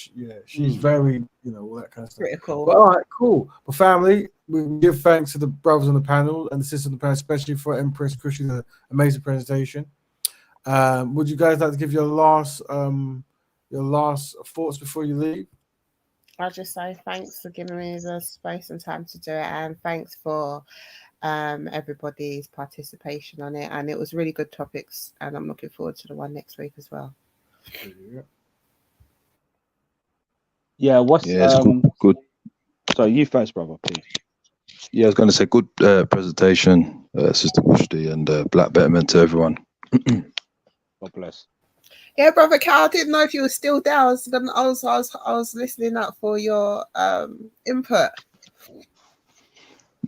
she's very, all that kind of stuff. Critical. But all right, cool. Well, family, we give thanks to the brothers on the panel and the sisters on the panel, especially for Empress Cushy, the amazing presentation. Would you guys like to give your last thoughts before you leave? I'll just say thanks for giving me the space and time to do it, and thanks for everybody's participation on it. And it was really good topics, and I'm looking forward to the one next week as well. Yeah, good. So you first, brother, please. Yeah, I was going to say good presentation, Sister Bushdi, and Black Betterment to everyone. God bless. Yeah, brother Cal, I didn't know if you were still there. I was listening up for your input.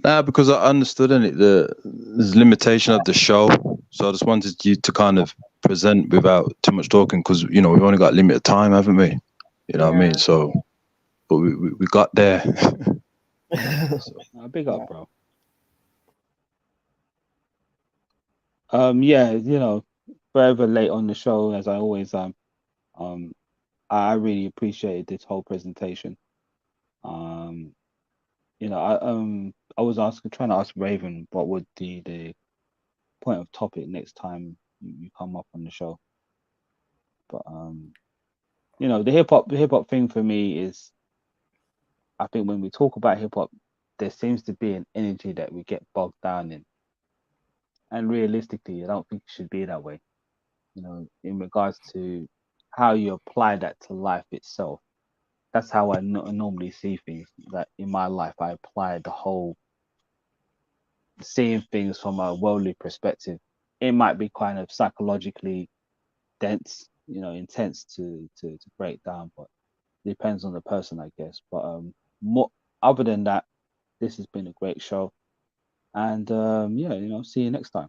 Nah, because I understood in it there's limitation of the show, so I just wanted you to kind of present without too much talking, because we've only got limited time, haven't we? You know what I mean? So, but we got there. Big up, bro. Yeah, forever late on the show as I always am. I really appreciated this whole presentation. I was trying to ask Raven what would the point of topic next time you come up on the show. But the hip hop thing for me is, I think when we talk about hip hop, there seems to be an energy that we get bogged down in, and realistically, I don't think it should be that way. In regards to how you apply that to life itself. That's how I normally see things. That in my life, I apply the whole seeing things from a worldly perspective. It might be kind of psychologically dense, intense to break down, but it depends on the person, I guess. But other than that, this has been a great show, and see you next time.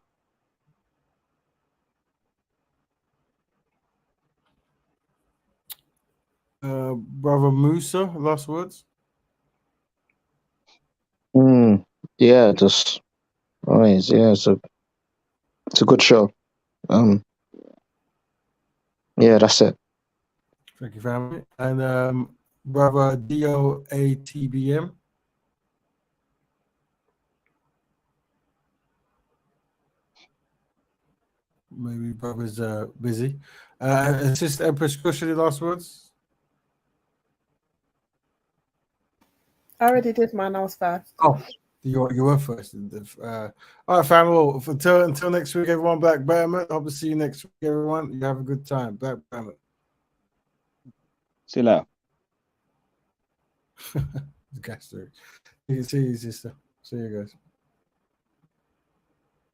Brother Musa, last words. Yeah, just always. Yeah, it's a good show. Yeah, that's it. Thank you, family. And brother DOATBM. Maybe brother's busy. Sister Empress Kush, any last words? I already did mine. I was first. Oh, you were first. All right, family. Well, until next week, everyone. Black Betterment. Hope to see you next week, everyone. You have a good time. Black Betterment. See you later. You can see you, sister. See you guys.